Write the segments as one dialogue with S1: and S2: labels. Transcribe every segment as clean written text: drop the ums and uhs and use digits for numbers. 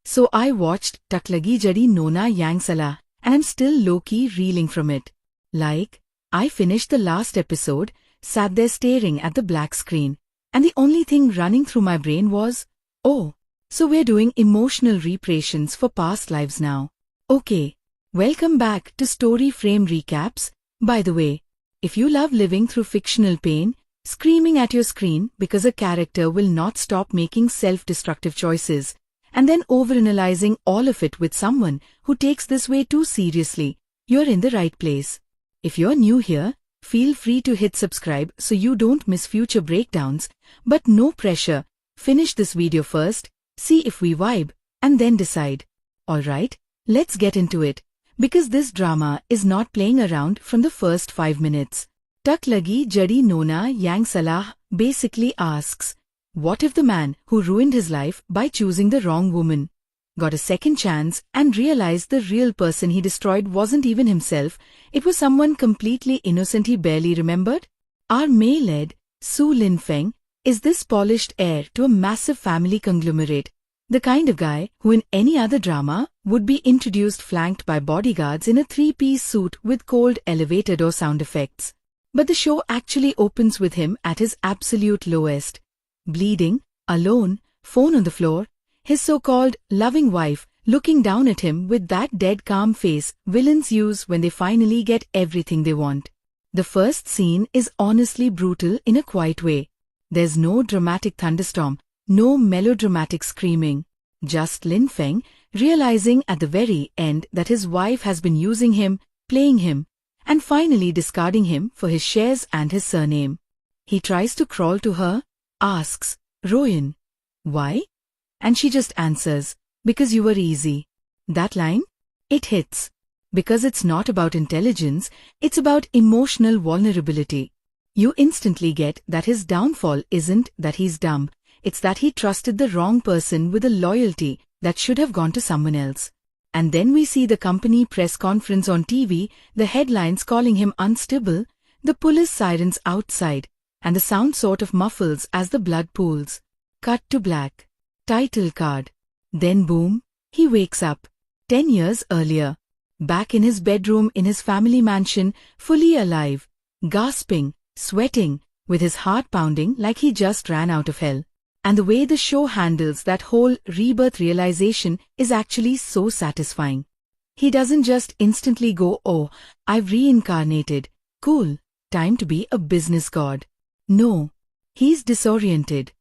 S1: So I watched Tak Lagi Jadi Nona Yang Salah, and I'm still low-key reeling from it. Like, I finished the last episode, sat there staring at the black screen, and the only thing running through my brain was, oh, so we're doing emotional reparations for past lives now. Okay, welcome back to Story Frame Recaps. By the way, if you love living through fictional pain, screaming at your screen because a character will not stop making self-destructive choices, and then overanalyzing all of it with someone who takes this way too seriously, you're in the right place. If you're new here, feel free to hit subscribe so you don't miss future breakdowns, but no pressure. Finish this video first, see if we vibe, and then decide. Alright, let's get into it, because this drama is not playing around from the first 5 minutes. Tak Lagi Jadi Nona Yang Salah basically asks, what if the man who ruined his life by choosing the wrong woman got a second chance and realized the real person he destroyed wasn't even himself, it was someone completely innocent he barely remembered? Our May-led, Su Lin Feng, is this polished heir to a massive family conglomerate, the kind of guy who in any other drama would be introduced flanked by bodyguards in a 3-piece suit with cold elevator door sound effects. But the show actually opens with him at his absolute lowest. Bleeding, alone, phone on the floor, his so-called loving wife looking down at him with that dead calm face villains use when they finally get everything they want. The first scene is honestly brutal in a quiet way. There's no dramatic thunderstorm, no melodramatic screaming, just Lin Feng realizing at the very end that his wife has been using him, playing him, and finally discarding him for his shares and his surname. He tries to crawl to her, asks, Royan, why? And she just answers, because you were easy. That line? It hits. Because it's not about intelligence, it's about emotional vulnerability. You instantly get that his downfall isn't that he's dumb, it's that he trusted the wrong person with a loyalty that should have gone to someone else. And then we see the company press conference on TV, the headlines calling him unstable, the police sirens outside, and the sound sort of muffles as the blood pools. Cut to black. Title card. Then boom, he wakes up. 10 years earlier. Back in his bedroom in his family mansion, fully alive, gasping, sweating, with his heart pounding like he just ran out of hell. And the way the show handles that whole rebirth realization is actually so satisfying. He doesn't just instantly go, oh, I've reincarnated, cool, time to be a business god. No, he's disoriented.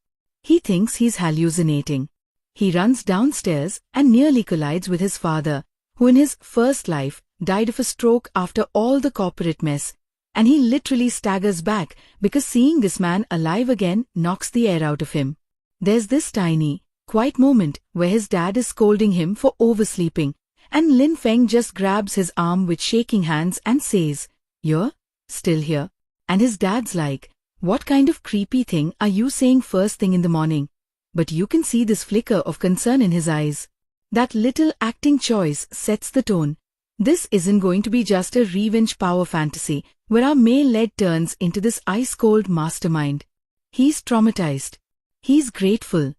S1: He thinks he's hallucinating. He runs downstairs and nearly collides with his father, who in his first life died of a stroke after all the corporate mess, and he literally staggers back because seeing this man alive again knocks the air out of him. There's this tiny, quiet moment where his dad is scolding him for oversleeping, and Lin Feng just grabs his arm with shaking hands and says, "You're still here?" And his dad's like, "What kind of creepy thing are you saying first thing in the morning?" But you can see this flicker of concern in his eyes. That little acting choice sets the tone. This isn't going to be just a revenge power fantasy where our male-led turns into this ice-cold mastermind. He's traumatized. He's grateful.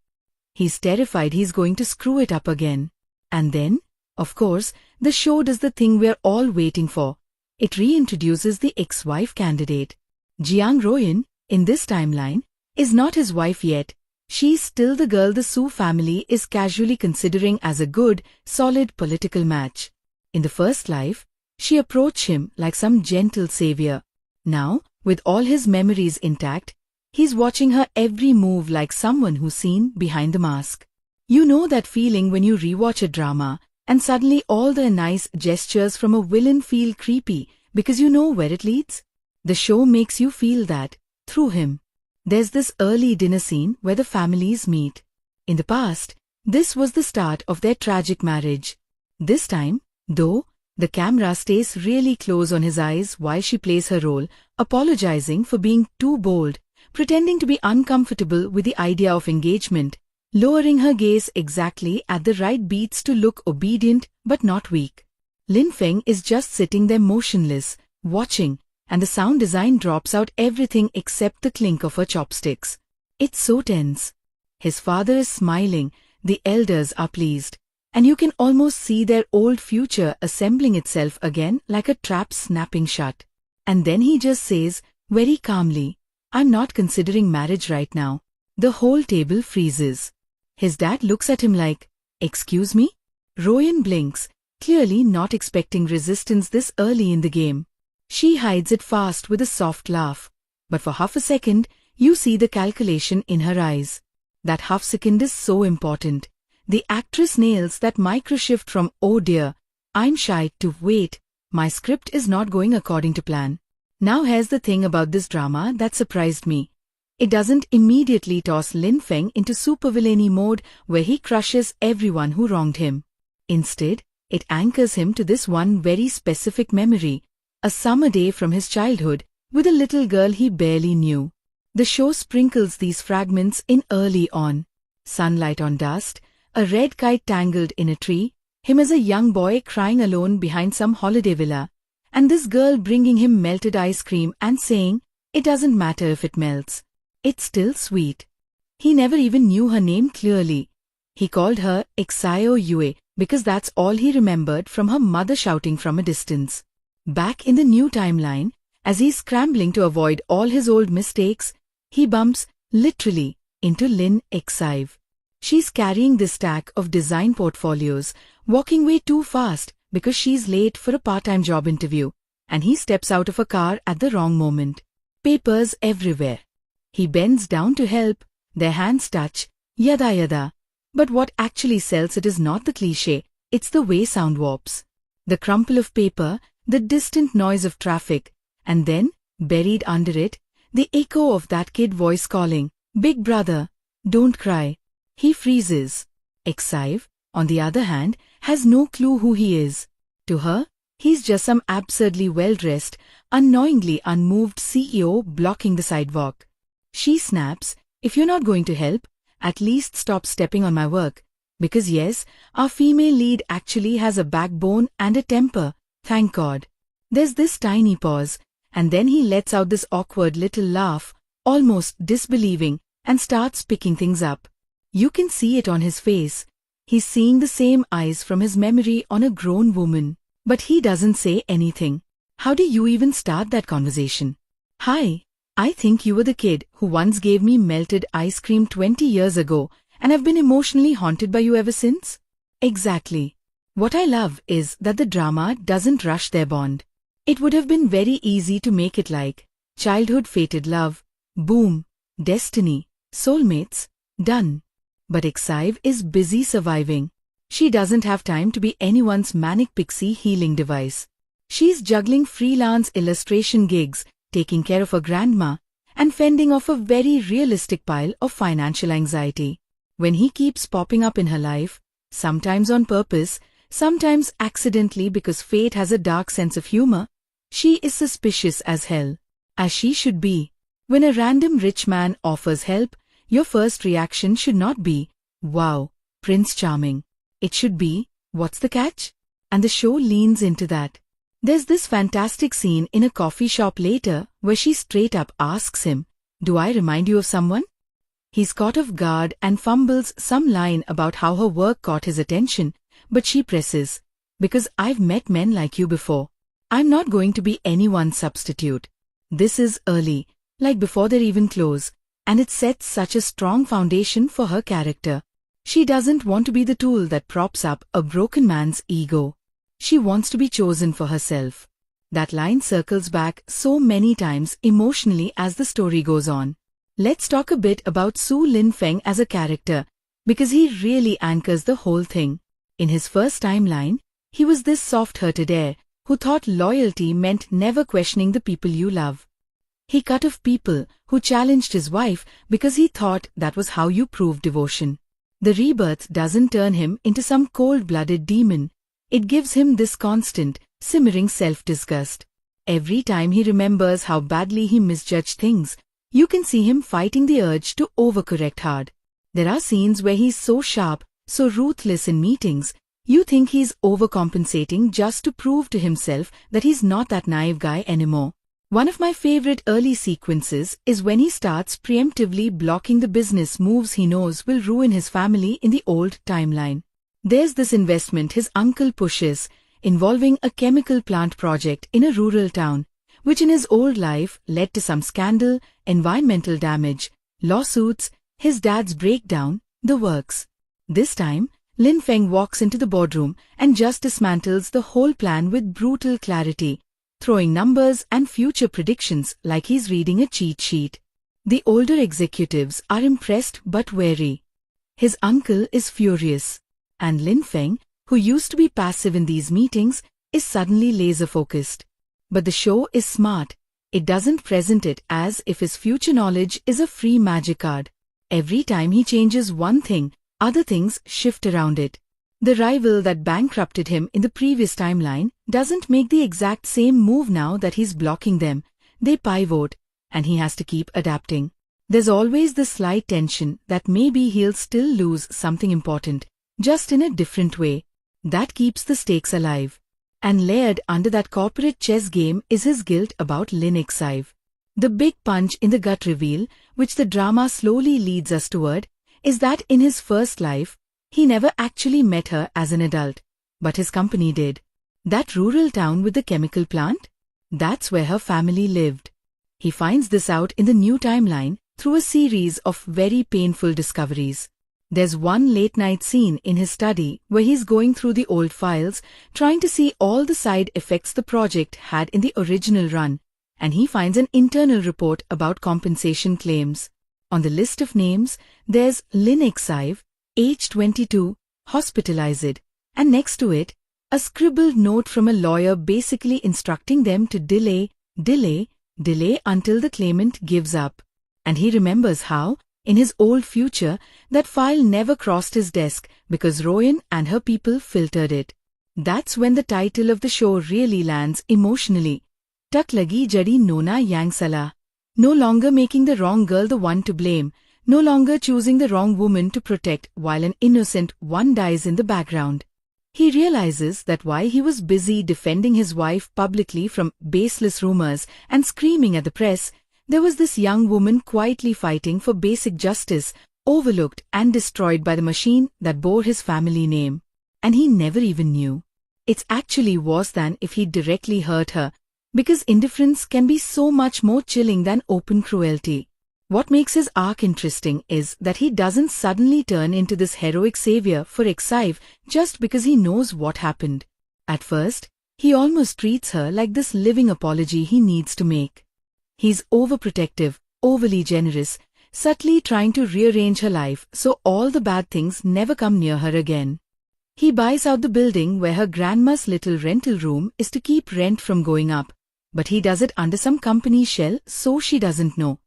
S1: He's terrified he's going to screw it up again. And then, of course, the show does the thing we're all waiting for. It reintroduces the ex-wife candidate. Jiang Royan, in this timeline, is not his wife yet. She's still the girl the Su family is casually considering as a good, solid political match. In the first life, she approached him like some gentle savior. Now, with all his memories intact, he's watching her every move like someone who's seen behind the mask. You know that feeling when you rewatch a drama, and suddenly all the nice gestures from a villain feel creepy because you know where it leads? The show makes you feel that, through him. There's this early dinner scene where the families meet. In the past, this was the start of their tragic marriage. This time, though, the camera stays really close on his eyes while she plays her role, apologizing for being too bold, pretending to be uncomfortable with the idea of engagement, lowering her gaze exactly at the right beats to look obedient but not weak. Lin Feng is just sitting there motionless, watching, and the sound design drops out everything except the clink of her chopsticks. It's so tense. His father is smiling, the elders are pleased. and you can almost see their old future assembling itself again like a trap snapping shut. And then he just says, very calmly, I'm not considering marriage right now. The whole table freezes. His dad looks at him like, excuse me? Royan blinks, clearly not expecting resistance this early in the game. She hides it fast with a soft laugh. But for half a second, you see the calculation in her eyes. That half second is so important. The actress nails that micro shift from, oh dear, I'm shy, to wait, my script is not going according to plan. Now here's the thing about this drama that surprised me. It doesn't immediately toss Lin Feng into supervillainy mode where he crushes everyone who wronged him. Instead, it anchors him to this one very specific memory, a summer day from his childhood, with a little girl he barely knew. The show sprinkles these fragments in early on. Sunlight on dust, a red kite tangled in a tree, him as a young boy crying alone behind some holiday villa, and this girl bringing him melted ice cream and saying, it doesn't matter if it melts. It's still sweet. He never even knew her name clearly. He called her Exio Yue because that's all he remembered from her mother shouting from a distance. Back in the new timeline, as he's scrambling to avoid all his old mistakes, he bumps, literally, into Lin Exive. She's carrying this stack of design portfolios, walking way too fast because she's late for a part-time job interview, and he steps out of a car at the wrong moment. Papers everywhere. He bends down to help, their hands touch, yada yada. But what actually sells it is not the cliché, it's the way sound warps. The crumple of paper, the distant noise of traffic, and then, buried under it, the echo of that kid voice calling, Big brother, don't cry. He freezes. Exive, on the other hand, has no clue who he is. To her, he's just some absurdly well-dressed, unknowingly unmoved CEO blocking the sidewalk. She snaps, if you're not going to help, at least stop stepping on my work. Because yes, our female lead actually has a backbone and a temper, thank God. There's this tiny pause, and then he lets out this awkward little laugh, almost disbelieving, and starts picking things up. You can see it on his face. He's seeing the same eyes from his memory on a grown woman. But he doesn't say anything. How do you even start that conversation? Hi, I think you were the kid who once gave me melted ice cream 20 years ago and have been emotionally haunted by you ever since? Exactly. What I love is that the drama doesn't rush their bond. It would have been very easy to make it like childhood fated love, boom, destiny, soulmates, done. But Exive is busy surviving. She doesn't have time to be anyone's manic pixie healing device. She's juggling freelance illustration gigs, taking care of her grandma, and fending off a very realistic pile of financial anxiety. When he keeps popping up in her life, sometimes on purpose, sometimes accidentally because fate has a dark sense of humor, she is suspicious as hell. As she should be. When a random rich man offers help, your first reaction should not be, wow, Prince Charming. It should be, what's the catch? And the show leans into that. There's this fantastic scene in a coffee shop later where she straight up asks him, do I remind you of someone? He's caught off guard and fumbles some line about how her work caught his attention, but she presses, because I've met men like you before. I'm not going to be anyone's substitute. This is early, like before they're even close, and it sets such a strong foundation for her character. She doesn't want to be the tool that props up a broken man's ego. She wants to be chosen for herself. That line circles back so many times emotionally as the story goes on. Let's talk a bit about Su Lin Feng as a character, because he really anchors the whole thing. In his first timeline, he was this soft-hearted heir who thought loyalty meant never questioning the people you love. He cut off people who challenged his wife because he thought that was how you prove devotion. The rebirth doesn't turn him into some cold-blooded demon. It gives him this constant, simmering self-disgust. Every time he remembers how badly he misjudged things, you can see him fighting the urge to overcorrect hard. There are scenes where he's so sharp, so ruthless in meetings, you think he's overcompensating just to prove to himself that he's not that naive guy anymore. One of my favorite early sequences is when he starts preemptively blocking the business moves he knows will ruin his family in the old timeline. There's this investment his uncle pushes, involving a chemical plant project in a rural town, which in his old life led to some scandal, environmental damage, lawsuits, his dad's breakdown, the works. This time, Lin Feng walks into the boardroom and just dismantles the whole plan with brutal clarity, throwing numbers and future predictions like he's reading a cheat sheet. The older executives are impressed but wary. His uncle is furious, and Lin Feng, who used to be passive in these meetings, is suddenly laser-focused. But the show is smart. It doesn't present it as if his future knowledge is a free magic card. Every time he changes one thing, other things shift around it. The rival that bankrupted him in the previous timeline doesn't make the exact same move now that he's blocking them. They pivot, and he has to keep adapting. There's always the slight tension that maybe he'll still lose something important, just in a different way. That keeps the stakes alive. And layered under that corporate chess game is his guilt about Lin Xive. The big punch in the gut reveal, which the drama slowly leads us toward, is that in his first life, he never actually met her as an adult, but his company did. That rural town with the chemical plant? That's where her family lived. He finds this out in the new timeline through a series of very painful discoveries. There's one late-night scene in his study where he's going through the old files, trying to see all the side effects the project had in the original run, and he finds an internal report about compensation claims. On the list of names, there's Lin Xive, age 22, hospitalized, and next to it, a scribbled note from a lawyer basically instructing them to delay until the claimant gives up. And he remembers how, in his old future, that file never crossed his desk because Royan and her people filtered it. That's when the title of the show really lands emotionally. Tak lagi jadi Nona yang Salah. No longer making the wrong girl the one to blame, no longer choosing the wrong woman to protect while an innocent one dies in the background. He realizes that while he was busy defending his wife publicly from baseless rumors and screaming at the press, there was this young woman quietly fighting for basic justice, overlooked and destroyed by the machine that bore his family name. And he never even knew. It's actually worse than if he'd directly hurt her, because indifference can be so much more chilling than open cruelty. What makes his arc interesting is that he doesn't suddenly turn into this heroic savior for Xive just because he knows what happened. At first, he almost treats her like this living apology he needs to make. He's overprotective, overly generous, subtly trying to rearrange her life so all the bad things never come near her again. He buys out the building where her grandma's little rental room is to keep rent from going up, but he does it under some company shell so she doesn't know.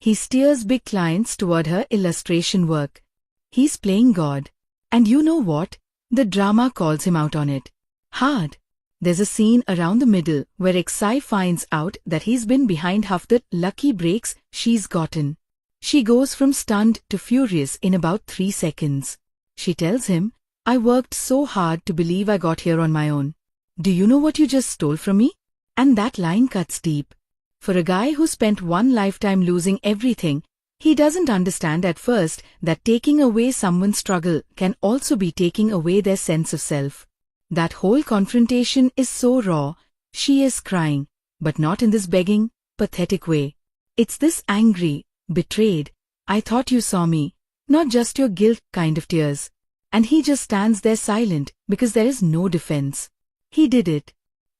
S1: He steers big clients toward her illustration work. He's playing God. And you know what? The drama calls him out on it. Hard. There's a scene around the middle where Xive finds out that he's been behind half the lucky breaks she's gotten. She goes from stunned to furious in about 3 seconds. She tells him, "I worked so hard to believe I got here on my own. Do you know what you just stole from me?" And that line cuts deep. For a guy who spent one lifetime losing everything, he doesn't understand at first that taking away someone's struggle can also be taking away their sense of self. That whole confrontation is so raw. She is crying, but not in this begging, pathetic way. It's this angry, betrayed, "I thought you saw me," not just your guilt kind of tears. And he just stands there silent because there is no defense. He did it.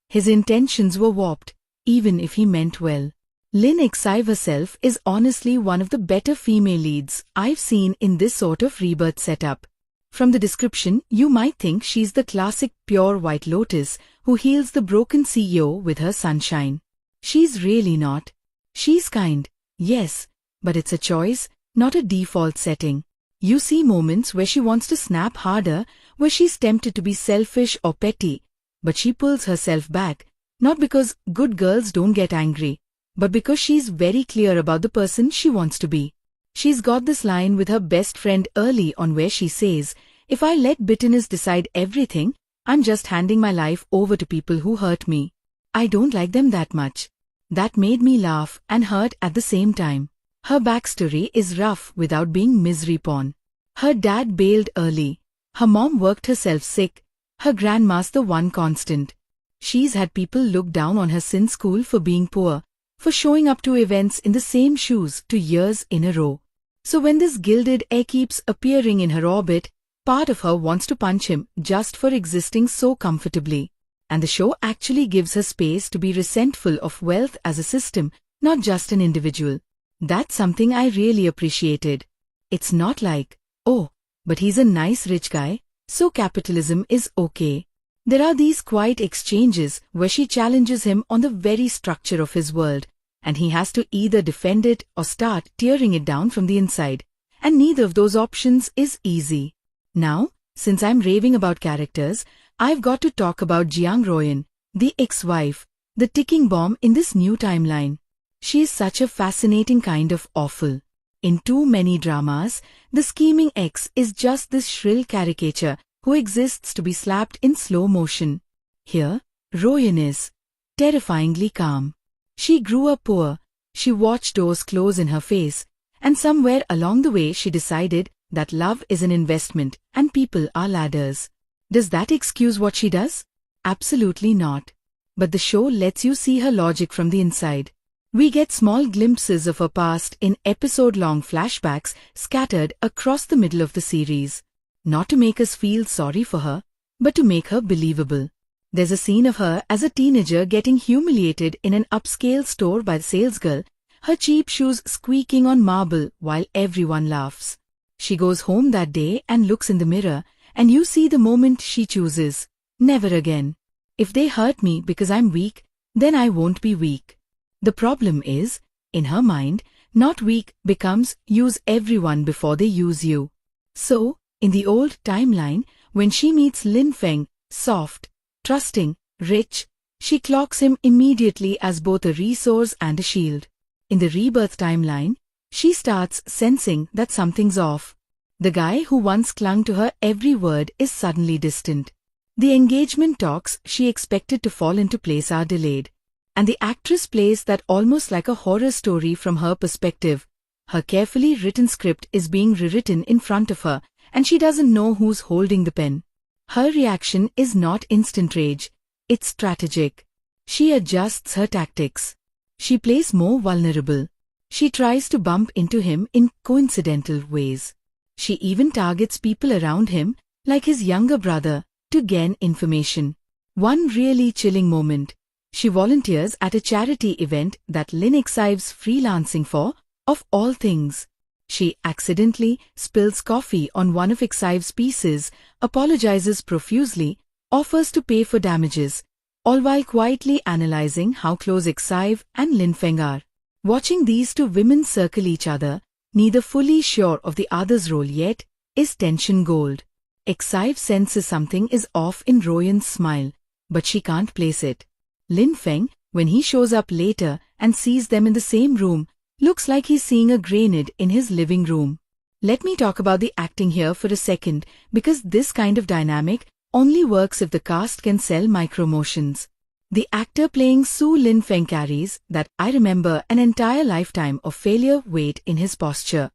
S1: His intentions were warped, even if he meant well. Lin Xive herself is honestly one of the better female leads I've seen in this sort of rebirth setup. From the description, you might think she's the classic pure white lotus who heals the broken CEO with her sunshine. She's really not. She's kind, yes, but it's a choice, not a default setting. You see moments where she wants to snap harder, where she's tempted to be selfish or petty, but she pulls herself back, not because good girls don't get angry, but because she's very clear about the person she wants to be. She's got this line with her best friend early on where she says, "If I let bitterness decide everything, I'm just handing my life over to people who hurt me. I don't like them that much." That made me laugh and hurt at the same time. Her backstory is rough without being misery porn. Her dad bailed early. Her mom worked herself sick, her grandma's the one constant. She's had people look down on her since school for being poor, for showing up to events in the same shoes 2 years in a row. So when this gilded heir keeps appearing in her orbit, part of her wants to punch him just for existing so comfortably. And the show actually gives her space to be resentful of wealth as a system, not just an individual. That's something I really appreciated. It's not like, oh, but he's a nice rich guy, so capitalism is okay. There are these quiet exchanges where she challenges him on the very structure of his world, and he has to either defend it or start tearing it down from the inside. And neither of those options is easy. Now, since I'm raving about characters, I've got to talk about Jiang Royan, the ex-wife, the ticking bomb in this new timeline. She is such a fascinating kind of awful. In too many dramas, the scheming ex is just this shrill caricature who exists to be slapped in slow motion. Here, Royan is terrifyingly calm. She grew up poor, she watched doors close in her face, and somewhere along the way she decided that love is an investment and people are ladders. Does that excuse what she does? Absolutely not. But the show lets you see her logic from the inside. We get small glimpses of her past in episode-long flashbacks scattered across the middle of the series. Not to make us feel sorry for her, but to make her believable. There's a scene of her as a teenager getting humiliated in an upscale store by the salesgirl, her cheap shoes squeaking on marble while everyone laughs. She goes home that day and looks in the mirror, and you see the moment she chooses. Never again. If they hurt me because I'm weak, then I won't be weak. The problem is, in her mind, not weak becomes use everyone before they use you. So, in the old timeline, when she meets Lin Feng, soft, trusting, rich, she clocks him immediately as both a resource and a shield. In the rebirth timeline, she starts sensing that something's off. The guy who once clung to her every word is suddenly distant. The engagement talks she expected to fall into place are delayed. And the actress plays that almost like a horror story from her perspective. Her carefully written script is being rewritten in front of her, and she doesn't know who's holding the pen. Her reaction is not instant rage, it's strategic. She adjusts her tactics. She plays more vulnerable. She tries to bump into him in coincidental ways. She even targets people around him, like his younger brother, to gain information. One really chilling moment. She volunteers at a charity event that Lin Excive's freelancing for, of all things. She accidentally spills coffee on one of Excive's pieces, apologizes profusely, offers to pay for damages, all while quietly analyzing how close Excive and Lin Feng are. Watching these two women circle each other, neither fully sure of the other's role yet, is tension gold. Excive senses something is off in Royan's smile, but she can't place it. Lin Feng, when he shows up later and sees them in the same room, looks like he's seeing a grenade in his living room. Let me talk about the acting here for a second, because this kind of dynamic only works if the cast can sell micromotions. The actor playing Su Lin Feng carries that I remember an entire lifetime of failure weight in his posture.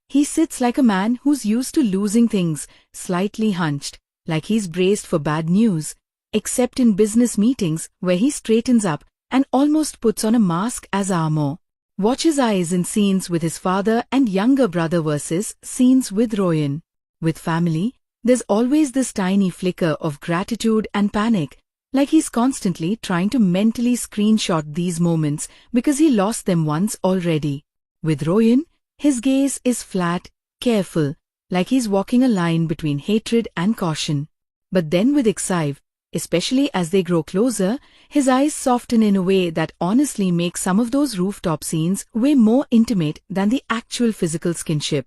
S1: He sits like a man who's used to losing things, slightly hunched, like he's braced for bad news, except in business meetings where he straightens up and almost puts on a mask as armor. Watch his eyes in scenes with his father and younger brother versus scenes with Royan. With family, there's always this tiny flicker of gratitude and panic, like he's constantly trying to mentally screenshot these moments because he lost them once already. With Royan, his gaze is flat, careful, like he's walking a line between hatred and caution. But then with Excive, especially as they grow closer, his eyes soften in a way that honestly makes some of those rooftop scenes way more intimate than the actual physical skinship.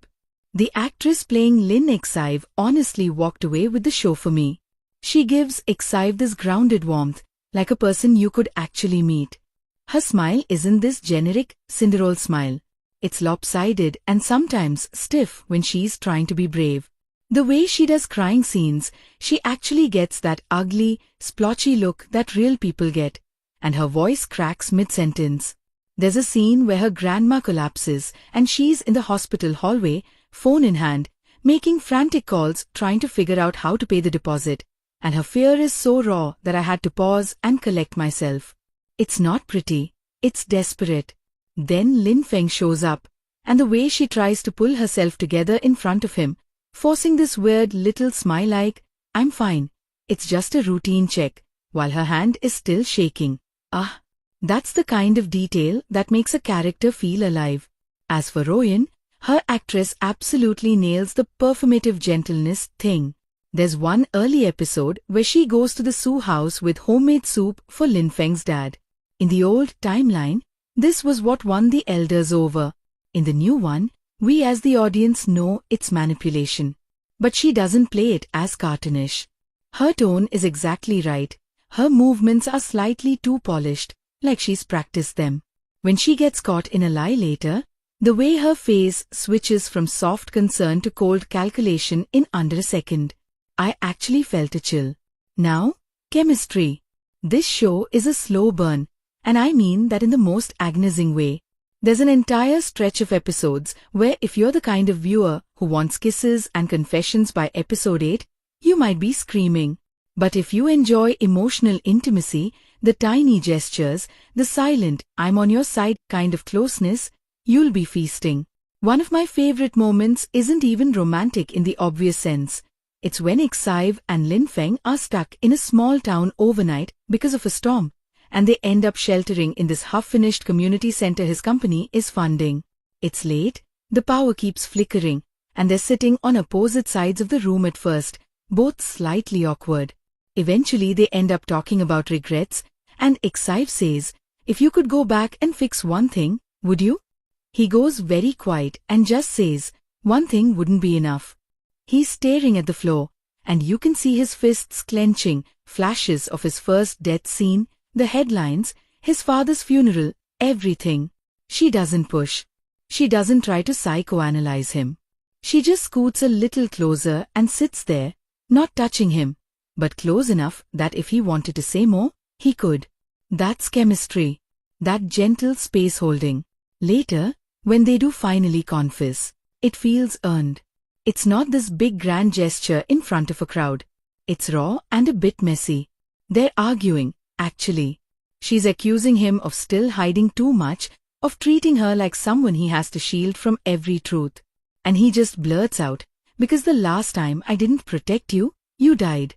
S1: The actress playing Lin Excive honestly walked away with the show for me. She gives Excive this grounded warmth, like a person you could actually meet. Her smile isn't this generic Cinderella smile. It's lopsided and sometimes stiff when she's trying to be brave. The way she does crying scenes, she actually gets that ugly, splotchy look that real people get, and her voice cracks mid-sentence. There's a scene where her grandma collapses and she's in the hospital hallway, phone in hand, making frantic calls trying to figure out how to pay the deposit. And her fear is so raw that I had to pause and collect myself. It's not pretty, it's desperate. Then Lin Feng shows up, and the way she tries to pull herself together in front of him, forcing this weird little smile like, "I'm fine, it's just a routine check," while her hand is still shaking. That's the kind of detail that makes a character feel alive. As for Royan, her actress absolutely nails the performative gentleness thing. There's one early episode where she goes to the Su house with homemade soup for Lin Feng's dad. In the old timeline, this was what won the elders over. In the new one, we as the audience know it's manipulation. But she doesn't play it as cartoonish. Her tone is exactly right. Her movements are slightly too polished, like she's practiced them. When she gets caught in a lie later, the way her face switches from soft concern to cold calculation in under a second, I actually felt a chill. Now, chemistry. This show is a slow burn, and I mean that in the most agonizing way. There's an entire stretch of episodes where if you're the kind of viewer who wants kisses and confessions by episode 8, you might be screaming. But if you enjoy emotional intimacy, the tiny gestures, the silent, "I'm on your side" kind of closeness, you'll be feasting. One of my favorite moments isn't even romantic in the obvious sense. It's when Ixive and Lin Feng are stuck in a small town overnight because of a storm, and they end up sheltering in this half-finished community center his company is funding. It's late, the power keeps flickering, and they're sitting on opposite sides of the room at first, both slightly awkward. Eventually they end up talking about regrets, and Ixive says, "If you could go back and fix one thing, would you?" He goes very quiet and just says, "One thing wouldn't be enough." He's staring at the floor, and you can see his fists clenching, flashes of his first death scene, the headlines, his father's funeral, everything. She doesn't push. She doesn't try to psychoanalyze him. She just scoots a little closer and sits there, not touching him, but close enough that if he wanted to say more, he could. That's chemistry. That gentle space holding. Later, when they do finally confess, it feels earned. It's not this big grand gesture in front of a crowd. It's raw and a bit messy. They're arguing, actually. She's accusing him of still hiding too much, of treating her like someone he has to shield from every truth. And he just blurts out, "Because the last time I didn't protect you, you died."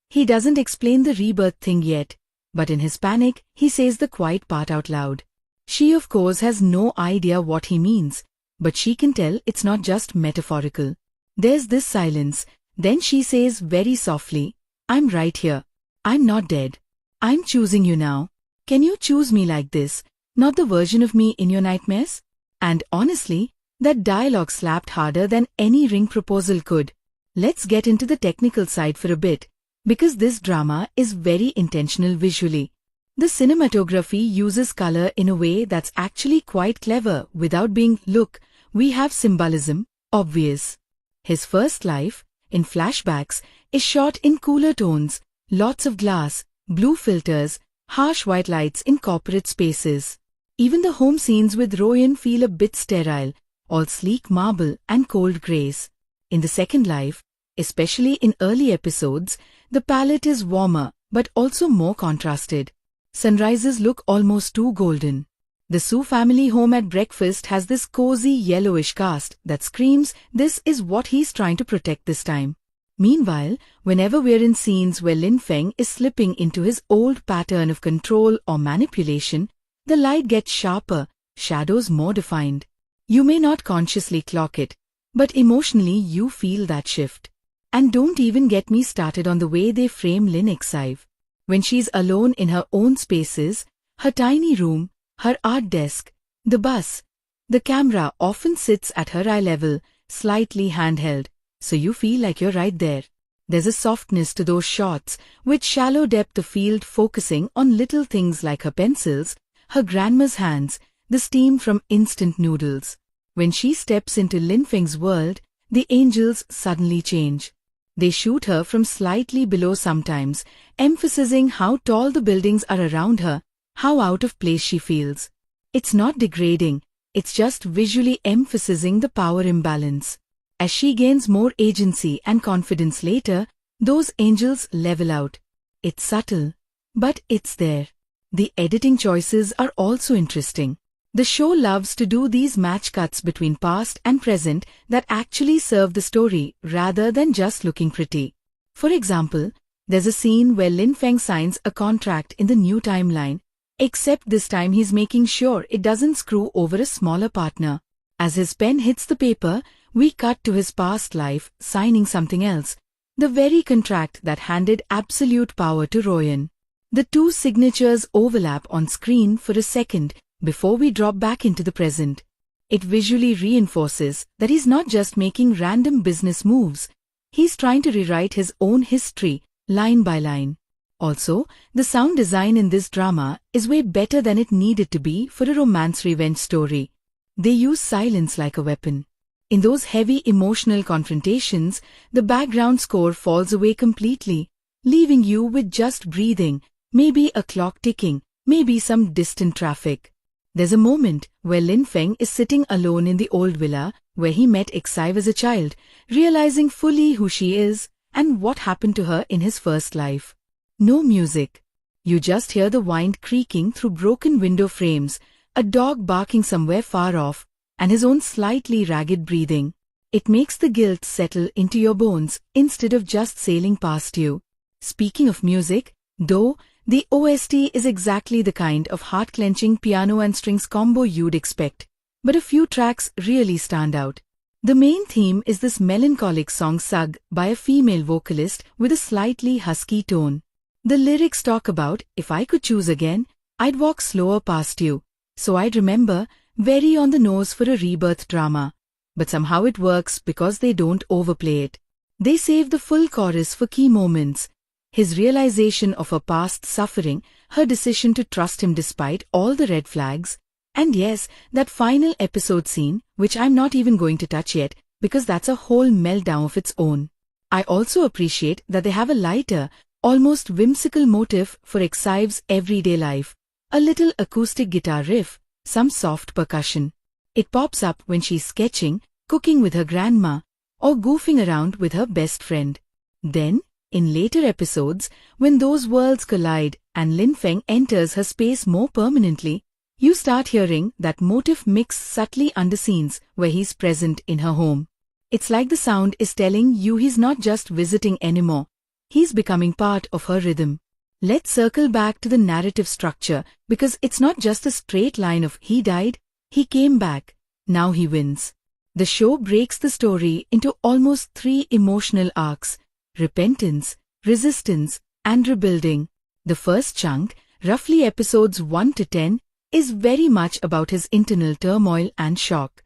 S1: He doesn't explain the rebirth thing yet, but in his panic, he says the quiet part out loud. She of course has no idea what he means, but she can tell it's not just metaphorical. There's this silence, then she says very softly, "I'm right here. I'm not dead. I'm choosing you now. Can you choose me like this, not the version of me in your nightmares?" And honestly, that dialogue slapped harder than any ring proposal could. Let's get into the technical side for a bit, because this drama is very intentional visually. The cinematography uses color in a way that's actually quite clever without being, "Look, we have symbolism," obvious. His first life, in flashbacks, is shot in cooler tones, lots of glass, blue filters, harsh white lights in corporate spaces. Even the home scenes with Royan feel a bit sterile, all sleek marble and cold grays. In the second life, especially in early episodes, the palette is warmer but also more contrasted. Sunrises look almost too golden. The Su family home at breakfast has this cozy yellowish cast that screams this is what he's trying to protect this time. Meanwhile, whenever we're in scenes where Lin Feng is slipping into his old pattern of control or manipulation, the light gets sharper, shadows more defined. You may not consciously clock it, but emotionally you feel that shift. And don't even get me started on the way they frame Lin Ixive. When she's alone in her own spaces, her tiny room, her art desk, the bus, the camera often sits at her eye level, slightly handheld, so you feel like you're right there. There's a softness to those shots, with shallow depth of field focusing on little things like her pencils, her grandma's hands, the steam from instant noodles. When she steps into Lin Feng's world, the angels suddenly change. They shoot her from slightly below sometimes, emphasizing how tall the buildings are around her, how out of place she feels. It's not degrading, it's just visually emphasizing the power imbalance. As she gains more agency and confidence later, those angels level out. It's subtle, but it's there. The editing choices are also interesting. The show loves to do these match cuts between past and present that actually serve the story rather than just looking pretty. For example, there's a scene where Lin Feng signs a contract in the new timeline, except this time he's making sure it doesn't screw over a smaller partner. As his pen hits the paper, we cut to his past life signing something else, the very contract that handed absolute power to Royan. The two signatures overlap on screen for a second before we drop back into the present. It visually reinforces that he's not just making random business moves, he's trying to rewrite his own history, line by line. Also, the sound design in this drama is way better than it needed to be for a romance revenge story. They use silence like a weapon. In those heavy emotional confrontations, the background score falls away completely, leaving you with just breathing, maybe a clock ticking, maybe some distant traffic. There's a moment where Lin Feng is sitting alone in the old villa where he met Exive as a child, realizing fully who she is and what happened to her in his first life. No music. You just hear the wind creaking through broken window frames, a dog barking somewhere far off, and his own slightly ragged breathing. It makes the guilt settle into your bones instead of just sailing past you. Speaking of music, though, the OST is exactly the kind of heart-clenching piano and strings combo you'd expect, but a few tracks really stand out. The main theme is this melancholic song sung by a female vocalist with a slightly husky tone. The lyrics talk about, if I could choose again, I'd walk slower past you, so I'd remember, very on the nose for a rebirth drama. But somehow it works because they don't overplay it. They save the full chorus for key moments. His realization of her past suffering, her decision to trust him despite all the red flags, and yes, that final episode scene, which I'm not even going to touch yet, because that's a whole meltdown of its own. I also appreciate that they have a lighter, almost whimsical motif for Exive's everyday life. A little acoustic guitar riff, some soft percussion. It pops up when she's sketching, cooking with her grandma, or goofing around with her best friend. Then, in later episodes, when those worlds collide and Lin Feng enters her space more permanently, you start hearing that motif mix subtly under scenes where he's present in her home. It's like the sound is telling you he's not just visiting anymore, he's becoming part of her rhythm. Let's circle back to the narrative structure because it's not just a straight line of he died, he came back, now he wins. The show breaks the story into almost 3 emotional arcs: repentance, resistance, and rebuilding. The first chunk, roughly episodes 1 to 10, is very much about his internal turmoil and shock.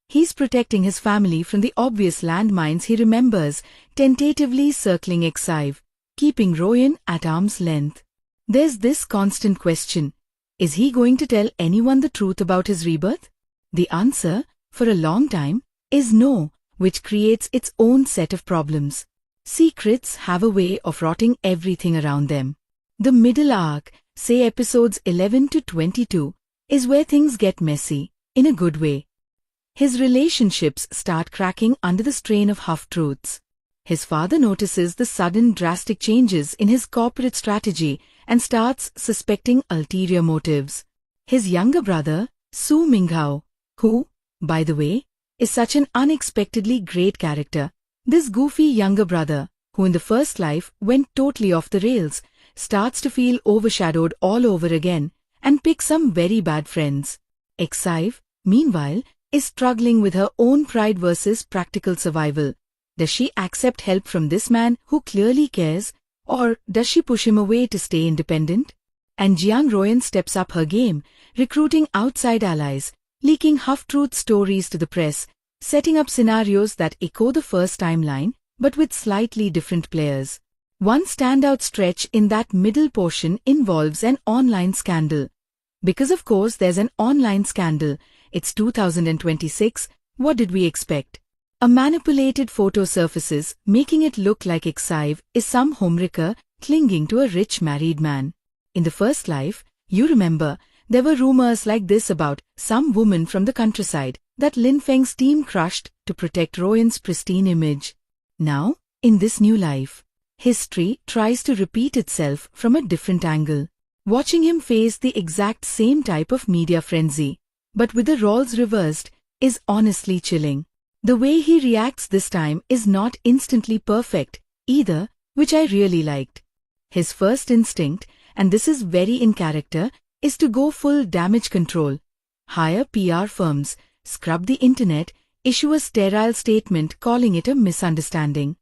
S1: He's protecting his family from the obvious landmines he remembers, tentatively circling Exive, keeping Royan at arm's length. There's this constant question: is he going to tell anyone the truth about his rebirth? The answer, for a long time, is no, which creates its own set of problems. Secrets have a way of rotting everything around them. The middle arc, say episodes 11 to 22, is where things get messy, in a good way. His relationships start cracking under the strain of half-truths. His father notices the sudden drastic changes in his corporate strategy and starts suspecting ulterior motives. His younger brother, Su Minghao, who, by the way, is such an unexpectedly great character. This goofy younger brother, who in the first life went totally off the rails, starts to feel overshadowed all over again and picks some very bad friends. Exive, meanwhile, is struggling with her own pride versus practical survival. Does she accept help from this man who clearly cares, or does she push him away to stay independent? And Jiang Royan steps up her game, recruiting outside allies, leaking half-truth stories to the press, setting up scenarios that echo the first timeline, but with slightly different players. One standout stretch in that middle portion involves an online scandal. Because of course there's an online scandal, it's 2026, what did we expect? A manipulated photo surfaces, making it look like Exive is some homewrecker clinging to a rich married man. In the first life, you remember, there were rumors like this about some woman from the countryside, that Lin Feng's team crushed to protect Royan's pristine image. Now, in this new life, history tries to repeat itself from a different angle. Watching him face the exact same type of media frenzy, but with the roles reversed, is honestly chilling. The way he reacts this time is not instantly perfect, either, which I really liked. His first instinct, and this is very in character, is to go full damage control. Hire PR firms, scrub the internet, issue a sterile statement calling it a misunderstanding.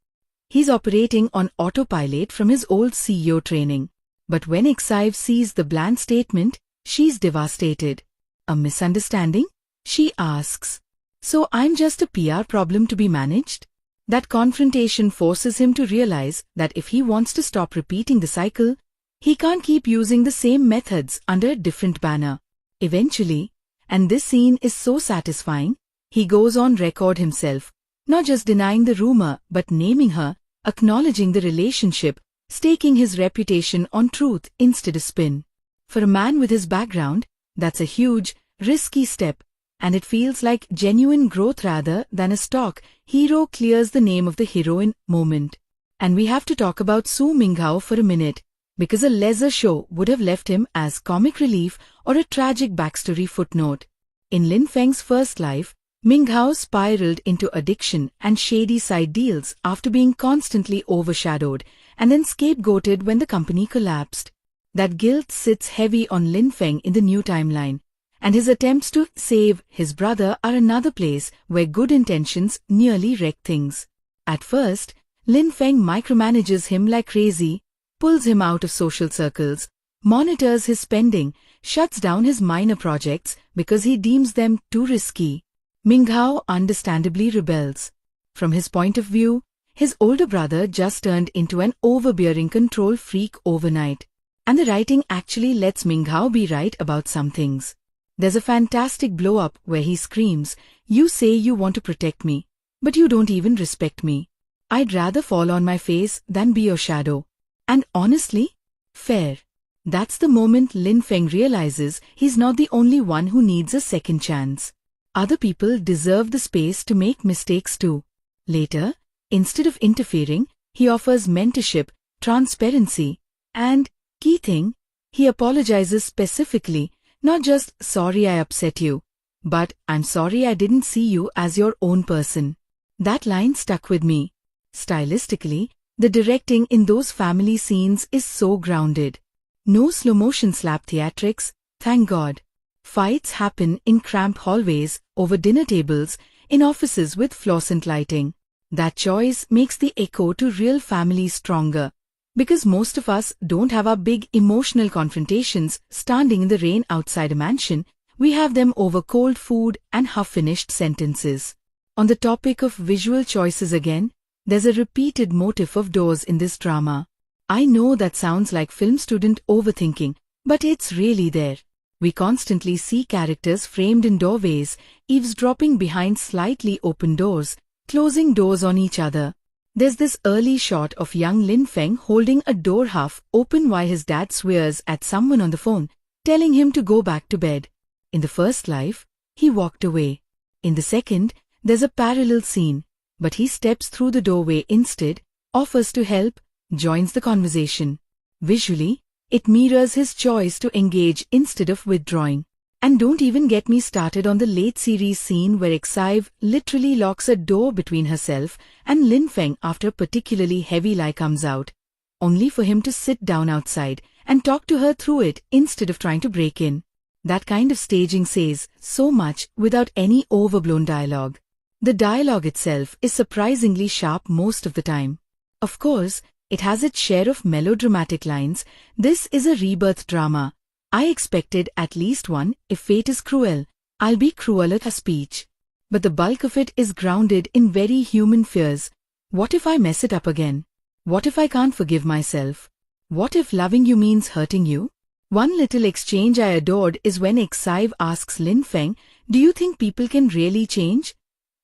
S1: He's operating on autopilot from his old CEO training. But when Exive sees the bland statement, she's devastated. A misunderstanding? She asks. So I'm just a PR problem to be managed? That confrontation forces him to realize that if he wants to stop repeating the cycle, he can't keep using the same methods under a different banner. Eventually, and this scene is so satisfying, he goes on record himself, not just denying the rumor but naming her, acknowledging the relationship, staking his reputation on truth instead of spin. For a man with his background, that's a huge, risky step, and it feels like genuine growth rather than a stock hero clears the name of the heroine moment. And we have to talk about Su Minghao for a minute, because a lesser show would have left him as comic relief or a tragic backstory footnote. In Lin Feng's first life, Minghao spiraled into addiction and shady side deals after being constantly overshadowed and then scapegoated when the company collapsed. That guilt sits heavy on Lin Feng in the new timeline, and his attempts to save his brother are another place where good intentions nearly wreck things. At first, Lin Feng micromanages him like crazy, pulls him out of social circles, monitors his spending, shuts down his minor projects because he deems them too risky. Minghao understandably rebels. From his point of view, his older brother just turned into an overbearing control freak overnight. And the writing actually lets Minghao be right about some things. There's a fantastic blow-up where he screams, "You say you want to protect me, but you don't even respect me. I'd rather fall on my face than be your shadow." And honestly, fair. That's the moment Lin Feng realizes he's not the only one who needs a second chance. Other people deserve the space to make mistakes too. Later, instead of interfering, he offers mentorship, transparency, and, key thing, he apologizes specifically, not just "sorry I upset you," but "I'm sorry I didn't see you as your own person." That line stuck with me. Stylistically, the directing in those family scenes is so grounded. No slow-motion slap theatrics, thank God. Fights happen in cramped hallways, over dinner tables, in offices with fluorescent lighting. That choice makes the echo to real families stronger. Because most of us don't have our big emotional confrontations standing in the rain outside a mansion, we have them over cold food and half-finished sentences. On the topic of visual choices again, there's a repeated motif of doors in this drama. I know that sounds like film student overthinking, but it's really there. We constantly see characters framed in doorways, eavesdropping behind slightly open doors, closing doors on each other. There's this early shot of young Lin Feng holding a door half open while his dad swears at someone on the phone, telling him to go back to bed. In the first life, he walked away. In the second, there's a parallel scene, but he steps through the doorway instead, offers to help, joins the conversation. Visually, it mirrors his choice to engage instead of withdrawing. And don't even get me started on the late series scene where Exive literally locks a door between herself and Lin Feng after a particularly heavy lie comes out, only for him to sit down outside and talk to her through it instead of trying to break in. That kind of staging says so much without any overblown dialogue. The dialogue itself is surprisingly sharp most of the time. Of course, it has its share of melodramatic lines. This is a rebirth drama. I expected at least one, "If fate is cruel, I'll be crueler" speech. But the bulk of it is grounded in very human fears. What if I mess it up again? What if I can't forgive myself? What if loving you means hurting you? One little exchange I adored is when Exive asks Lin Feng, "Do you think people can really change?"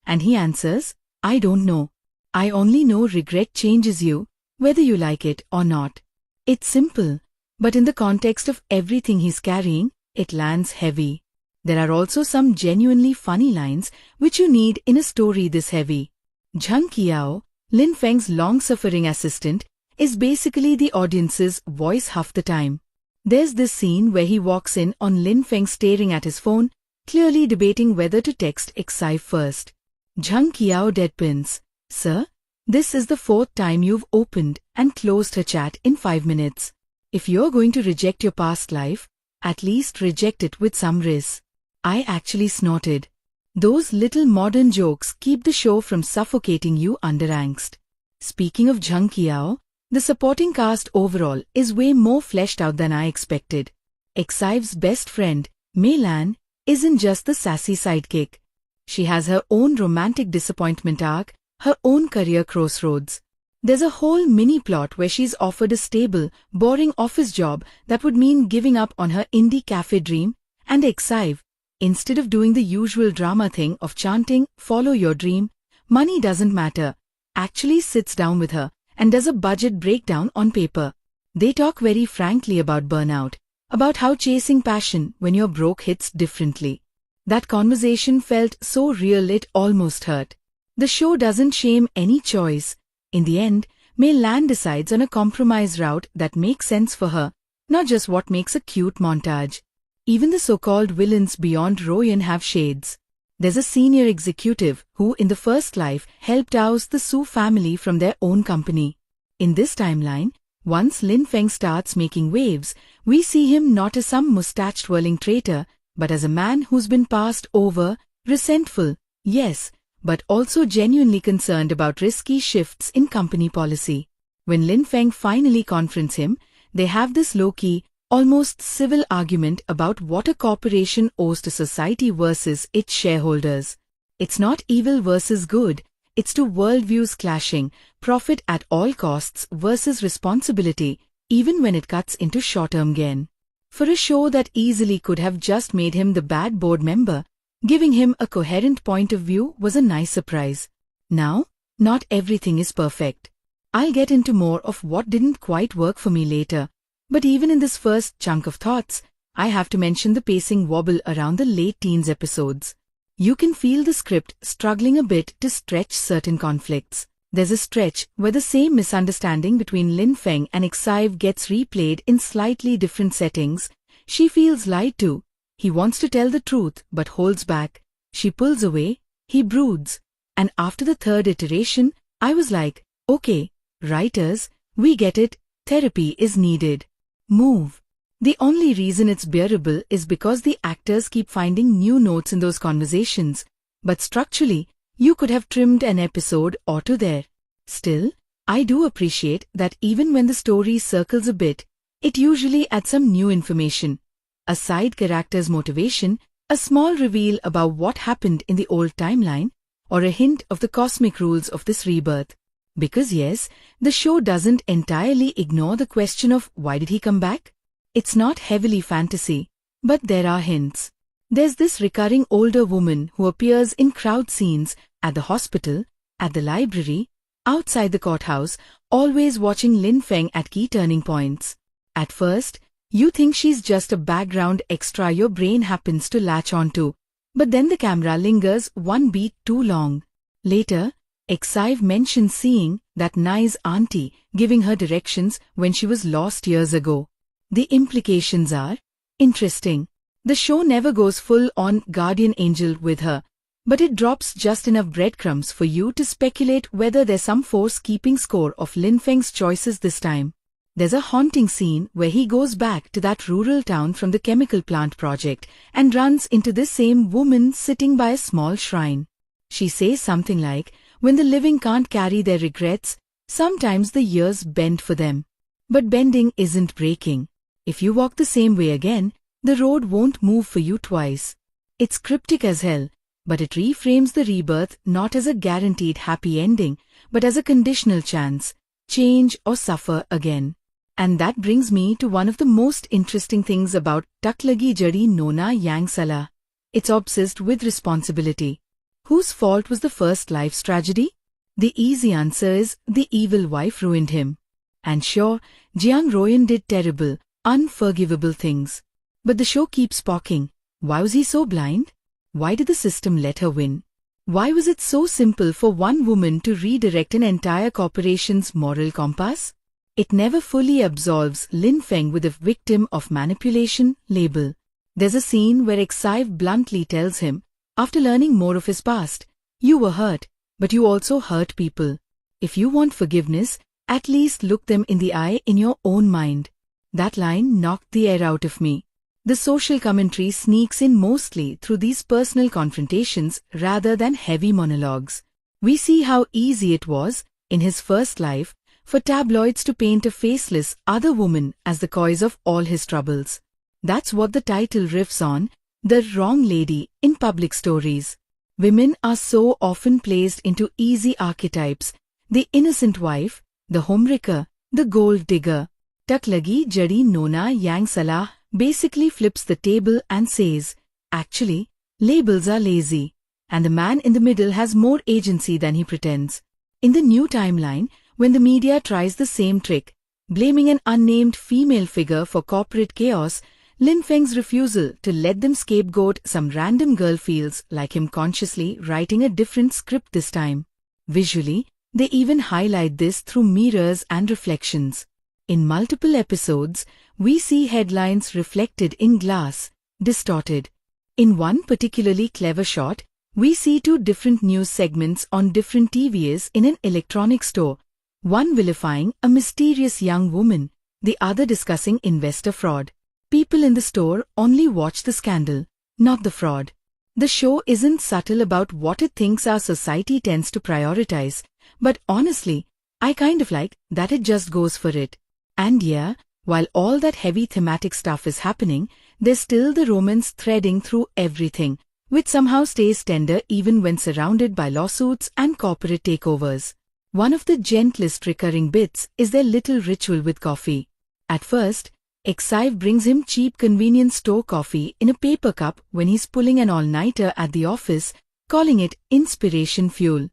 S1: And he answers, "I don't know. I only know regret changes you, whether you like it or not." It's simple, but in the context of everything he's carrying, it lands heavy. There are also some genuinely funny lines which you need in a story this heavy. Zhang Qiao, Lin Feng's long-suffering assistant, is basically the audience's voice half the time. There's this scene where he walks in on Lin Feng staring at his phone, clearly debating whether to text Exai first. Zhang Qiao deadpans, "Sir, this is the 4th time you've opened and closed her chat in 5 minutes. If you're going to reject your past life, at least reject it with some riz." I actually snorted. Those little modern jokes keep the show from suffocating you under angst. Speaking of Zhang Qiao, the supporting cast overall is way more fleshed out than I expected. Exai's best friend, Mei Lan, isn't just the sassy sidekick. She has her own romantic disappointment arc, her own career crossroads. There's a whole mini-plot where she's offered a stable, boring office job that would mean giving up on her indie cafe dream, and Exai, instead of doing the usual drama thing of chanting, "Follow your dream, money doesn't matter," actually sits down with her and does a budget breakdown on paper. They talk very frankly about burnout, about how chasing passion when you're broke hits differently. That conversation felt so real it almost hurt. The show doesn't shame any choice. In the end, Mei Lan decides on a compromise route that makes sense for her, not just what makes a cute montage. Even the so-called villains beyond Royan have shades. There's a senior executive who in the first life helped oust the Su family from their own company. In this timeline, once Lin Feng starts making waves, we see him not as some mustache-twirling traitor, but as a man who's been passed over, resentful, yes, but also genuinely concerned about risky shifts in company policy. When Lin Feng finally confronts him, they have this low-key, almost civil argument about what a corporation owes to society versus its shareholders. It's not evil versus good, it's two worldviews clashing, profit at all costs versus responsibility, even when it cuts into short-term gain. For a show that easily could have just made him the bad board member, giving him a coherent point of view was a nice surprise. Now, not everything is perfect. I'll get into more of what didn't quite work for me later. But even in this first chunk of thoughts, I have to mention the pacing wobble around the late teens episodes. You can feel the script struggling a bit to stretch certain conflicts. There's a stretch where the same misunderstanding between Lin Feng and Exai gets replayed in slightly different settings. She feels lied to. He wants to tell the truth but holds back. She pulls away. He broods. And after the 3rd iteration, I was like, okay, writers, we get it, therapy is needed. Move. The only reason it's bearable is because the actors keep finding new notes in those conversations, but structurally, you could have trimmed an episode or two there. Still, I do appreciate that even when the story circles a bit, it usually adds some new information. A side character's motivation, a small reveal about what happened in the old timeline, or a hint of the cosmic rules of this rebirth. Because yes, the show doesn't entirely ignore the question of why did he come back? It's not heavily fantasy, but there are hints. There's this recurring older woman who appears in crowd scenes, at the hospital, at the library, outside the courthouse, always watching Lin Feng at key turning points. At first, you think she's just a background extra your brain happens to latch onto, but then the camera lingers one beat too long. Later, Exai mentions seeing that nice auntie giving her directions when she was lost years ago. The implications are interesting. The show never goes full-on guardian angel with her, but it drops just enough breadcrumbs for you to speculate whether there's some force keeping score of Lin Feng's choices this time. There's a haunting scene where he goes back to that rural town from the chemical plant project and runs into this same woman sitting by a small shrine. She says something like, when the living can't carry their regrets, sometimes the years bend for them. But bending isn't breaking. If you walk the same way again, the road won't move for you twice. It's cryptic as hell, but it reframes the rebirth not as a guaranteed happy ending, but as a conditional chance, change or suffer again. And that brings me to one of the most interesting things about Tak Lagi Jadi Nona Yang Salah. It's obsessed with responsibility. Whose fault was the first life's tragedy? The easy answer is the evil wife ruined him. And sure, Jiang Royan did terrible, unforgivable things. But the show keeps poking. Why was he so blind? Why did the system let her win? Why was it so simple for one woman to redirect an entire corporation's moral compass? It never fully absolves Lin Feng with a victim of manipulation label. There's a scene where Exive bluntly tells him, after learning more of his past, "You were hurt, but you also hurt people. If you want forgiveness, at least look them in the eye in your own mind." That line knocked the air out of me. The social commentary sneaks in mostly through these personal confrontations rather than heavy monologues. We see how easy it was, in his first life, for tabloids to paint a faceless other woman as the cause of all his troubles. That's what the title riffs on, the wrong lady in public stories. Women are so often placed into easy archetypes: the innocent wife, the homewrecker, the gold digger. Tak lagi jadi Nona yang Salah basically flips the table and says, actually, labels are lazy, and the man in the middle has more agency than he pretends. In the new timeline, when the media tries the same trick, blaming an unnamed female figure for corporate chaos, Lin Feng's refusal to let them scapegoat some random girl feels like him consciously writing a different script this time. Visually, they even highlight this through mirrors and reflections. In multiple episodes, we see headlines reflected in glass, distorted. In one particularly clever shot, we see two different news segments on different TVs in an electronics store, one vilifying a mysterious young woman, the other discussing investor fraud. People in the store only watch the scandal, not the fraud. The show isn't subtle about what it thinks our society tends to prioritize, but honestly, I kind of like that it just goes for it. And yeah, while all that heavy thematic stuff is happening, there's still the romance threading through everything, which somehow stays tender even when surrounded by lawsuits and corporate takeovers. One of the gentlest recurring bits is their little ritual with coffee. At first, Exive brings him cheap convenience store coffee in a paper cup when he's pulling an all-nighter at the office, calling it inspiration fuel.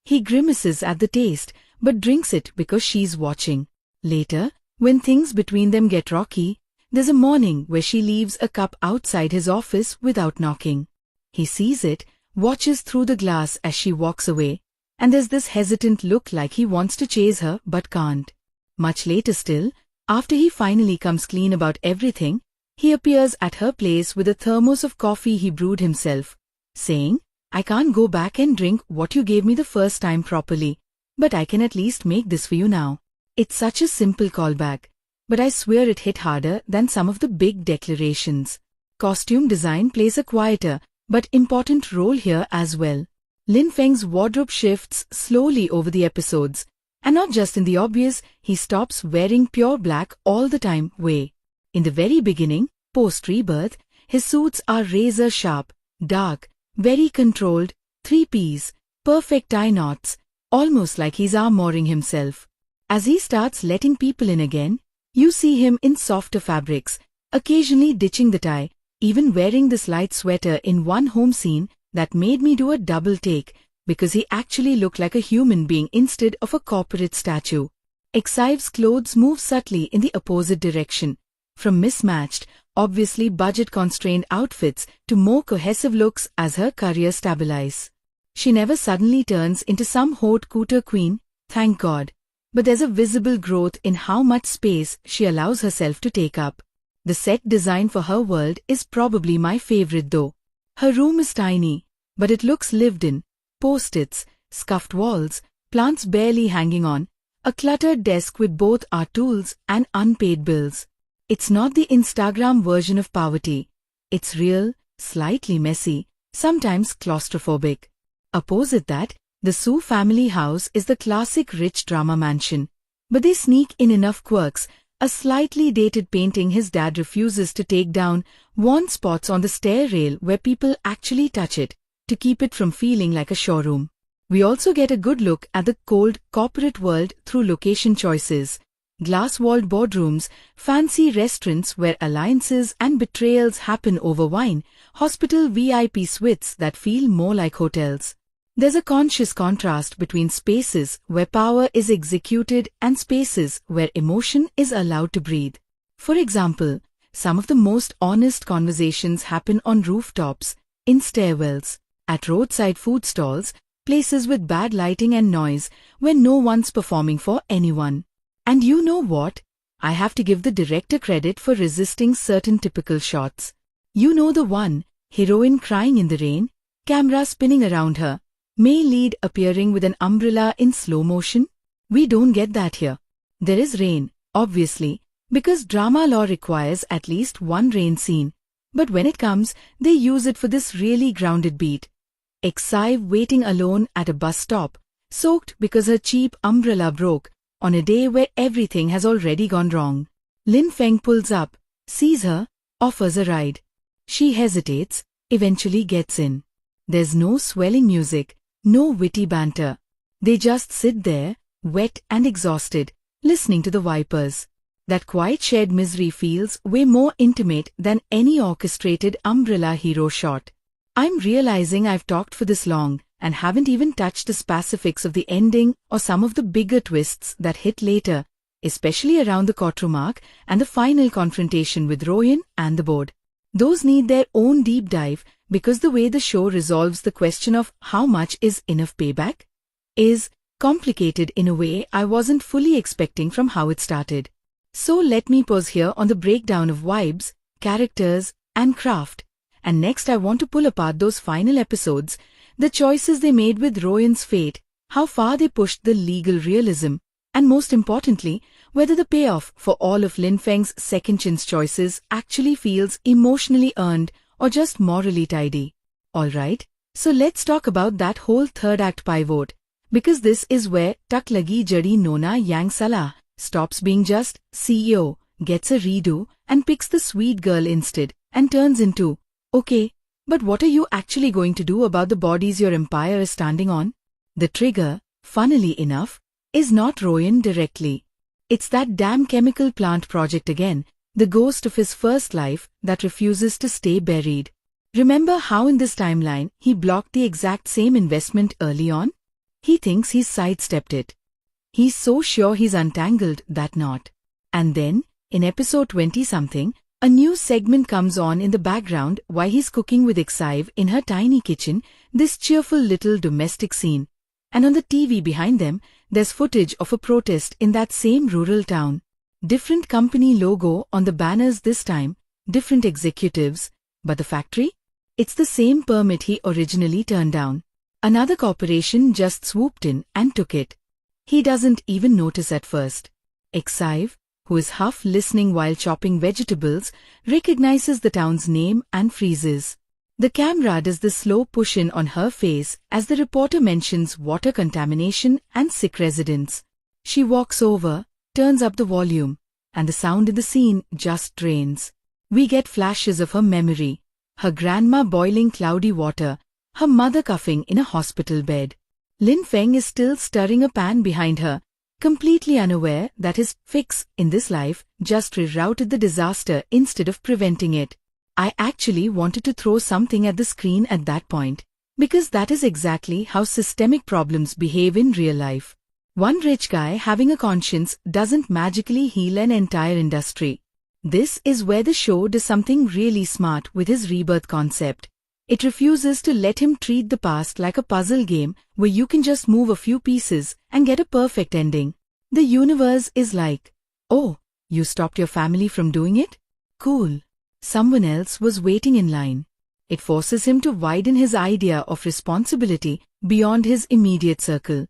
S1: He grimaces at the taste, but drinks it because she's watching. Later, when things between them get rocky, there's a morning where she leaves a cup outside his office without knocking. He sees it, watches through the glass as she walks away, and there's this hesitant look like he wants to chase her but can't. Much later still, after he finally comes clean about everything, he appears at her place with a thermos of coffee he brewed himself, saying, "I can't go back and drink what you gave me the first time properly, but I can at least make this for you now." It's such a simple callback, but I swear it hit harder than some of the big declarations. Costume design plays a quieter but important role here as well. Lin Feng's wardrobe shifts slowly over the episodes, and not just in the obvious, he stops wearing pure black all the time way. In the very beginning, post-rebirth, his suits are razor sharp, dark, very controlled, 3Ps, perfect tie knots, almost like he's armoring himself. As he starts letting people in again, you see him in softer fabrics, occasionally ditching the tie, even wearing this light sweater in one home scene that made me do a double take because he actually looked like a human being instead of a corporate statue. Exive's clothes move subtly in the opposite direction, from mismatched, obviously budget-constrained outfits to more cohesive looks as her career stabilizes. She never suddenly turns into some haute couture queen, thank God. But there's a visible growth in how much space she allows herself to take up. The set design for her world is probably my favorite though. Her room is tiny, but it looks lived in. Post-its, scuffed walls, plants barely hanging on, a cluttered desk with both art tools and unpaid bills. It's not the Instagram version of poverty. It's real, slightly messy, sometimes claustrophobic. Opposite that, the Su family house is the classic rich drama mansion. But they sneak in enough quirks, a slightly dated painting his dad refuses to take down, worn spots on the stair rail where people actually touch it, to keep it from feeling like a showroom. We also get a good look at the cold corporate world through location choices. Glass-walled boardrooms, fancy restaurants where alliances and betrayals happen over wine, hospital VIP suites that feel more like hotels. There's a conscious contrast between spaces where power is executed and spaces where emotion is allowed to breathe. For example, Some of the most honest conversations happen on rooftops, in stairwells, at roadside food stalls, places with bad lighting and noise, where no one's performing for anyone. And you know what? I have to give the director credit for resisting certain typical shots. You know the one, heroine crying in the rain, camera spinning around her, male lead appearing with an umbrella in slow motion? We don't get that here. There is rain, obviously, because drama law requires at least one rain scene. But when it comes, they use it for this really grounded beat. Exive waiting alone at a bus stop, soaked because her cheap umbrella broke, on a day where everything has already gone wrong. Lin Feng pulls up, sees her, offers a ride. She hesitates, eventually gets in. There's no swelling music, no witty banter. They just sit there, wet and exhausted, listening to the vipers. That quiet shared misery feels way more intimate than any orchestrated umbrella hero shot. I'm realizing I've talked for this long and haven't even touched the specifics of the ending or some of the bigger twists that hit later, especially around the courtroom arc and the final confrontation with Royan and the board. Those need their own deep dive because the way the show resolves the question of how much is enough payback is complicated in a way I wasn't fully expecting from how it started. So let me pause here on the breakdown of vibes, characters, and craft. And next I want to pull apart those final episodes, the choices they made with Royan's fate, how far they pushed the legal realism, and most importantly, whether the payoff for all of Lin Feng's second chance choices actually feels emotionally earned or just morally tidy. Alright, so let's talk about that whole third act pivot, because this is where Tak Lagi Jadi Nona Yang Salah stops being just CEO, gets a redo, and picks the sweet girl instead, and turns into, okay, but what are you actually going to do about the bodies your empire is standing on? The trigger, funnily enough, is not Royan directly. It's that damn chemical plant project again, the ghost of his first life that refuses to stay buried. Remember how in this timeline he blocked the exact same investment early on? He thinks he's sidestepped it. He's so sure he's untangled that knot. And then, in episode 20-something, a new segment comes on in the background while he's cooking with Exive in her tiny kitchen, this cheerful little domestic scene. And on the TV behind them, there's footage of a protest in that same rural town. Different company logo on the banners this time, different executives, but the factory? It's the same permit he originally turned down. Another corporation just swooped in and took it. He doesn't even notice at first. Exive, who is half listening while chopping vegetables, recognizes the town's name and freezes. The camera does the slow push-in on her face as the reporter mentions water contamination and sick residents. She walks over, turns up the volume, and the sound in the scene just drains. We get flashes of her memory, her grandma boiling cloudy water, her mother coughing in a hospital bed. Lin Feng is still stirring a pan behind her, completely unaware that his fix in this life just rerouted the disaster instead of preventing it. I actually wanted to throw something at the screen at that point, because that is exactly how systemic problems behave in real life. One rich guy having a conscience doesn't magically heal an entire industry. This is where the show does something really smart with his rebirth concept. It refuses to let him treat the past like a puzzle game where you can just move a few pieces and get a perfect ending. The universe is like, oh, you stopped your family from doing it? Cool. Someone else was waiting in line. It forces him to widen his idea of responsibility beyond his immediate circle.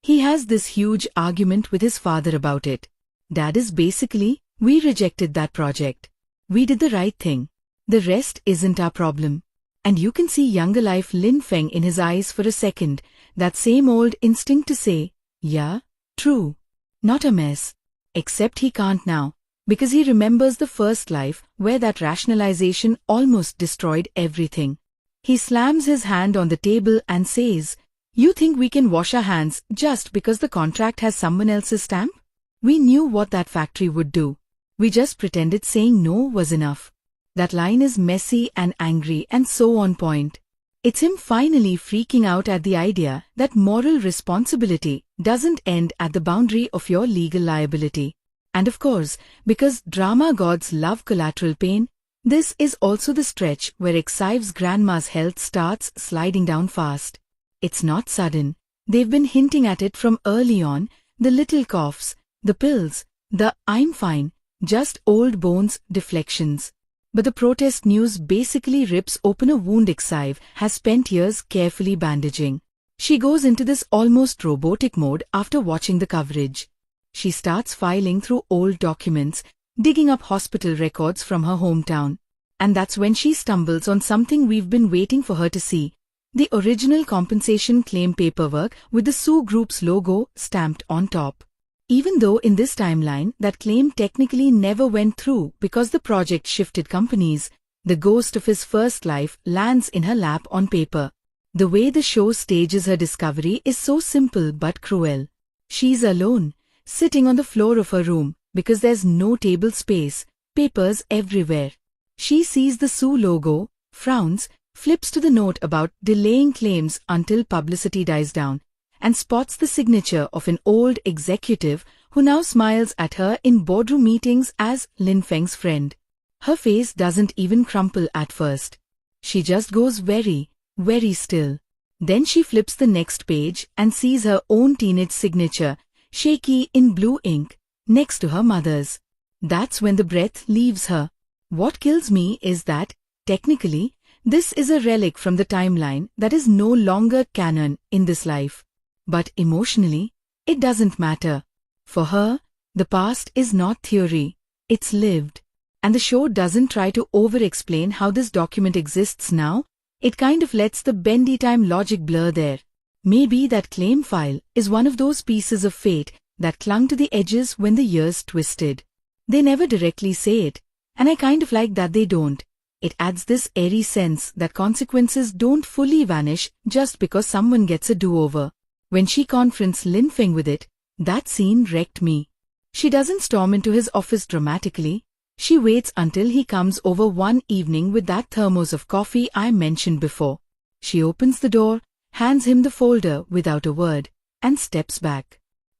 S1: He has this huge argument with his father about it. Dad is basically, we rejected that project. We did the right thing. The rest isn't our problem. And you can see younger life Lin Feng in his eyes for a second, that same old instinct to say, yeah, true. Not a mess. Except he can't now, because he remembers the first life where that rationalization almost destroyed everything. He slams his hand on the table and says, you think we can wash our hands just because the contract has someone else's stamp? We knew what that factory would do. We just pretended saying no was enough. That line is messy and angry and so on point. It's him finally freaking out at the idea that moral responsibility doesn't end at the boundary of your legal liability. And of course, because drama gods love collateral pain, this is also the stretch where Excive's grandma's health starts sliding down fast. It's not sudden. They've been hinting at it from early on, the little coughs, the pills, the "I'm fine, just old bones" deflections. But the protest news basically rips open a wound Excive has spent years carefully bandaging. She goes into this almost robotic mode after watching the coverage. She starts filing through old documents, digging up hospital records from her hometown. And that's when she stumbles on something we've been waiting for her to see: the original compensation claim paperwork with the Sioux Group's logo stamped on top. Even though in this timeline that claim technically never went through because the project shifted companies, the ghost of his first life lands in her lap on paper. The way the show stages her discovery is so simple but cruel. She's alone, sitting on the floor of her room, because there's no table space, papers everywhere. She sees the Sioux logo, frowns, flips to the note about delaying claims until publicity dies down, and spots the signature of an old executive who now smiles at her in boardroom meetings as Lin Feng's friend. Her face doesn't even crumple at first. She just goes very, very still. Then she flips the next page and sees her own teenage signature, shaky in blue ink, next to her mother's. That's when the breath leaves her. What kills me is that, technically, this is a relic from the timeline that is no longer canon in this life. But emotionally, it doesn't matter. For her, the past is not theory, it's lived. And the show doesn't try to over-explain how this document exists now, it kind of lets the bendy time logic blur there. Maybe that claim file is one of those pieces of fate that clung to the edges when the years twisted. They never directly say it, and I kind of like that they don't. It adds this airy sense that consequences don't fully vanish just because someone gets a do-over. When she confronts Lin Feng with it, that scene wrecked me. She doesn't storm into his office dramatically. She waits until he comes over one evening with that thermos of coffee I mentioned before. She opens the door, hands him the folder without a word, and steps back.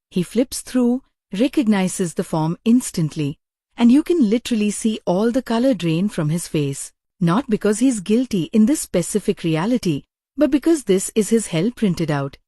S1: He flips through, recognizes the form instantly, and you can literally see all the color drain from his face. Not because he's guilty in this specific reality, but because this is his hell printed out.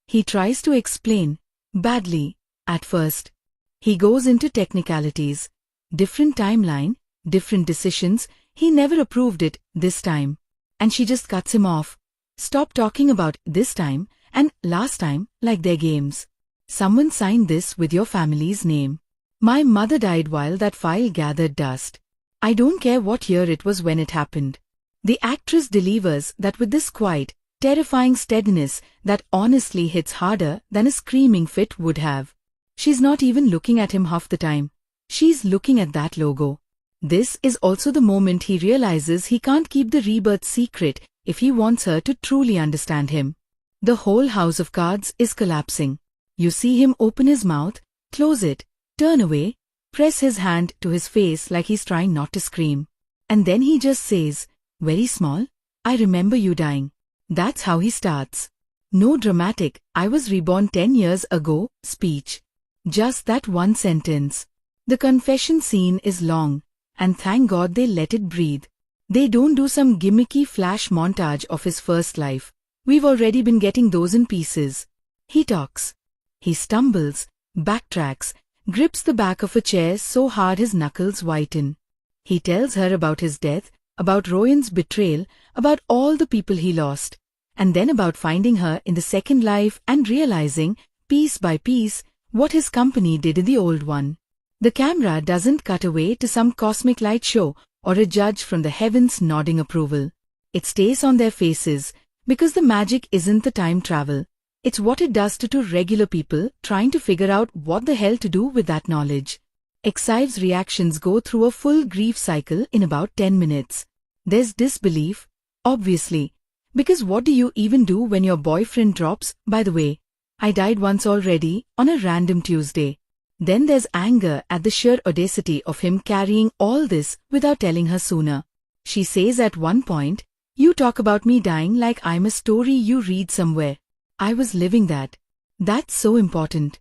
S1: He tries to explain, badly, at first. He goes into technicalities. Different timeline, different decisions, he never approved it this time. And she just cuts him off. Stop talking about this time and last time like they're games. Someone signed this with your family's name. My mother died while that file gathered dust. I don't care what year it was when it happened. The actress delivers that with this quiet, terrifying steadiness that honestly hits harder than a screaming fit would have. She's not even looking at him half the time. She's looking at that logo. This is also the moment he realizes he can't keep the rebirth secret if he wants her to truly understand him. The whole house of cards is collapsing. You see him open his mouth, close it, turn away, press his hand to his face like he's trying not to scream. And then he just says, very small, I remember you dying. That's how he starts. No dramatic, I was reborn 10 years ago, speech. Just that one sentence. The confession scene is long, and thank God they let it breathe. They don't do some gimmicky flash montage of his first life. We've already been getting those in pieces. He talks. He stumbles, backtracks, grips the back of a chair so hard his knuckles whiten. He tells her about his death, about Royan's betrayal, about all the people he lost, and then about finding her in the second life and realizing, piece by piece, what his company did in the old one. The camera doesn't cut away to some cosmic light show or a judge from the heavens nodding approval. It stays on their faces, because the magic isn't the time travel. It's what it does to two regular people trying to figure out what the hell to do with that knowledge. Exive's reactions go through a full grief cycle in about 10 minutes. There's disbelief, obviously, because what do you even do when your boyfriend drops, by the way, I died once already, on a random Tuesday. Then there's anger at the sheer audacity of him carrying all this without telling her sooner. She says at one point, you talk about me dying like I'm a story you read somewhere. I was living that. That's so important.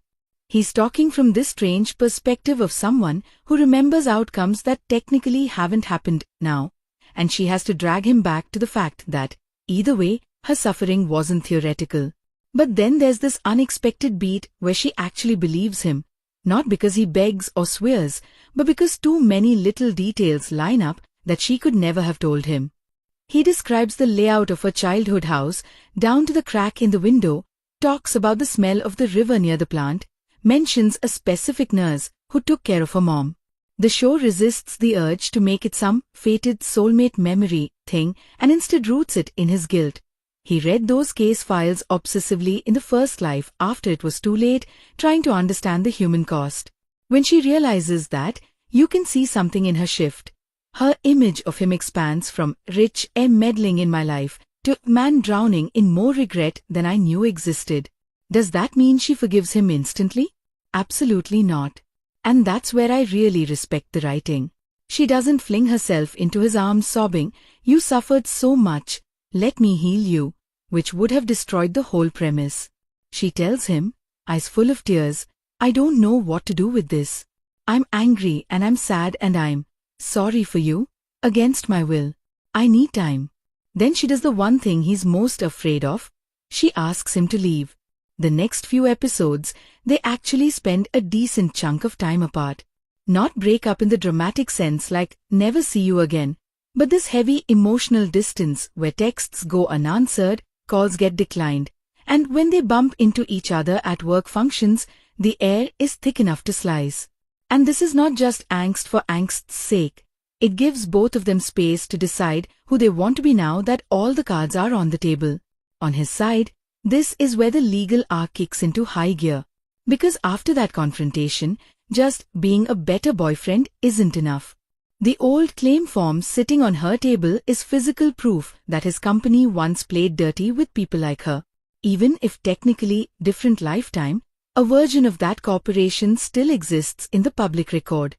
S1: He's talking from this strange perspective of someone who remembers outcomes that technically haven't happened now, and she has to drag him back to the fact that, either way, her suffering wasn't theoretical. But then there's this unexpected beat where she actually believes him, not because he begs or swears, but because too many little details line up that she could never have told him. He describes the layout of her childhood house, down to the crack in the window, talks about the smell of the river near the plant, mentions a specific nurse who took care of her mom. The show resists the urge to make it some fated soulmate memory thing and instead roots it in his guilt. He read those case files obsessively in the first life after it was too late, trying to understand the human cost. When she realizes that, you can see something in her shift. Her image of him expands from rich meddling in my life to man drowning in more regret than I knew existed. Does that mean she forgives him instantly? Absolutely not. And that's where I really respect the writing. She doesn't fling herself into his arms sobbing, "You suffered so much, let me heal you," which would have destroyed the whole premise. She tells him, eyes full of tears, "I don't know what to do with this. I'm angry and I'm sad and I'm sorry for you, against my will. I need time." Then she does the one thing he's most afraid of. She asks him to leave. The next few episodes, they actually spend a decent chunk of time apart. Not break up in the dramatic sense like never see you again, but this heavy emotional distance where texts go unanswered, calls get declined, and when they bump into each other at work functions, the air is thick enough to slice. And this is not just angst for angst's sake. It gives both of them space to decide who they want to be now that all the cards are on the table. On his side, this is where the legal arc kicks into high gear. Because after that confrontation, just being a better boyfriend isn't enough. The old claim form sitting on her table is physical proof that his company once played dirty with people like her. Even if technically different lifetime, a version of that corporation still exists in the public record.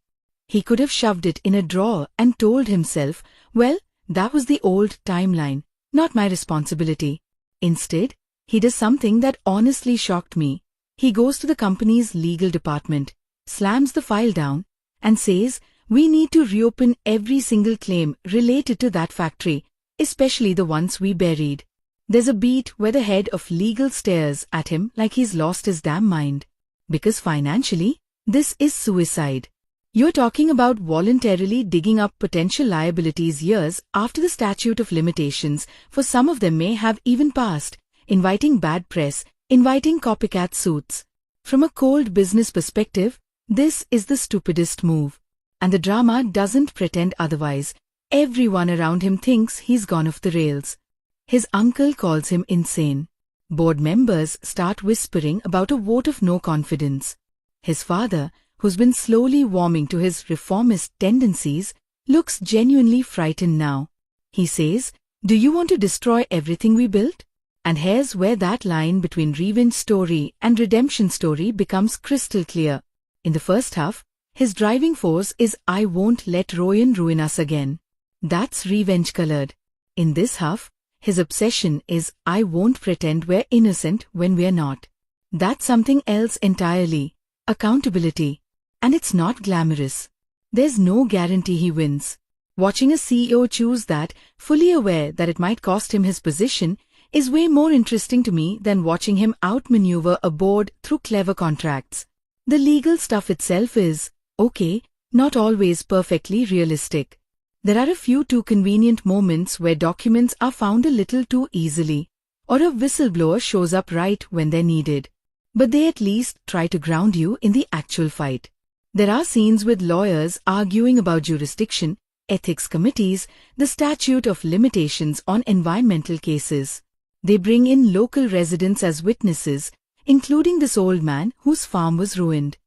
S1: He could have shoved it in a drawer and told himself, well, that was the old timeline, not my responsibility. Instead, he does something that honestly shocked me. He goes to the company's legal department, slams the file down, and says, "We need to reopen every single claim related to that factory, especially the ones we buried." There's a beat where the head of legal stares at him like he's lost his damn mind. Because financially, this is suicide. You're talking about voluntarily digging up potential liabilities years after the statute of limitations, for some of them may have even passed, inviting bad press, inviting copycat suits. From a cold business perspective, this is the stupidest move. And the drama doesn't pretend otherwise. Everyone around him thinks he's gone off the rails. His uncle calls him insane. Board members start whispering about a vote of no confidence. His father, who's been slowly warming to his reformist tendencies, looks genuinely frightened now. He says, "Do you want to destroy everything we built?" And here's where that line between revenge story and redemption story becomes crystal clear. In the first half, his driving force is "I won't let Royan ruin us again." That's revenge colored. In this half, his obsession is "I won't pretend we're innocent when we're not." That's something else entirely. Accountability. And it's not glamorous. There's no guarantee he wins. Watching a CEO choose that, fully aware that it might cost him his position, is way more interesting to me than watching him outmaneuver a board through clever contracts. The legal stuff itself is, okay, not always perfectly realistic. There are a few too convenient moments where documents are found a little too easily, or a whistleblower shows up right when they're needed. But they at least try to ground you in the actual fight. There are scenes with lawyers arguing about jurisdiction, ethics committees, the statute of limitations on environmental cases. They bring in local residents as witnesses, including this old man whose farm was ruined.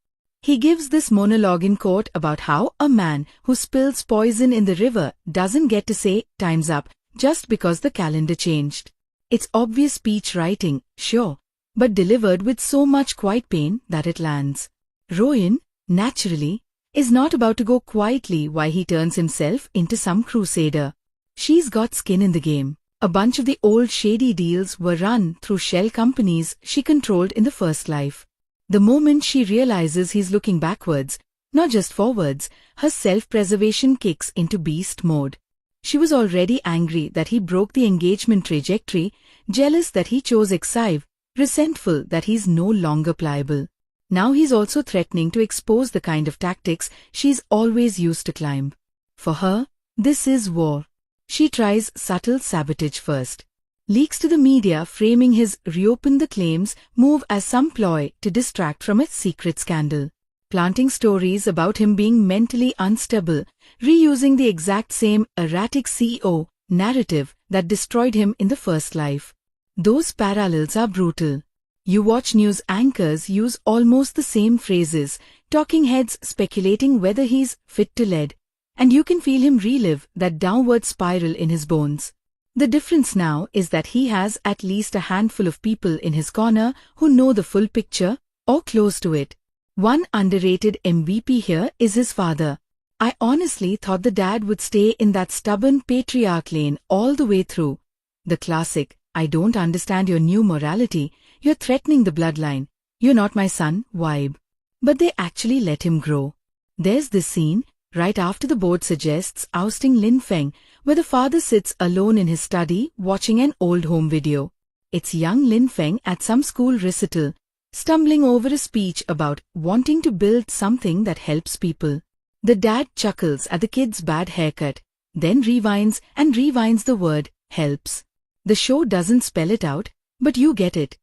S1: He gives this monologue in court about how a man who spills poison in the river doesn't get to say "time's up" just because the calendar changed. It's obvious speech writing, sure, but delivered with so much quiet pain that it lands. Royan, naturally, is not about to go quietly while he turns himself into some crusader. She's got skin in the game. A bunch of the old shady deals were run through shell companies she controlled in the first life. The moment she realizes he's looking backwards, not just forwards, her self-preservation kicks into beast mode. She was already angry that he broke the engagement trajectory, jealous that he chose Exive, resentful that he's no longer pliable. Now he's also threatening to expose the kind of tactics she's always used to climb. For her, this is war. She tries subtle sabotage first. Leaks to the media framing his reopen the claims move as some ploy to distract from a secret scandal. Planting stories about him being mentally unstable, reusing the exact same erratic CEO narrative that destroyed him in the first life. Those parallels are brutal. You watch news anchors use almost the same phrases, talking heads speculating whether he's fit to lead, and you can feel him relive that downward spiral in his bones. The difference now is that he has at least a handful of people in his corner who know the full picture, or close to it. One underrated MVP here is his father. I honestly thought the dad would stay in that stubborn patriarch lane all the way through. The classic, I don't understand your new morality, you're threatening the bloodline, you're not my son, vibe. But they actually let him grow. There's this scene, right after the board suggests ousting Lin Feng, where the father sits alone in his study watching an old home video. It's young Lin Feng at some school recital, stumbling over a speech about wanting to build something that helps people. The dad chuckles at the kid's bad haircut, then rewinds and rewinds the word, helps. The show doesn't spell it out, but you get it.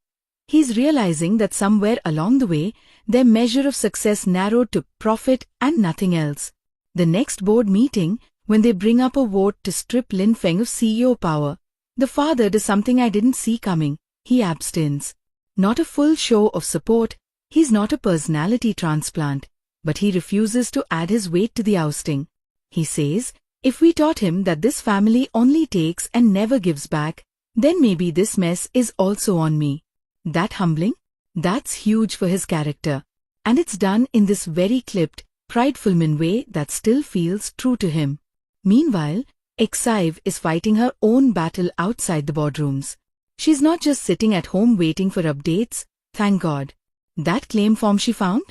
S1: He's realizing that somewhere along the way, their measure of success narrowed to profit and nothing else. The next board meeting, when they bring up a vote to strip Lin Feng of CEO power, the father does something I didn't see coming. He abstains. Not a full show of support, he's not a personality transplant, but he refuses to add his weight to the ousting. He says, if we taught him that this family only takes and never gives back, then maybe this mess is also on me. That humbling? That's huge for his character. And it's done in this very clipped, prideful way that still feels true to him. Meanwhile, Exive is fighting her own battle outside the boardrooms. She's not just sitting at home waiting for updates, thank God. That claim form she found?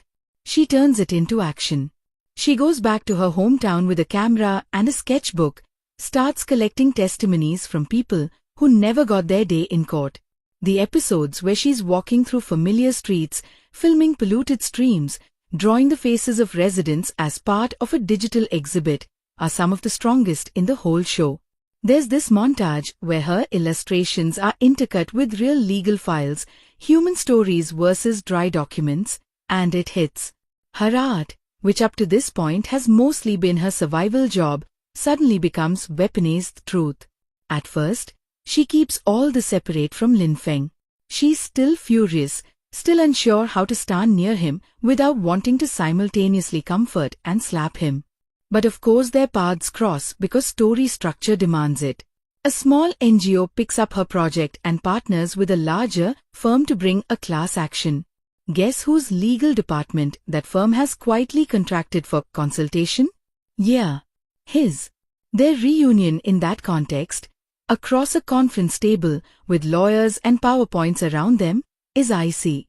S1: She turns it into action. She goes back to her hometown with a camera and a sketchbook, starts collecting testimonies from people who never got their day in court. The episodes where she's walking through familiar streets, filming polluted streams, drawing the faces of residents as part of a digital exhibit, are some of the strongest in the whole show. There's this montage where her illustrations are intercut with real legal files, human stories versus dry documents, and it hits. Her art, which up to this point has mostly been her survival job, suddenly becomes weaponized truth. At first, she keeps all this separate from Lin Feng. She's still furious, still unsure how to stand near him without wanting to simultaneously comfort and slap him. But of course their paths cross because story structure demands it. A small NGO picks up her project and partners with a larger firm to bring a class action. Guess whose legal department that firm has quietly contracted for consultation? Yeah, his. Their reunion in that context, across a conference table with lawyers and PowerPoints around them, is icy.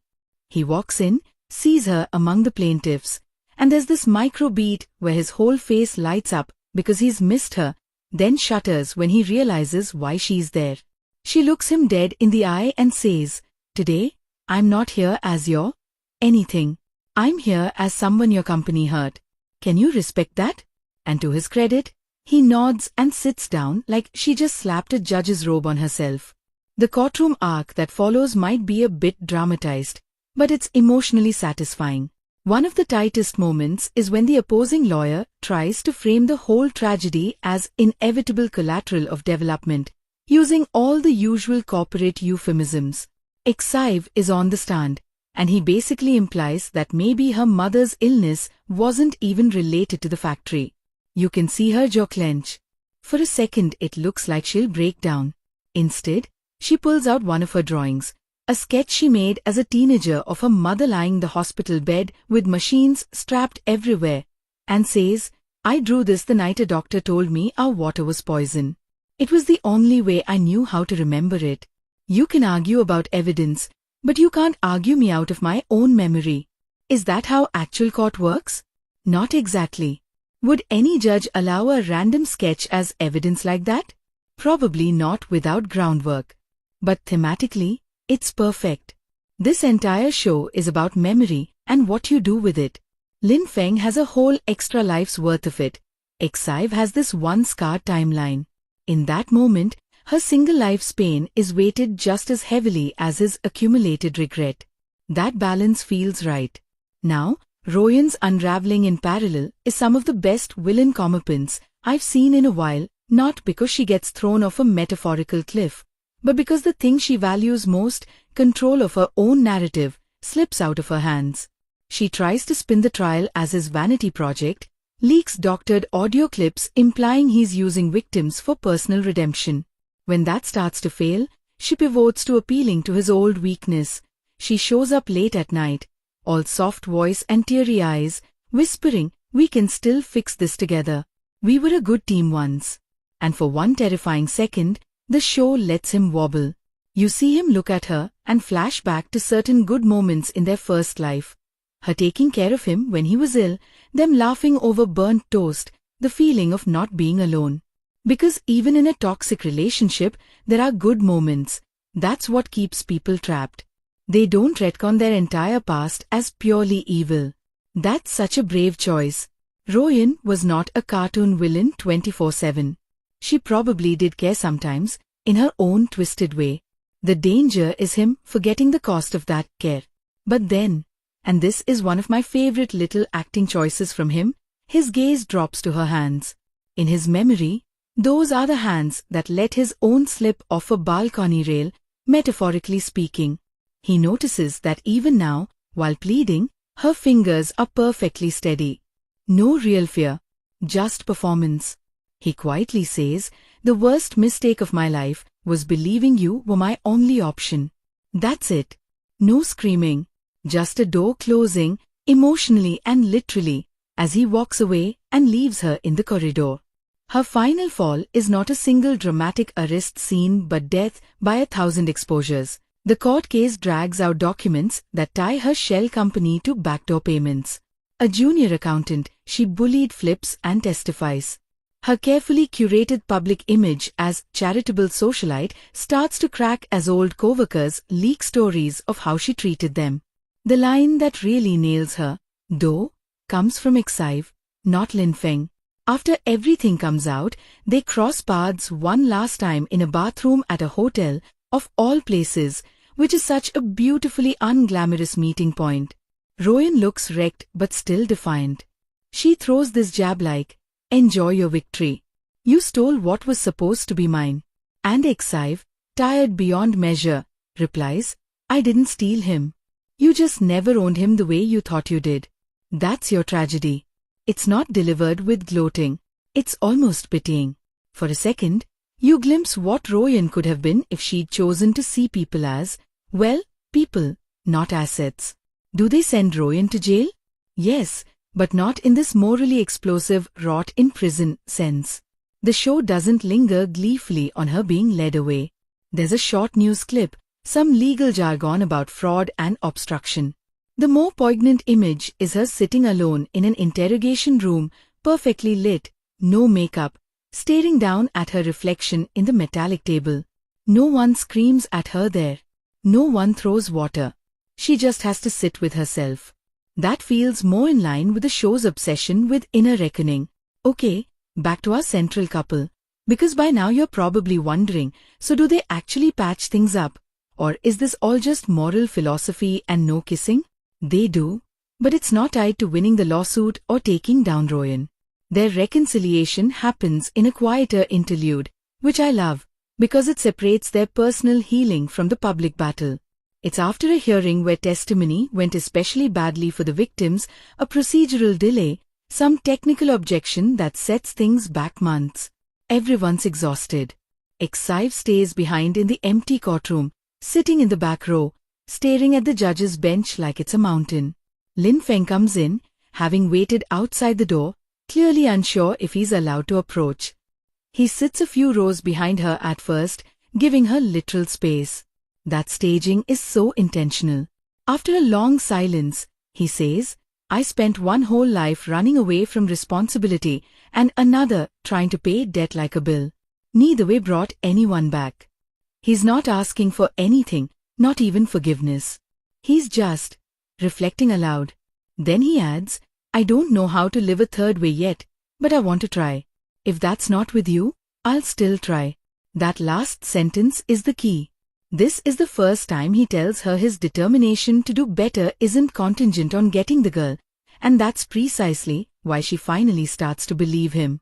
S1: He walks in, sees her among the plaintiffs, and there's this micro beat where his whole face lights up because he's missed her, then shudders when he realizes why she's there. She looks him dead in the eye and says, "Today, I'm not here as your anything. I'm here as someone your company hurt. Can you respect that?" And to his credit, he nods and sits down like she just slapped a judge's robe on herself. The courtroom arc that follows might be a bit dramatized, but it's emotionally satisfying. One of the tightest moments is when the opposing lawyer tries to frame the whole tragedy as inevitable collateral of development, using all the usual corporate euphemisms. Exive is on the stand, and he basically implies that maybe her mother's illness wasn't even related to the factory. You can see her jaw clench. For a second it looks like she'll break down. Instead, she pulls out one of her drawings, a sketch she made as a teenager of her mother lying in the hospital bed with machines strapped everywhere, and says, "I drew this the night a doctor told me our water was poison. It was the only way I knew how to remember it." You can argue about evidence, But you can't argue me out of my own memory. Is that how actual court works? Not exactly. Would any judge allow a random sketch as evidence like that? Probably not without groundwork. But thematically, it's perfect. This entire show is about memory and what you do with it. Lin Feng has a whole extra life's worth of it. Exive has this one scarred timeline. In that moment, her single life's pain is weighted just as heavily as his accumulated regret. That balance feels right. Now, Royan's unraveling in parallel is some of the best villain comeuppance I've seen in a while, not because she gets thrown off a metaphorical cliff, but because the thing she values most, control of her own narrative, slips out of her hands. She tries to spin the trial as his vanity project, leaks doctored audio clips implying he's using victims for personal redemption. When that starts to fail, she pivots to appealing to his old weakness. She shows up late at night, all soft voice and teary eyes, whispering, "We can still fix this together. We were a good team once." And for one terrifying second, the show lets him wobble. You see him look at her and flash back to certain good moments in their first life. Her taking care of him when he was ill, them laughing over burnt toast, the feeling of not being alone. Because even in a toxic relationship, there are good moments. That's what keeps people trapped. They don't retcon their entire past as purely evil. That's such a brave choice. Royan was not a cartoon villain 24/7. She probably did care sometimes, in her own twisted way. The danger is him forgetting the cost of that care. But then, and this is one of my favorite little acting choices from him, his gaze drops to her hands. In his memory, those are the hands that let his own slip off a balcony rail, metaphorically speaking. He notices that even now, while pleading, her fingers are perfectly steady. No real fear, just performance. He quietly says, "The worst mistake of my life was believing you were my only option." That's it. No screaming, just a door closing, emotionally and literally, as he walks away and leaves her in the corridor. Her final fall is not a single dramatic arrest scene but death by 1,000 exposures. The court case drags out documents that tie her shell company to backdoor payments. A junior accountant, she bullied, flips and testifies. Her carefully curated public image as charitable socialite starts to crack as old coworkers leak stories of how she treated them. The line that really nails her, though, comes from Exive, not Lin Feng. After everything comes out, they cross paths one last time in a bathroom at a hotel, of all places, which is such a beautifully unglamorous meeting point. Royan looks wrecked but still defiant. She throws this jab like, "Enjoy your victory. You stole what was supposed to be mine." And Exive, tired beyond measure, replies, "I didn't steal him. You just never owned him the way you thought you did. That's your tragedy." It's not delivered with gloating. It's almost pitying. For a second, you glimpse what Royan could have been if she'd chosen to see people as, well, people, not assets. Do they send Royan to jail? Yes, but not in this morally explosive, rot in prison sense. The show doesn't linger gleefully on her being led away. There's a short news clip, some legal jargon about fraud and obstruction. The more poignant image is her sitting alone in an interrogation room, perfectly lit, no makeup, staring down at her reflection in the metallic table. No one screams at her there. No one throws water. She just has to sit with herself. That feels more in line with the show's obsession with inner reckoning. Okay, back to our central couple. Because by now you're probably wondering, so do they actually patch things up? Or is this all just moral philosophy and no kissing? They do. But it's not tied to winning the lawsuit or taking down Royan. Their reconciliation happens in a quieter interlude, which I love, because it separates their personal healing from the public battle. It's after a hearing where testimony went especially badly for the victims, a procedural delay, some technical objection that sets things back months. Everyone's exhausted. Exive stays behind in the empty courtroom, sitting in the back row, staring at the judge's bench like it's a mountain. Lin Feng comes in, having waited outside the door, clearly unsure if he's allowed to approach. He sits a few rows behind her at first, giving her literal space. That staging is so intentional. After a long silence, he says, I spent one whole life running away from responsibility and another trying to pay debt like a bill. Neither way brought anyone back. He's not asking for anything, not even forgiveness. He's just reflecting aloud. Then he adds, I don't know how to live a third way yet, but I want to try. If that's not with you, I'll still try. That last sentence is the key. This is the first time he tells her his determination to do better isn't contingent on getting the girl, and that's precisely why she finally starts to believe him.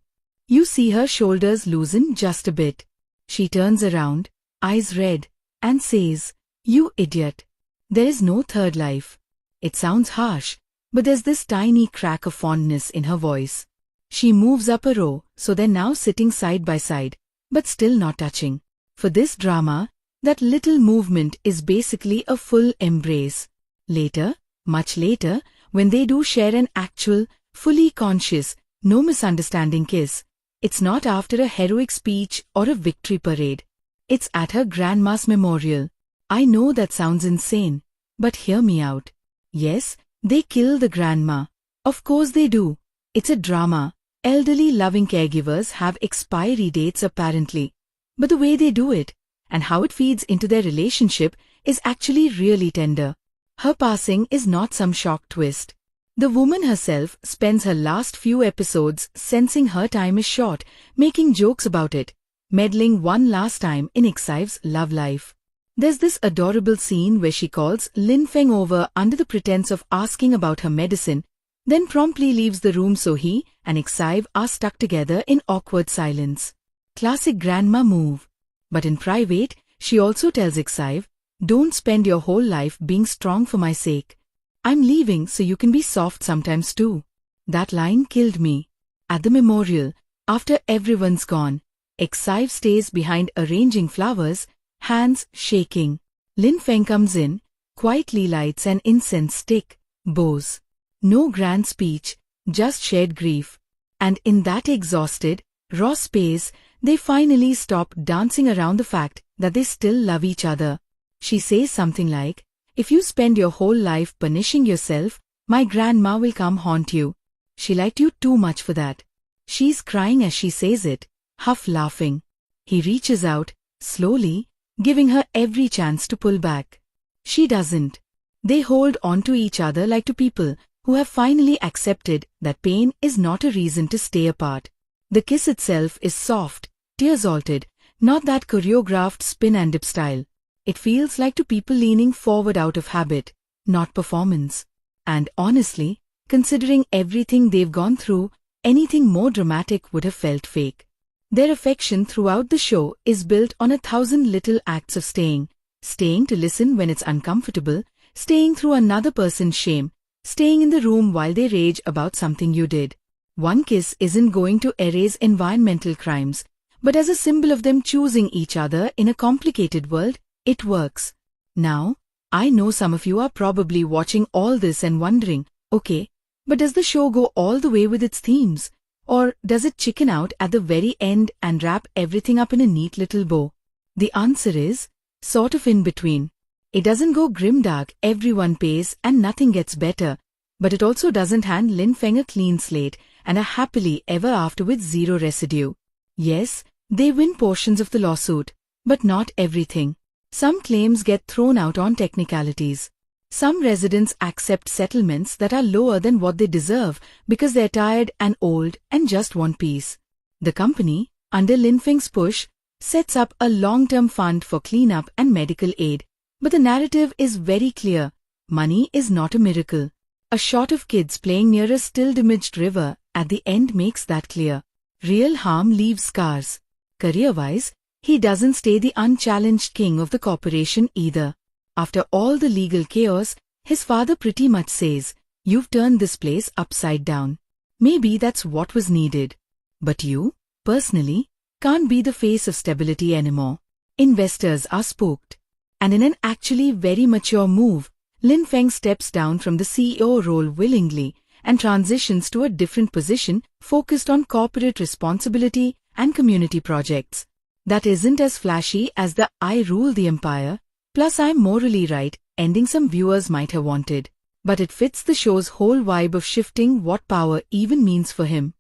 S1: You see her shoulders loosen just a bit. She turns around, eyes red, and says, You idiot. There is no third life. It sounds harsh, but there's this tiny crack of fondness in her voice. She moves up a row, so they're now sitting side by side, but still not touching. For this drama, that little movement is basically a full embrace. Later, much later, when they do share an actual, fully conscious, no misunderstanding kiss, it's not after a heroic speech or a victory parade. It's at her grandma's memorial. I know that sounds insane, but hear me out. Yes, they kill the grandma. Of course they do. It's a drama. Elderly loving caregivers have expiry dates apparently. But the way they do it, and how it feeds into their relationship, is actually really tender. Her passing is not some shock twist. The woman herself spends her last few episodes sensing her time is short, making jokes about it, meddling one last time in Xive's love life. There's this adorable scene where she calls Lin Feng over under the pretense of asking about her medicine, then promptly leaves the room so he and Xive are stuck together in awkward silence. Classic grandma move. But in private, she also tells Xive, don't spend your whole life being strong for my sake. I'm leaving so you can be soft sometimes too. That line killed me. At the memorial, after everyone's gone, Xive stays behind arranging flowers, hands shaking. Lin Feng comes in, quietly lights an incense stick, bows. No grand speech, just shared grief. And in that exhausted, raw space, they finally stop dancing around the fact that they still love each other. She says something like, if you spend your whole life punishing yourself, my grandma will come haunt you. She liked you too much for that. She's crying as she says it, half laughing. He reaches out, slowly, giving her every chance to pull back. She doesn't. They hold on to each other like two people who have finally accepted that pain is not a reason to stay apart. The kiss itself is soft, tear-salted, not that choreographed spin and dip style. It feels like two people leaning forward out of habit, not performance. And honestly, considering everything they've gone through, anything more dramatic would have felt fake. Their affection throughout the show is built on 1,000 little acts of staying to listen when it's uncomfortable, staying through another person's shame, staying in the room while they rage about something you did. One kiss isn't going to erase environmental crimes, but as a symbol of them choosing each other in a complicated world, it works. Now, I know some of you are probably watching all this and wondering, okay, but does the show go all the way with its themes? Or does it chicken out at the very end and wrap everything up in a neat little bow? The answer is, sort of in between. It doesn't go grimdark, everyone pays and nothing gets better, but it also doesn't hand Lin Feng a clean slate and a happily ever after with zero residue. Yes, they win portions of the lawsuit, but not everything. Some claims get thrown out on technicalities. Some residents accept settlements that are lower than what they deserve because they're tired and old and just want peace. The company, under Lin Feng's push, sets up a long-term fund for cleanup and medical aid. But the narrative is very clear. Money is not a miracle. A shot of kids playing near a still-damaged river at the end makes that clear. Real harm leaves scars. Career-wise, he doesn't stay the unchallenged king of the corporation either. After all the legal chaos, his father pretty much says, you've turned this place upside down. Maybe that's what was needed. But you, personally, can't be the face of stability anymore. Investors are spooked. And in an actually very mature move, Lin Feng steps down from the CEO role willingly and transitions to a different position focused on corporate responsibility and community projects. That isn't as flashy as the I rule the empire, Plus I'm morally right, ending some viewers might have wanted. But it fits the show's whole vibe of shifting what power even means for him.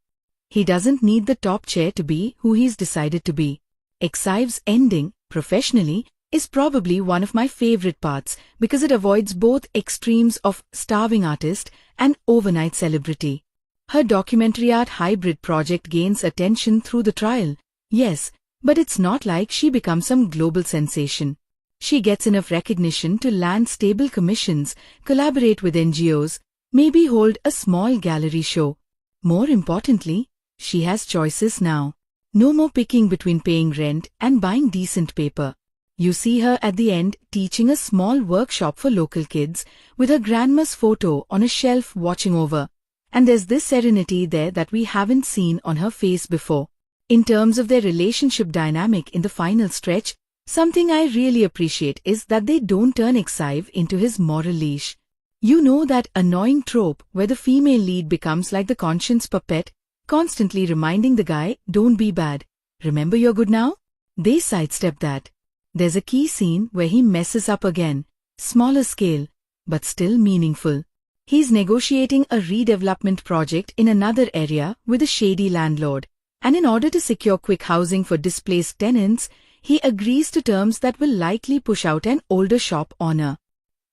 S1: He doesn't need the top chair to be who he's decided to be. Excive's ending, professionally, is probably one of my favorite parts because it avoids both extremes of starving artist and overnight celebrity. Her documentary art hybrid project gains attention through the trial, yes, but it's not like she becomes some global sensation. She gets enough recognition to land stable commissions, collaborate with NGOs, maybe hold a small gallery show. More importantly, she has choices now. No more picking between paying rent and buying decent paper. You see her at the end teaching a small workshop for local kids with her grandma's photo on a shelf watching over. And there's this serenity there that we haven't seen on her face before. In terms of their relationship dynamic in the final stretch, something I really appreciate is that they don't turn Exive into his moral leash. You know that annoying trope where the female lead becomes like the conscience puppet, constantly reminding the guy, don't be bad. Remember you're good now? They sidestep that. There's a key scene where he messes up again, smaller scale, but still meaningful. He's negotiating a redevelopment project in another area with a shady landlord, and in order to secure quick housing for displaced tenants, he agrees to terms that will likely push out an older shop owner.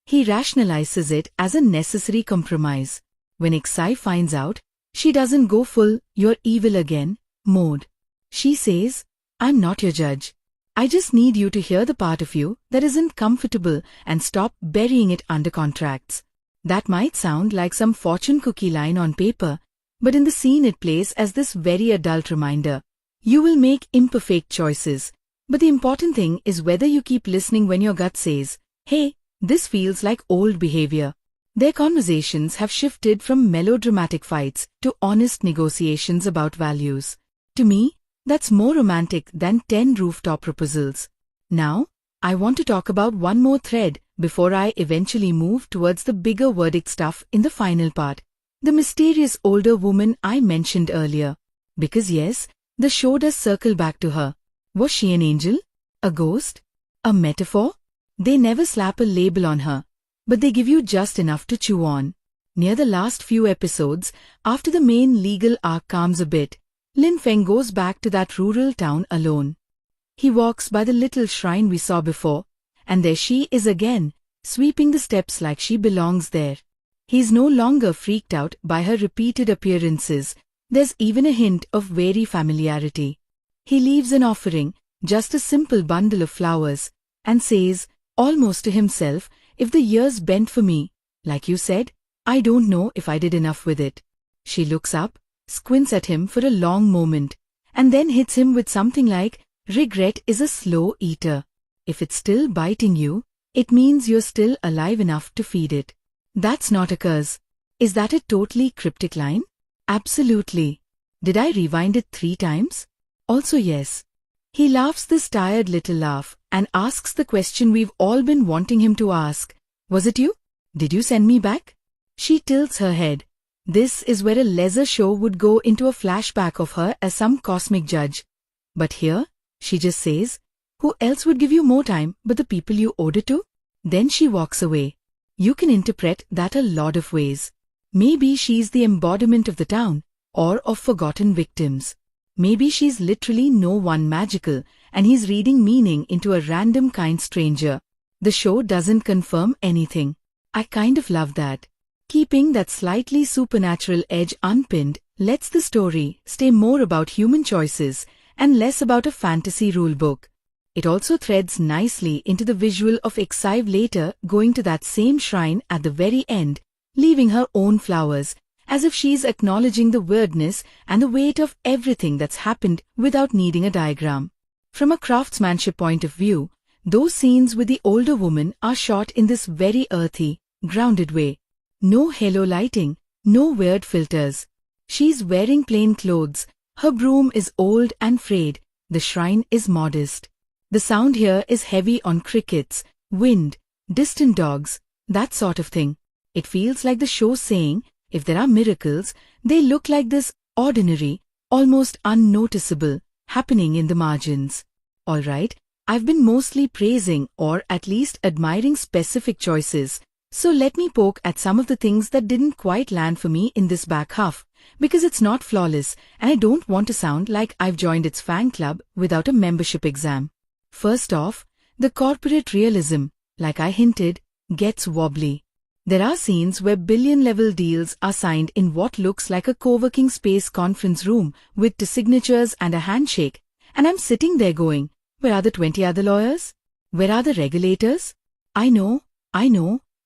S1: He rationalizes it as a necessary compromise. When Exive finds out, she doesn't go full "you're evil again" mode. She says, I'm not your judge. I just need you to hear the part of you that isn't comfortable and stop burying it under contracts. That might sound like some fortune cookie line on paper, but in the scene it plays as this very adult reminder. You will make imperfect choices, but the important thing is whether you keep listening when your gut says, hey, this feels like old behavior. Their conversations have shifted from melodramatic fights to honest negotiations about values. To me, that's more romantic than 10 rooftop proposals. Now, I want to talk about one more thread before I eventually move towards the bigger verdict stuff in the final part. The mysterious older woman I mentioned earlier. Because yes, the show does circle back to her. Was she an angel? A ghost? A metaphor? They never slap a label on her, but they give you just enough to chew on. Near the last few episodes, after the main legal arc calms a bit, Lin Feng goes back to that rural town alone. He walks by the little shrine we saw before, and there she is again, sweeping the steps like she belongs there. He's no longer freaked out by her repeated appearances. There's even a hint of wary familiarity. He leaves an offering, just a simple bundle of flowers, and says, almost to himself, if the years bent for me, like you said, I don't know if I did enough with it. She looks up, squints at him for a long moment, and then hits him with something like, regret is a slow eater. If it's still biting you, it means you're still alive enough to feed it. That's not a curse. Is that a totally cryptic line? Absolutely. Did I rewind it 3 times? Also yes. He laughs this tired little laugh and asks the question we've all been wanting him to ask. Was it you? Did you send me back? She tilts her head. This is where a lesser show would go into a flashback of her as some cosmic judge. But here, she just says, who else would give you more time but the people you owed it to? Then she walks away. You can interpret that a lot of ways. Maybe she's the embodiment of the town, or of forgotten victims. Maybe she's literally no one magical, and he's reading meaning into a random kind stranger. The show doesn't confirm anything. I kind of love that. Keeping that slightly supernatural edge unpinned lets the story stay more about human choices and less about a fantasy rulebook. It also threads nicely into the visual of Exive later going to that same shrine at the very end, leaving her own flowers, as if she's acknowledging the weirdness and the weight of everything that's happened without needing a diagram. From a craftsmanship point of view, those scenes with the older woman are shot in this very earthy, grounded way. No halo lighting, no weird filters. She's wearing plain clothes, her broom is old and frayed, the shrine is modest. The sound here is heavy on crickets, wind, distant dogs, that sort of thing. It feels like the show saying, if there are miracles, they look like this, ordinary, almost unnoticeable, happening in the margins. Alright, I've been mostly praising or at least admiring specific choices, so let me poke at some of the things that didn't quite land for me in this back half, because it's not flawless and I don't want to sound like I've joined its fan club without a membership exam. First off, the corporate realism, like I hinted, gets wobbly. There are scenes where billion-level deals are signed in what looks like a co-working space conference room with the signatures and a handshake, and I'm sitting there going, where are the 20 other lawyers? Where are the regulators? I know,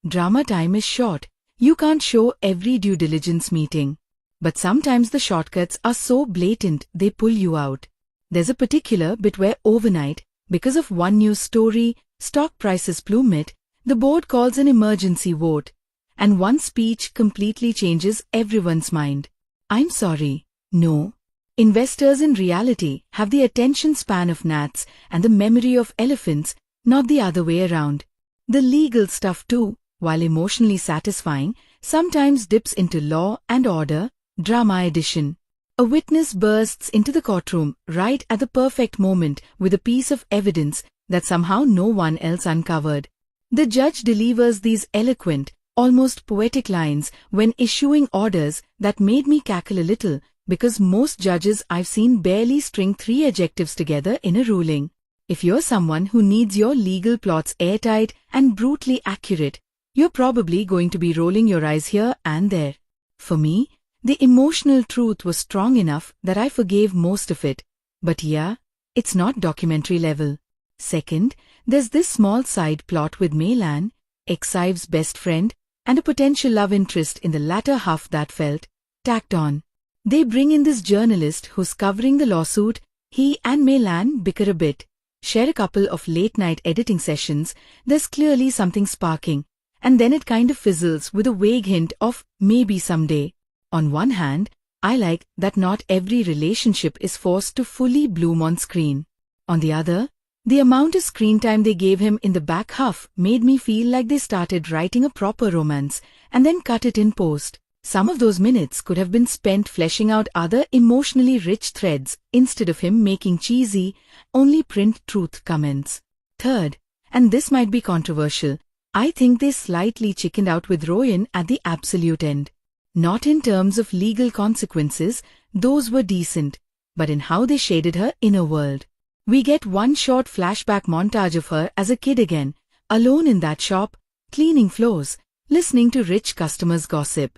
S1: drama time is short. You can't show every due diligence meeting. But sometimes the shortcuts are so blatant they pull you out. There's a particular bit where overnight, because of one news story, stock prices plummet, the board calls an emergency vote, and one speech completely changes everyone's mind. I'm sorry, no. Investors in reality have the attention span of gnats and the memory of elephants, not the other way around. The legal stuff too, while emotionally satisfying, sometimes dips into law and order, drama edition. A witness bursts into the courtroom right at the perfect moment with a piece of evidence that somehow no one else uncovered. The judge delivers these eloquent, almost poetic lines when issuing orders that made me cackle a little, because most judges I've seen barely string 3 adjectives together in a ruling. If you're someone who needs your legal plots airtight and brutally accurate, you're probably going to be rolling your eyes here and there. For me, the emotional truth was strong enough that I forgave most of it. But yeah, it's not documentary level. Second, there's this small side plot with Mei-lan, ex-Ive's best friend, and a potential love interest in the latter half that felt tacked on. They bring in this journalist who's covering the lawsuit. He and Mei-lan bicker a bit, share a couple of late-night editing sessions. There's clearly something sparking, and then it kind of fizzles with a vague hint of maybe someday. On one hand, I like that not every relationship is forced to fully bloom on screen. On the other, the amount of screen time they gave him in the back half made me feel like they started writing a proper romance and then cut it in post. Some of those minutes could have been spent fleshing out other emotionally rich threads instead of him making cheesy, only print truth comments. Third, and this might be controversial, I think they slightly chickened out with Royan at the absolute end. Not in terms of legal consequences, those were decent, but in how they shaded her inner world. We get one short flashback montage of her as a kid again, alone in that shop, cleaning floors, listening to rich customers gossip.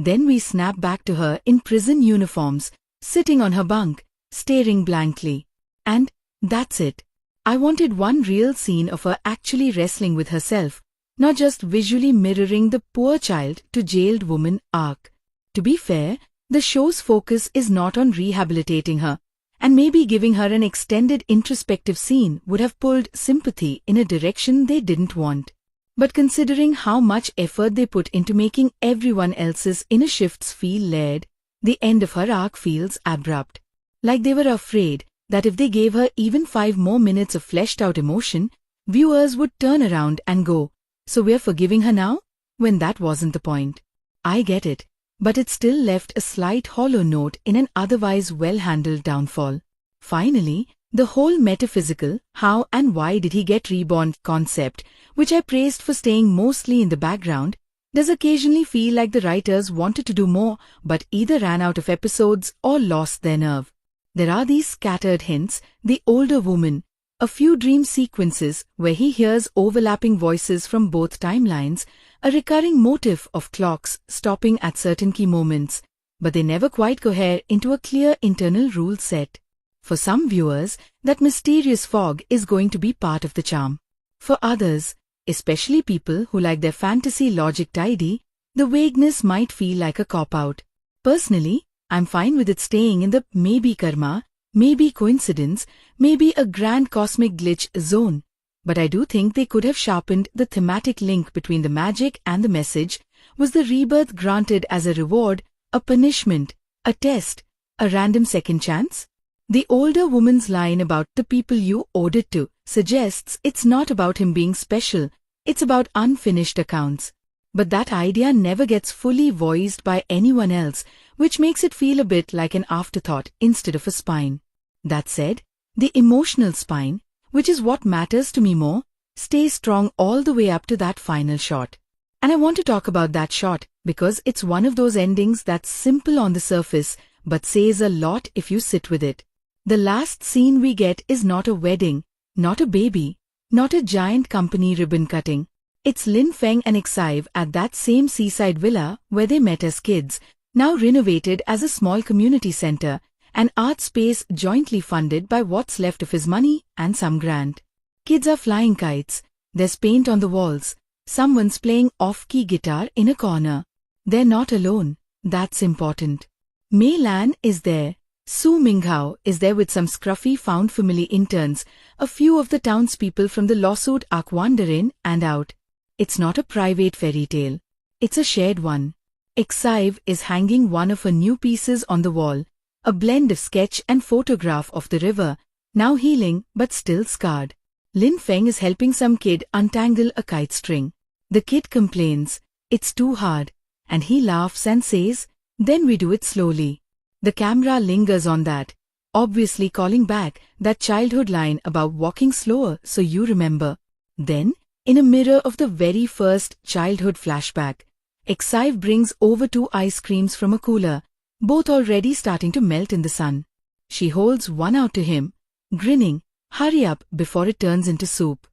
S1: Then we snap back to her in prison uniforms, sitting on her bunk, staring blankly. And that's it. I wanted one real scene of her actually wrestling with herself, not just visually mirroring the poor child to jailed woman arc. To be fair, the show's focus is not on rehabilitating her, and maybe giving her an extended introspective scene would have pulled sympathy in a direction they didn't want. But considering how much effort they put into making everyone else's inner shifts feel layered, the end of her arc feels abrupt. Like they were afraid that if they gave her even 5 more minutes of fleshed-out emotion, viewers would turn around and go, "So we're forgiving her now?" when that wasn't the point. I get it, but it still left a slight hollow note in an otherwise well-handled downfall. Finally, the whole metaphysical, how and why did he get reborn concept, which I praised for staying mostly in the background, does occasionally feel like the writers wanted to do more but either ran out of episodes or lost their nerve. There are these scattered hints, the older woman, a few dream sequences where he hears overlapping voices from both timelines, a recurring motif of clocks stopping at certain key moments, but they never quite cohere into a clear internal rule set. For some viewers, that mysterious fog is going to be part of the charm. For others, especially people who like their fantasy logic tidy, the vagueness might feel like a cop-out. Personally, I'm fine with it staying in the maybe karma, maybe coincidence, maybe a grand cosmic glitch zone. But I do think they could have sharpened the thematic link between the magic and the message. Was the rebirth granted as a reward, a punishment, a test, a random second chance? The older woman's line about the people you owed it to suggests it's not about him being special, it's about unfinished accounts. But that idea never gets fully voiced by anyone else, which makes it feel a bit like an afterthought instead of a spine. That said, the emotional spine, which is what matters to me more, stays strong all the way up to that final shot. And I want to talk about that shot because it's one of those endings that's simple on the surface but says a lot if you sit with it. The last scene we get is not a wedding, not a baby, not a giant company ribbon cutting. It's Lin Feng and Xive at that same seaside villa where they met as kids, now renovated as a small community center, an art space jointly funded by what's left of his money and some grant. Kids are flying kites, there's paint on the walls, someone's playing off-key guitar in a corner. They're not alone, that's important. Mei Lan is there. Su Minghao is there with some scruffy found family interns, a few of the townspeople from the lawsuit arc wander in and out. It's not a private fairy tale. It's a shared one. Xive is hanging one of her new pieces on the wall, a blend of sketch and photograph of the river, now healing but still scarred. Lin Feng is helping some kid untangle a kite string. The kid complains, it's too hard, and he laughs and says, then we do it slowly. The camera lingers on that, obviously calling back that childhood line about walking slower so you remember. Then, in a mirror of the very first childhood flashback, Xive brings over 2 ice creams from a cooler, both already starting to melt in the sun. She holds one out to him, grinning, hurry up before it turns into soup.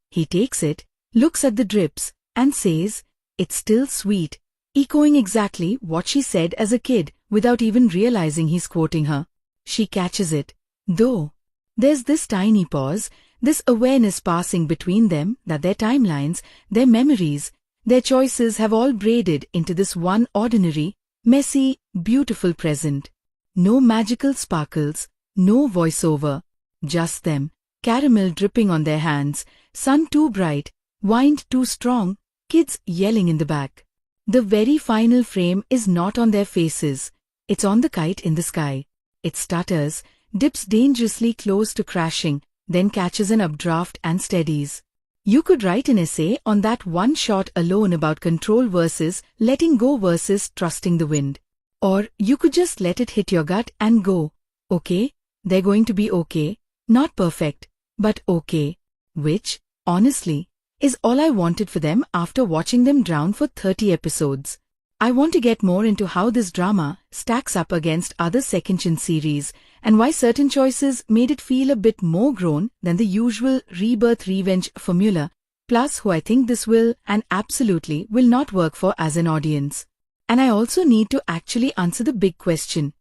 S1: He takes it, looks at the drips, and says, it's still sweet, echoing exactly what she said as a kid without even realizing he's quoting her. She catches it, though. There's this tiny pause, this awareness passing between them that their timelines, their memories, their choices have all braided into this one ordinary, messy, beautiful present. No magical sparkles, no voiceover, just them, caramel dripping on their hands, sun too bright, wind too strong, kids yelling in the back. The very final frame is not on their faces, it's on the kite in the sky. It stutters, dips dangerously close to crashing, then catches an updraft and steadies. You could write an essay on that one shot alone about control versus letting go versus trusting the wind. Or you could just let it hit your gut and go, okay, they're going to be okay, not perfect, but okay. Which, honestly, is all I wanted for them after watching them drown for 30 episodes. I want to get more into how this drama stacks up against other second-gen series and why certain choices made it feel a bit more grown than the usual rebirth revenge formula, plus who I think this will and absolutely will not work for as an audience. And I also need to actually answer the big question.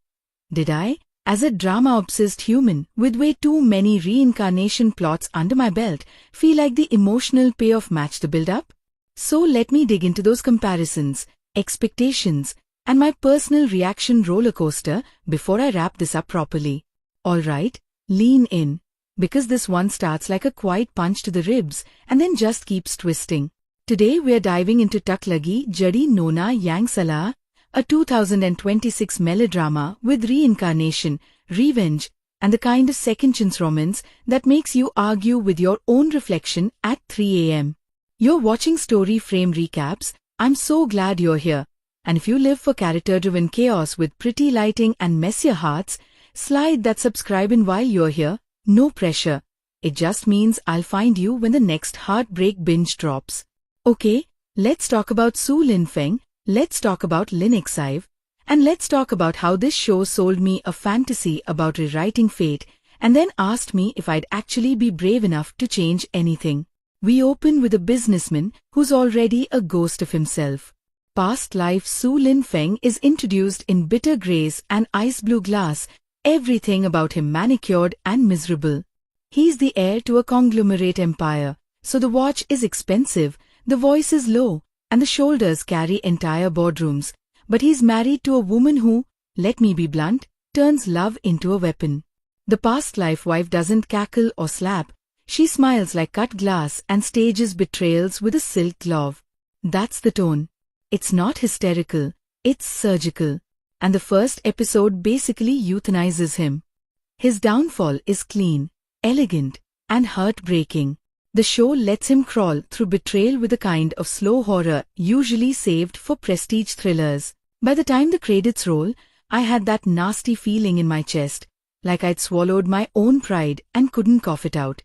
S1: Did I, as a drama-obsessed human with way too many reincarnation plots under my belt, feel like the emotional payoff matched the build-up? So let me dig into those comparisons, expectations, and my personal reaction roller coaster before I wrap this up properly. Alright, lean in, because this one starts like a quiet punch to the ribs and then just keeps twisting. Today we are diving into Tak Lagi Jadi Nona Yang Salah, a 2026 melodrama with reincarnation, revenge, and the kind of second-chance romance that makes you argue with your own reflection at 3 a.m. You're watching Story Frame Recaps. I'm so glad you're here. And if you live for character-driven chaos with pretty lighting and messier hearts, slide that subscribe in while you're here. No pressure. It just means I'll find you when the next heartbreak binge drops. Okay, let's talk about Su Lin Feng, let's talk about Lin Xive, and let's talk about how this show sold me a fantasy about rewriting fate and then asked me if I'd actually be brave enough to change anything. We open with a businessman who's already a ghost of himself. Past life Su Lin Feng is introduced in bitter grays and ice blue glass, everything about him manicured and miserable. He's the heir to a conglomerate empire, so the watch is expensive, the voice is low, and the shoulders carry entire boardrooms. But he's married to a woman who, let me be blunt, turns love into a weapon. The past life wife doesn't cackle or slap. She smiles like cut glass and stages betrayals with a silk glove. That's the tone. It's not hysterical, it's surgical. And the first episode basically euthanizes him. His downfall is clean, elegant, and heartbreaking. The show lets him crawl through betrayal with a kind of slow horror usually saved for prestige thrillers. By the time the credits roll, I had that nasty feeling in my chest, like I'd swallowed my own pride and couldn't cough it out.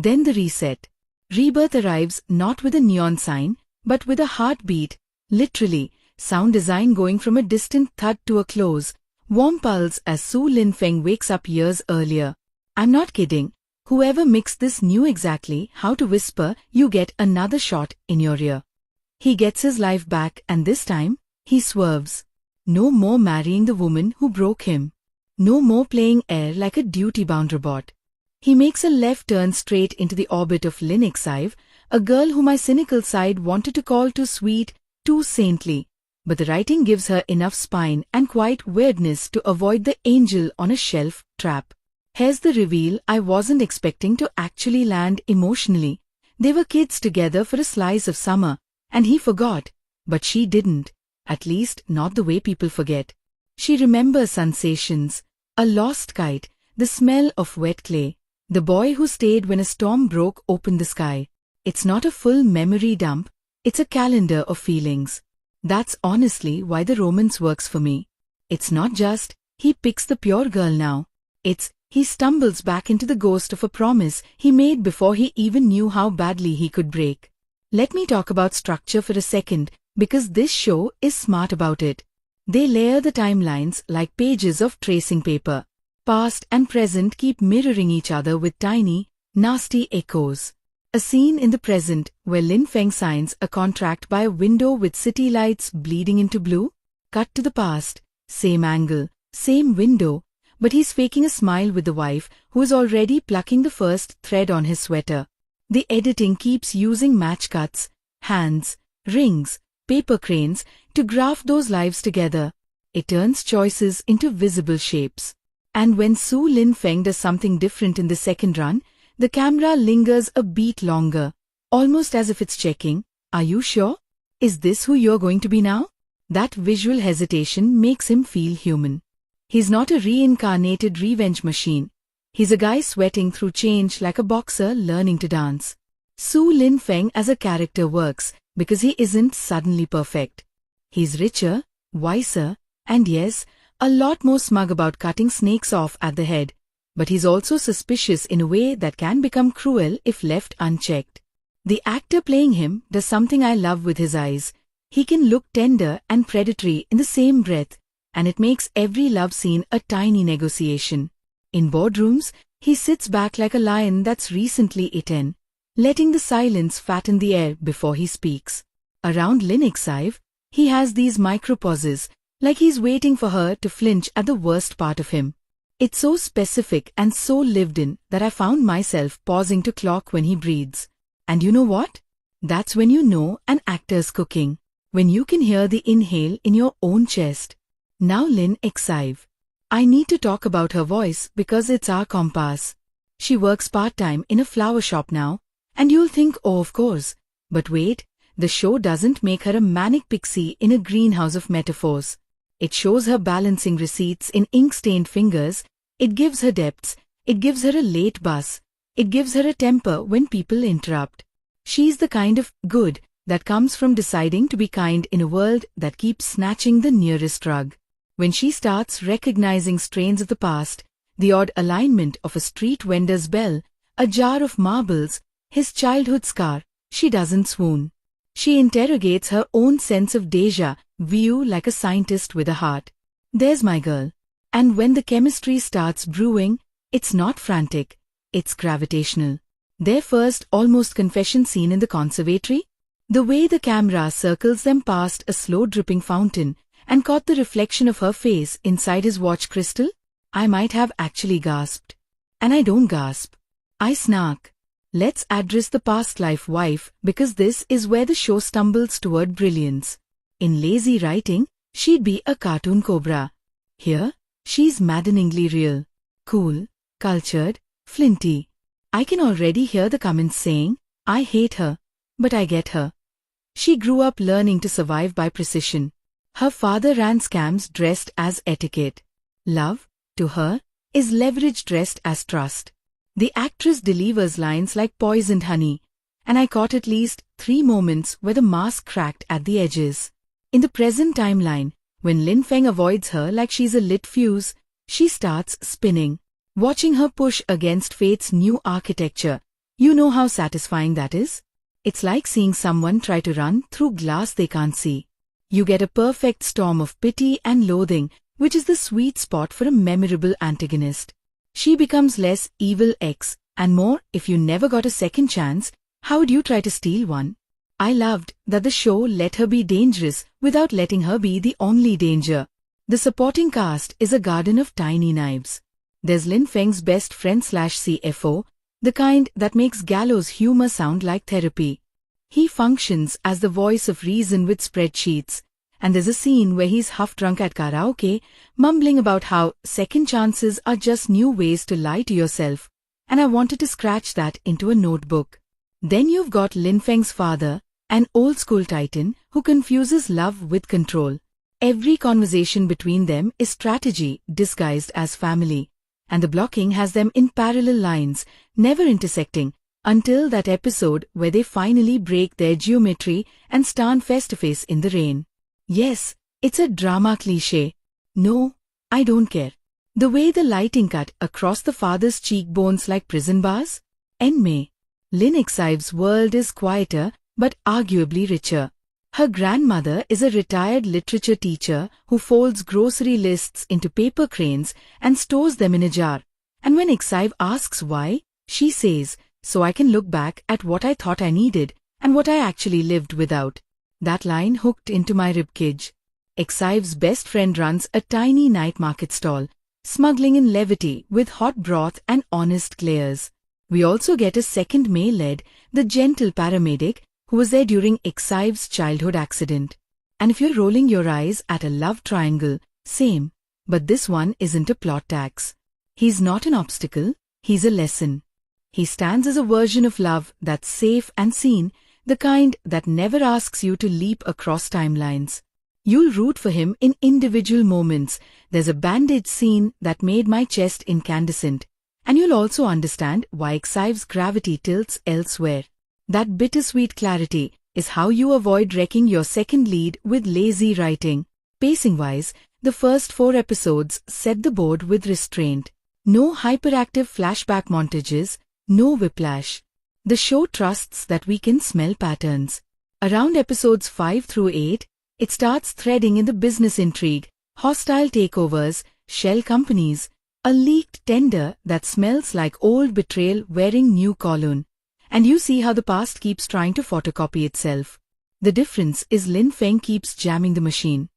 S1: Then the reset. Rebirth arrives not with a neon sign, but with a heartbeat, literally, sound design going from a distant thud to a close, warm pulse as Su Lin Feng wakes up years earlier. I'm not kidding. Whoever mixed this knew exactly how to whisper, "You get another shot" in your ear. He gets his life back, and this time, he swerves. No more marrying the woman who broke him. No more playing air like a duty-bound robot. He makes a left turn straight into the orbit of Lin Xive, a girl who my cynical side wanted to call too sweet, too saintly, but the writing gives her enough spine and quiet weirdness to avoid the angel on a shelf trap. Here's the reveal I wasn't expecting to actually land emotionally. They were kids together for a slice of summer, and he forgot, but she didn't, at least not the way people forget. She remembers sensations, a lost kite, the smell of wet clay, the boy who stayed when a storm broke open the sky. It's not a full memory dump, it's a calendar of feelings. That's honestly why the romance works for me. It's not just, he picks the pure girl now. It's, he stumbles back into the ghost of a promise he made before he even knew how badly he could break. Let me talk about structure for a second, because this show is smart about it. They layer the timelines like pages of tracing paper. Past and present keep mirroring each other with tiny, nasty echoes. A scene in the present where Lin Feng signs a contract by a window with city lights bleeding into blue. Cut to the past, same angle, same window, but he's faking a smile with the wife who is already plucking the first thread on his sweater. The editing keeps using match cuts, hands, rings, paper cranes to graph those lives together. It turns choices into visible shapes. And when Su Lin Feng does something different in the second run, the camera lingers a beat longer, almost as if it's checking, "Are you sure? Is this who you're going to be now?" That visual hesitation makes him feel human. He's not a reincarnated revenge machine. He's a guy sweating through change like a boxer learning to dance. Su Lin Feng as a character works because he isn't suddenly perfect. He's richer, wiser, and yes, a lot more smug about cutting snakes off at the head. But he's also suspicious in a way that can become cruel if left unchecked. The actor playing him does something I love with his eyes. He can look tender and predatory in the same breath, and it makes every love scene a tiny negotiation. In boardrooms, he sits back like a lion that's recently eaten, letting the silence fatten the air before he speaks. Around Lin Xive, he has these micropauses, like he's waiting for her to flinch at the worst part of him. It's so specific and so lived in that I found myself pausing to clock when he breathes. And you know what? That's when you know an actor's cooking. When you can hear the inhale in your own chest. Now Lin Xive. I need to talk about her voice because it's our compass. She works part-time in a flower shop now, and you'll think, oh of course. But wait, the show doesn't make her a manic pixie in a greenhouse of metaphors. It shows her balancing receipts in ink-stained fingers, it gives her depths, it gives her a late bus, it gives her a temper when people interrupt. She's the kind of good that comes from deciding to be kind in a world that keeps snatching the nearest rug. When she starts recognizing strains of the past, the odd alignment of a street vendor's bell, a jar of marbles, his childhood scar, she doesn't swoon. She interrogates her own sense of déjà vu like a scientist with a heart. There's my girl. And when the chemistry starts brewing, it's not frantic, it's gravitational. Their first almost confession scene in the conservatory? The way the camera circles them past a slow-dripping fountain and caught the reflection of her face inside his watch crystal, I might have actually gasped. And I don't gasp. I snark. Let's address the past life wife because this is where the show stumbles toward brilliance. In lazy writing, she'd be a cartoon cobra. Here, she's maddeningly real. Cool, cultured, flinty. I can already hear the comments saying, I hate her, but I get her. She grew up learning to survive by precision. Her father ran scams dressed as etiquette. Love, to her, is leverage dressed as trust. The actress delivers lines like poisoned honey, and I caught at least 3 moments where the mask cracked at the edges. In the present timeline, when Lin Feng avoids her like she's a lit fuse, she starts spinning. Watching her push against fate's new architecture, You know how satisfying that is? It's like seeing someone try to run through glass they can't see. You get a perfect storm of pity and loathing, which is the sweet spot for a memorable antagonist. She becomes less evil X, and more, if you never got a second chance, how would you try to steal one? I loved that the show let her be dangerous without letting her be the only danger. The supporting cast is a garden of tiny knives. There's Lin Feng's best friend / CFO, the kind that makes gallows humor sound like therapy. He functions as the voice of reason with spreadsheets, and there's a scene where he's half-drunk at karaoke, mumbling about how second chances are just new ways to lie to yourself, and I wanted to scratch that into a notebook. Then you've got Lin Feng's father, an old-school titan who confuses love with control. Every conversation between them is strategy disguised as family, and the blocking has them in parallel lines, never intersecting, until that episode where they finally break their geometry and stand face-to-face in the rain. Yes, it's a drama cliché. No, I don't care. The way the lighting cut across the father's cheekbones like prison bars? May. Lin Xive's world is quieter, but arguably richer. Her grandmother is a retired literature teacher who folds grocery lists into paper cranes and stores them in a jar. And when Xive asks why, she says, "So I can look back at what I thought I needed and what I actually lived without." That line hooked into my ribcage. Xive's best friend runs a tiny night market stall, smuggling in levity with hot broth and honest glares. We also get a second male lead, the gentle paramedic, who was there during Xive's childhood accident. And if you're rolling your eyes at a love triangle, same, but this one isn't a plot tax. He's not an obstacle, he's a lesson. He stands as a version of love that's safe and seen, the kind that never asks you to leap across timelines. You'll root for him in individual moments. There's a bandage scene that made my chest incandescent. And you'll also understand why Xive's gravity tilts elsewhere. That bittersweet clarity is how you avoid wrecking your second lead with lazy writing. Pacing-wise, the first 4 episodes set the board with restraint. No hyperactive flashback montages, no whiplash. The show trusts that we can smell patterns. Around episodes 5 through 8, it starts threading in the business intrigue, hostile takeovers, shell companies, a leaked tender that smells like old betrayal wearing new cologne. And you see how the past keeps trying to photocopy itself. The difference is Lin Feng keeps jamming the machine.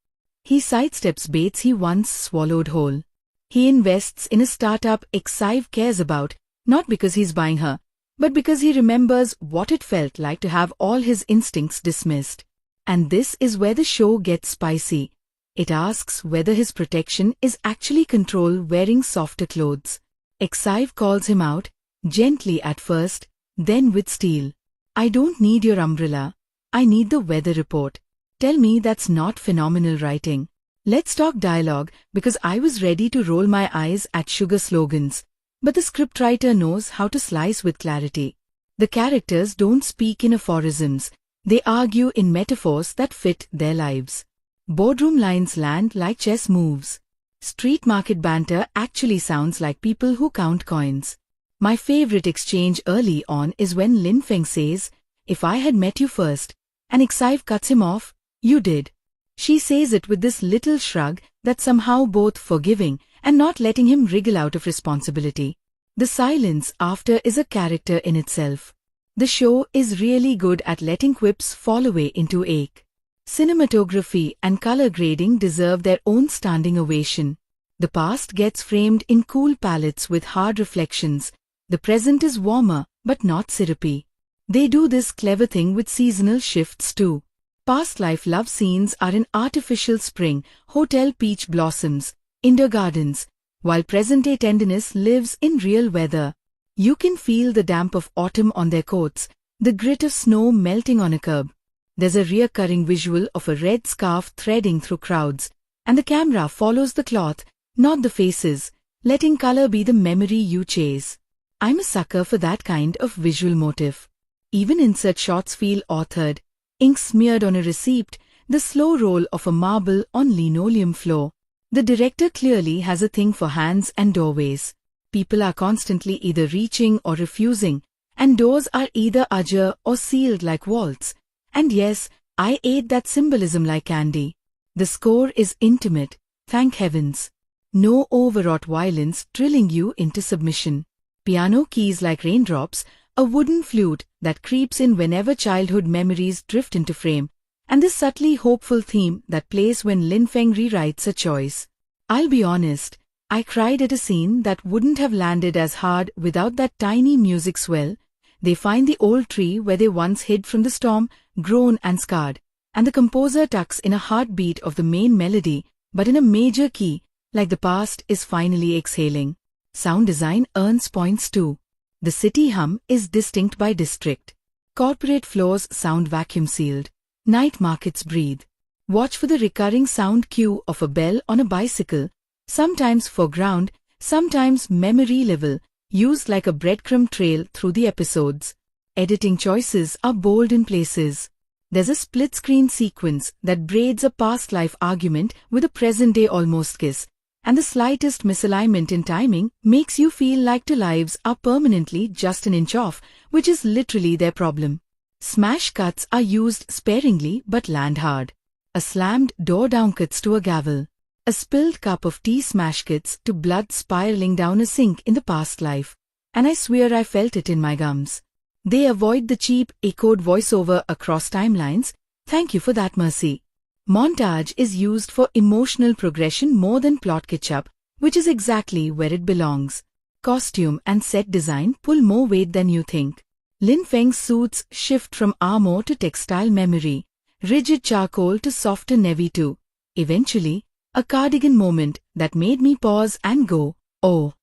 S1: He sidesteps baits he once swallowed whole. He invests in a startup Xive cares about, not because he's buying her, but because he remembers what it felt like to have all his instincts dismissed. And this is where the show gets spicy. It asks whether his protection is actually control wearing softer clothes. Xive calls him out, gently at first, then with steel. "I don't need your umbrella. I need the weather report." Tell me that's not phenomenal writing. Let's talk dialogue, because I was ready to roll my eyes at sugar slogans. But the scriptwriter knows how to slice with clarity. The characters don't speak in aphorisms. They argue in metaphors that fit their lives. Boardroom lines land like chess moves. Street market banter actually sounds like people who count coins. My favorite exchange early on is when Lin Feng says, "If I had met you first," and Xive cuts him off, "You did." She says it with this little shrug that's somehow both forgiving and not letting him wriggle out of responsibility. The silence after is a character in itself. The show is really good at letting quips fall away into ache. Cinematography and color grading deserve their own standing ovation. The past gets framed in cool palettes with hard reflections. The present is warmer, but not syrupy. They do this clever thing with seasonal shifts too. Past life love scenes are in artificial spring, hotel peach blossoms, indoor gardens, while present-day tenderness lives in real weather. You can feel the damp of autumn on their coats, the grit of snow melting on a curb. There's a recurring visual of a red scarf threading through crowds, and the camera follows the cloth, not the faces, letting color be the memory you chase. I'm a sucker for that kind of visual motif. Even insert shots feel authored. Ink smeared on a receipt, the slow roll of a marble on linoleum floor. The director clearly has a thing for hands and doorways. People are constantly either reaching or refusing, and doors are either ajar or sealed like vaults. And yes, I ate that symbolism like candy. The score is intimate, thank heavens. No overwrought violence drilling you into submission. Piano keys like raindrops, a wooden flute that creeps in whenever childhood memories drift into frame, and this subtly hopeful theme that plays when Lin Feng rewrites a choice. I'll be honest, I cried at a scene that wouldn't have landed as hard without that tiny music swell. They find the old tree where they once hid from the storm, grown and scarred, and the composer tucks in a heartbeat of the main melody, but in a major key, like the past is finally exhaling. Sound design earns points too. The city hum is distinct by district. Corporate floors sound vacuum-sealed. Night markets breathe. Watch for the recurring sound cue of a bell on a bicycle, sometimes foreground, sometimes memory level, used like a breadcrumb trail through the episodes. Editing choices are bold in places. There's a split-screen sequence that braids a past life argument with a present-day almost kiss, and the slightest misalignment in timing makes you feel like two lives are permanently just an inch off, which is literally their problem. Smash cuts are used sparingly but land hard. A slammed door downcuts to a gavel. A spilled cup of tea smash cuts to blood spiraling down a sink in the past life. And I swear I felt it in my gums. They avoid the cheap, echoed voiceover across timelines. Thank you for that mercy. Montage is used for emotional progression more than plot catch-up, which is exactly where it belongs. Costume and set design pull more weight than you think. Lin Feng's suits shift from armor to textile memory, rigid charcoal to softer navy too. Eventually, a cardigan moment that made me pause and go, oh.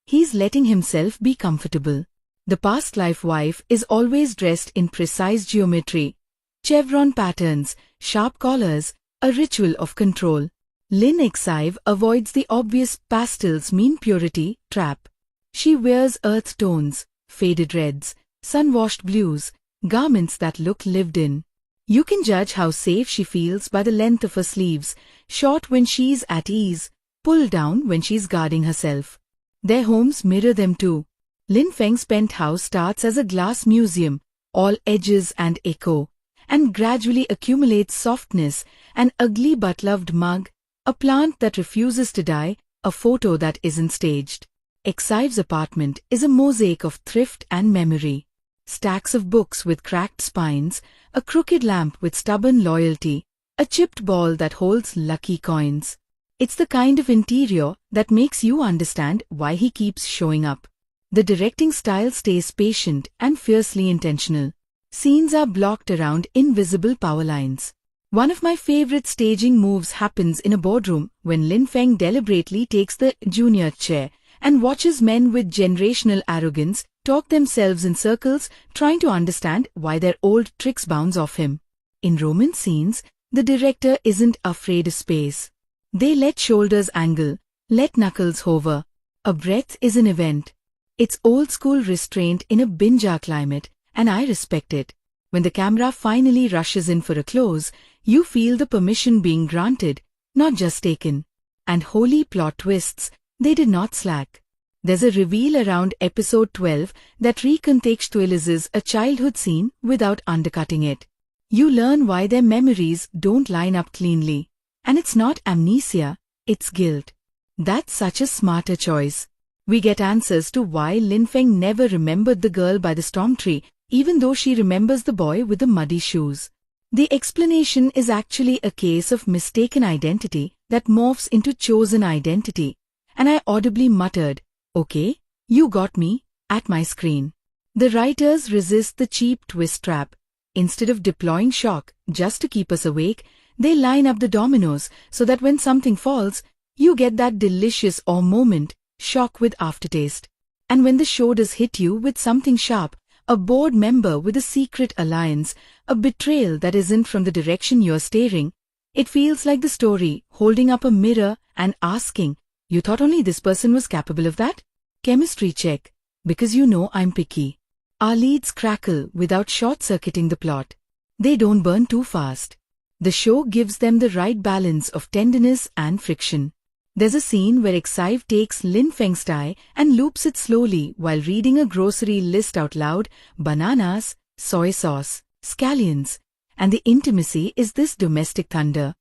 S1: He's letting himself be comfortable. The past life wife is always dressed in precise geometry. Chevron patterns, sharp collars, a ritual of control. Lin Exive avoids the obvious pastels mean purity trap. She wears earth tones, faded reds, sun-washed blues, garments that look lived in. You can judge how safe she feels by the length of her sleeves, short when she's at ease, pulled down when she's guarding herself. Their homes mirror them too. Lin Feng's penthouse starts as a glass museum, all edges and echo, and gradually accumulates softness, an ugly but loved mug, a plant that refuses to die, a photo that isn't staged. Exive's apartment is a mosaic of thrift and memory. Stacks of books with cracked spines, a crooked lamp with stubborn loyalty, a chipped ball that holds lucky coins. It's the kind of interior that makes you understand why he keeps showing up. The directing style stays patient and fiercely intentional. Scenes are blocked around invisible power lines. One of my favorite staging moves happens in a boardroom when Lin Feng deliberately takes the junior chair and watches men with generational arrogance talk themselves in circles, trying to understand why their old tricks bounce off him. In romance scenes, the director isn't afraid of space. They let shoulders angle, let knuckles hover. A breath is an event. It's old-school restraint in a binge-hour climate, and I respect it. When the camera finally rushes in for a close, you feel the permission being granted, not just taken. And holy plot twists, they did not slack. There's a reveal around episode 12 that recontextualizes a childhood scene without undercutting it. You learn why their memories don't line up cleanly. And it's not amnesia, it's guilt. That's such a smarter choice. We get answers to why Lin Feng never remembered the girl by the storm tree, even though she remembers the boy with the muddy shoes. The explanation is actually a case of mistaken identity that morphs into chosen identity. And I audibly muttered, "Okay, you got me," at my screen. The writers resist the cheap twist trap. Instead of deploying shock just to keep us awake, they line up the dominoes so that when something falls, you get that delicious awe moment, shock with aftertaste. And when the show does hit you with something sharp, a board member with a secret alliance, a betrayal that isn't from the direction you're staring, it feels like the story holding up a mirror and asking, "You thought only this person was capable of that?" Chemistry check, because you know I'm picky. Our leads crackle without short-circuiting the plot. They don't burn too fast. The show gives them the right balance of tenderness and friction. There's a scene where Exive takes Lin Feng's tie and loops it slowly while reading a grocery list out loud: bananas, soy sauce, scallions, and the intimacy is this domestic thunder.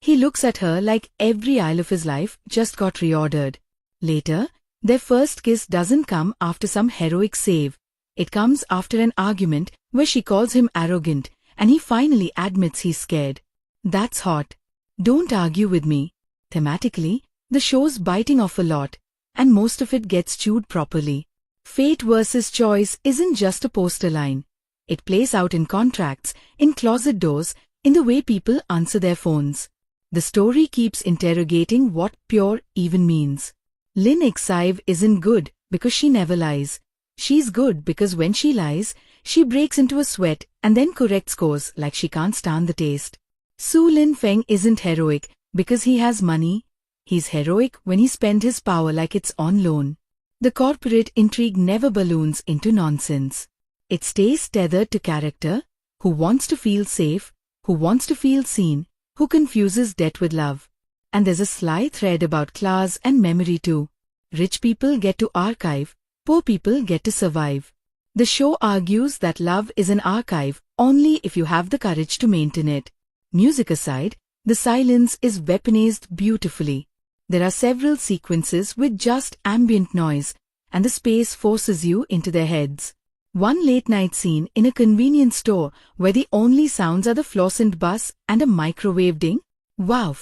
S1: He looks at her like every aisle of his life just got reordered. Later, their first kiss doesn't come after some heroic save. It comes after an argument where she calls him arrogant and he finally admits he's scared. That's hot. Don't argue with me. Thematically, the show's biting off a lot, and most of it gets chewed properly. Fate versus choice isn't just a poster line. It plays out in contracts, in closet doors, in the way people answer their phones. The story keeps interrogating what pure even means. Lin Exive isn't good because she never lies. She's good because when she lies, she breaks into a sweat and then corrects course like she can't stand the taste. Su Lin Feng isn't heroic because he has money. He's heroic when he spends his power like it's on loan. The corporate intrigue never balloons into nonsense. It stays tethered to character, who wants to feel safe, who wants to feel seen, who confuses debt with love. And there's a sly thread about class and memory too. Rich people get to archive, poor people get to survive. The show argues that love is an archive only if you have the courage to maintain it. Music aside, the silence is weaponized beautifully. There are several sequences with just ambient noise, and the space forces you into their heads. One late-night scene in a convenience store where the only sounds are the fluorescent bus and a microwave ding? Wow!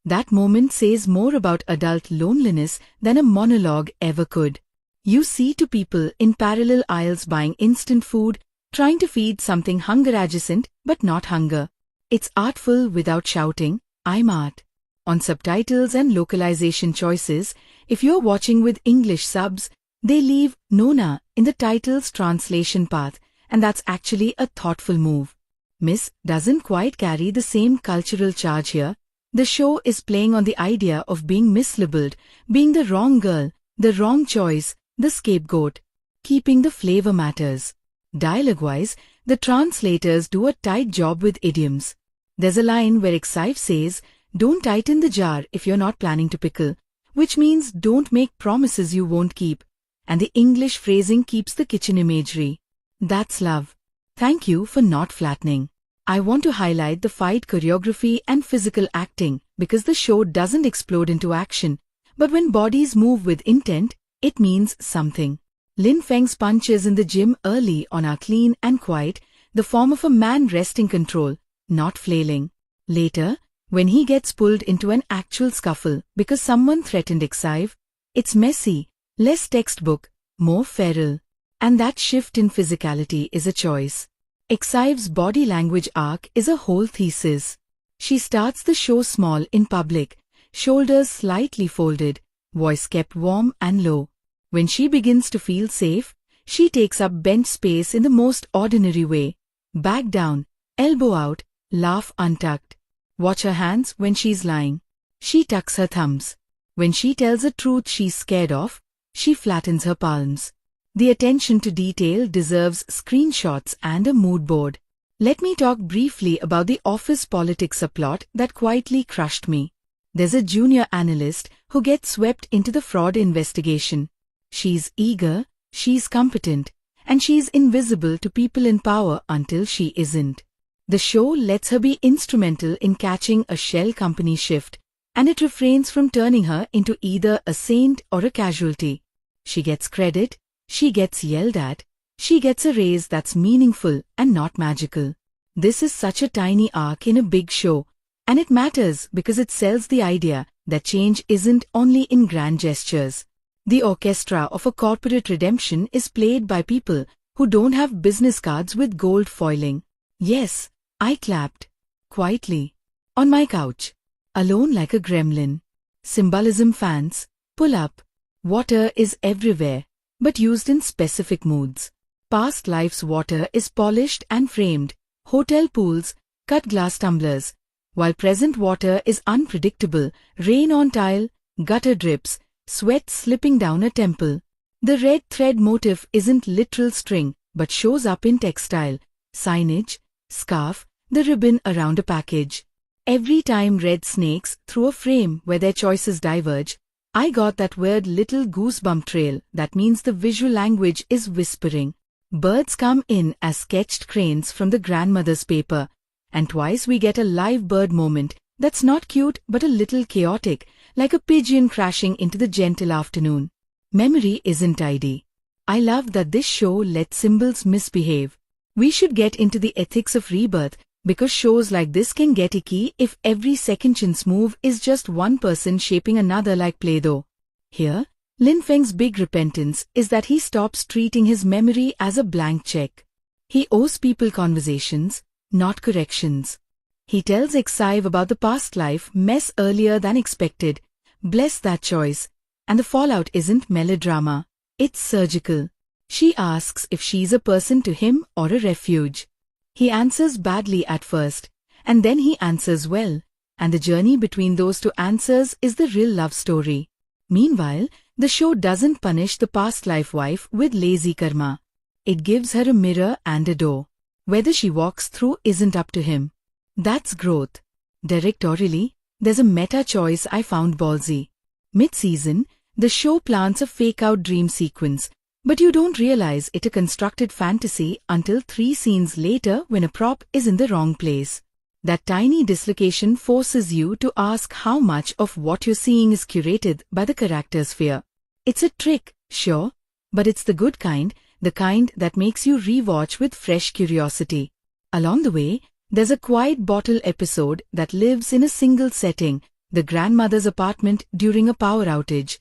S1: That moment says more about adult loneliness than a monologue ever could. You see two people in parallel aisles buying instant food, trying to feed something hunger-adjacent but not hunger. It's artful without shouting, "I'm art." On subtitles and localization choices, if you're watching with English subs, they leave Nona in the title's translation path, and that's actually a thoughtful move. Miss doesn't quite carry the same cultural charge here. The show is playing on the idea of being mislabeled, being the wrong girl, the wrong choice, the scapegoat. Keeping the flavor matters. Dialogue-wise, the translators do a tight job with idioms. There's a line where Exive says, "Don't tighten the jar if you're not planning to pickle," which means don't make promises you won't keep. And the English phrasing keeps the kitchen imagery. That's love. Thank you for not flattening. I want to highlight the fight choreography and physical acting because the show doesn't explode into action, but when bodies move with intent, it means something. Lin Feng's punches in the gym early on are clean and quiet, the form of a man wresting control, not flailing. Later, when he gets pulled into an actual scuffle because someone threatened Exive, it's messy, less textbook, more feral. And that shift in physicality is a choice. Exive's body language arc is a whole thesis. She starts the show small in public, shoulders slightly folded, voice kept warm and low. When she begins to feel safe, she takes up bench space in the most ordinary way. Back down, elbow out, laugh untucked. Watch her hands when she's lying. She tucks her thumbs. When she tells a truth she's scared of, she flattens her palms. The attention to detail deserves screenshots and a mood board. Let me talk briefly about the office politics subplot that quietly crushed me. There's a junior analyst who gets swept into the fraud investigation. She's eager, she's competent, and she's invisible to people in power until she isn't. The show lets her be instrumental in catching a shell company shift, and it refrains from turning her into either a saint or a casualty. She gets credit, she gets yelled at, she gets a raise that's meaningful and not magical. This is such a tiny arc in a big show, and it matters because it sells the idea that change isn't only in grand gestures. The orchestra of a corporate redemption is played by people who don't have business cards with gold foiling. Yes, I clapped. Quietly. On my couch. Alone like a gremlin. Symbolism fans, pull up. Water is everywhere, but used in specific moods. Past life's water is polished and framed, hotel pools, cut glass tumblers, while present water is unpredictable, rain on tile, gutter drips, sweat slipping down a temple. The red thread motif isn't literal string, but shows up in textile, signage, scarf, the ribbon around a package. Every time read snakes through a frame where their choices diverge, I got that weird little goosebump trail that means the visual language is whispering. Birds come in as sketched cranes from the grandmother's paper, and twice we get a live bird moment that's not cute but a little chaotic, like a pigeon crashing into the gentle afternoon. Memory isn't tidy. I love that this show lets symbols misbehave. We should get into the ethics of rebirth, because shows like this can get icky if every second chance move is just one person shaping another like Play-Doh. Here, Lin Feng's big repentance is that he stops treating his memory as a blank check. He owes people conversations, not corrections. He tells Exive about the past life mess earlier than expected. Bless that choice. And the fallout isn't melodrama. It's surgical. She asks if she's a person to him or a refuge. He answers badly at first, and then he answers well, and the journey between those two answers is the real love story. Meanwhile, the show doesn't punish the past life wife with lazy karma. It gives her a mirror and a door. Whether she walks through isn't up to him. That's growth. Directorially, there's a meta choice I found ballsy. Mid-season, the show plants a fake-out dream sequence, but you don't realize it's a constructed fantasy until 3 scenes later when a prop is in the wrong place. That tiny dislocation forces you to ask how much of what you're seeing is curated by the character's fear. It's a trick, sure, but it's the good kind, the kind that makes you rewatch with fresh curiosity. Along the way, there's a quiet bottle episode that lives in a single setting, the grandmother's apartment during a power outage.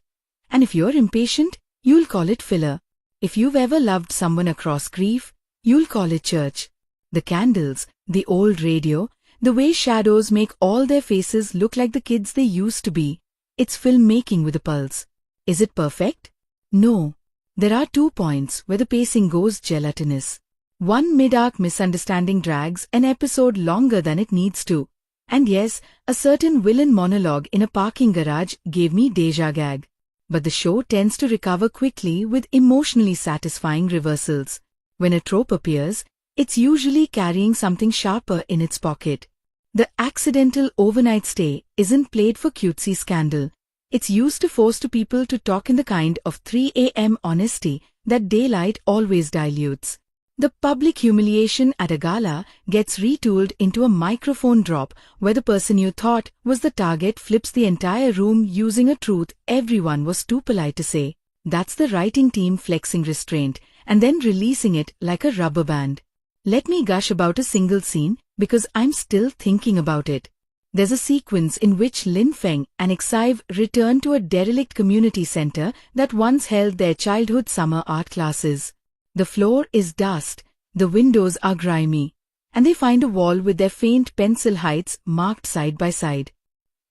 S1: And if you're impatient, you'll call it filler. If you've ever loved someone across grief, you'll call it church. The candles, the old radio, the way shadows make all their faces look like the kids they used to be. It's filmmaking with a pulse. Is it perfect? No. There are 2 points where the pacing goes gelatinous. One mid-arc misunderstanding drags an episode longer than it needs to. And yes, a certain villain monologue in a parking garage gave me déjà gag. But the show tends to recover quickly with emotionally satisfying reversals. When a trope appears, it's usually carrying something sharper in its pocket. The accidental overnight stay isn't played for cutesy scandal. It's used to force people to talk in the kind of 3 a.m. honesty that daylight always dilutes. The public humiliation at a gala gets retooled into a microphone drop where the person you thought was the target flips the entire room using a truth everyone was too polite to say. That's the writing team flexing restraint and then releasing it like a rubber band. Let me gush about a single scene because I'm still thinking about it. There's a sequence in which Lin Feng and Exive return to a derelict community center that once held their childhood summer art classes. The floor is dust, the windows are grimy, and they find a wall with their faint pencil heights marked side by side.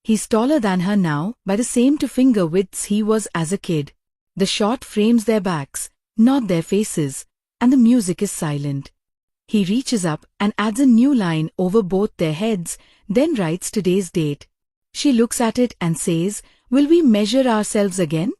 S1: He's taller than her now by the same 2 finger widths he was as a kid. The shot frames their backs, not their faces, and the music is silent. He reaches up and adds a new line over both their heads, then writes today's date. She looks at it and says, "Will we measure ourselves again?"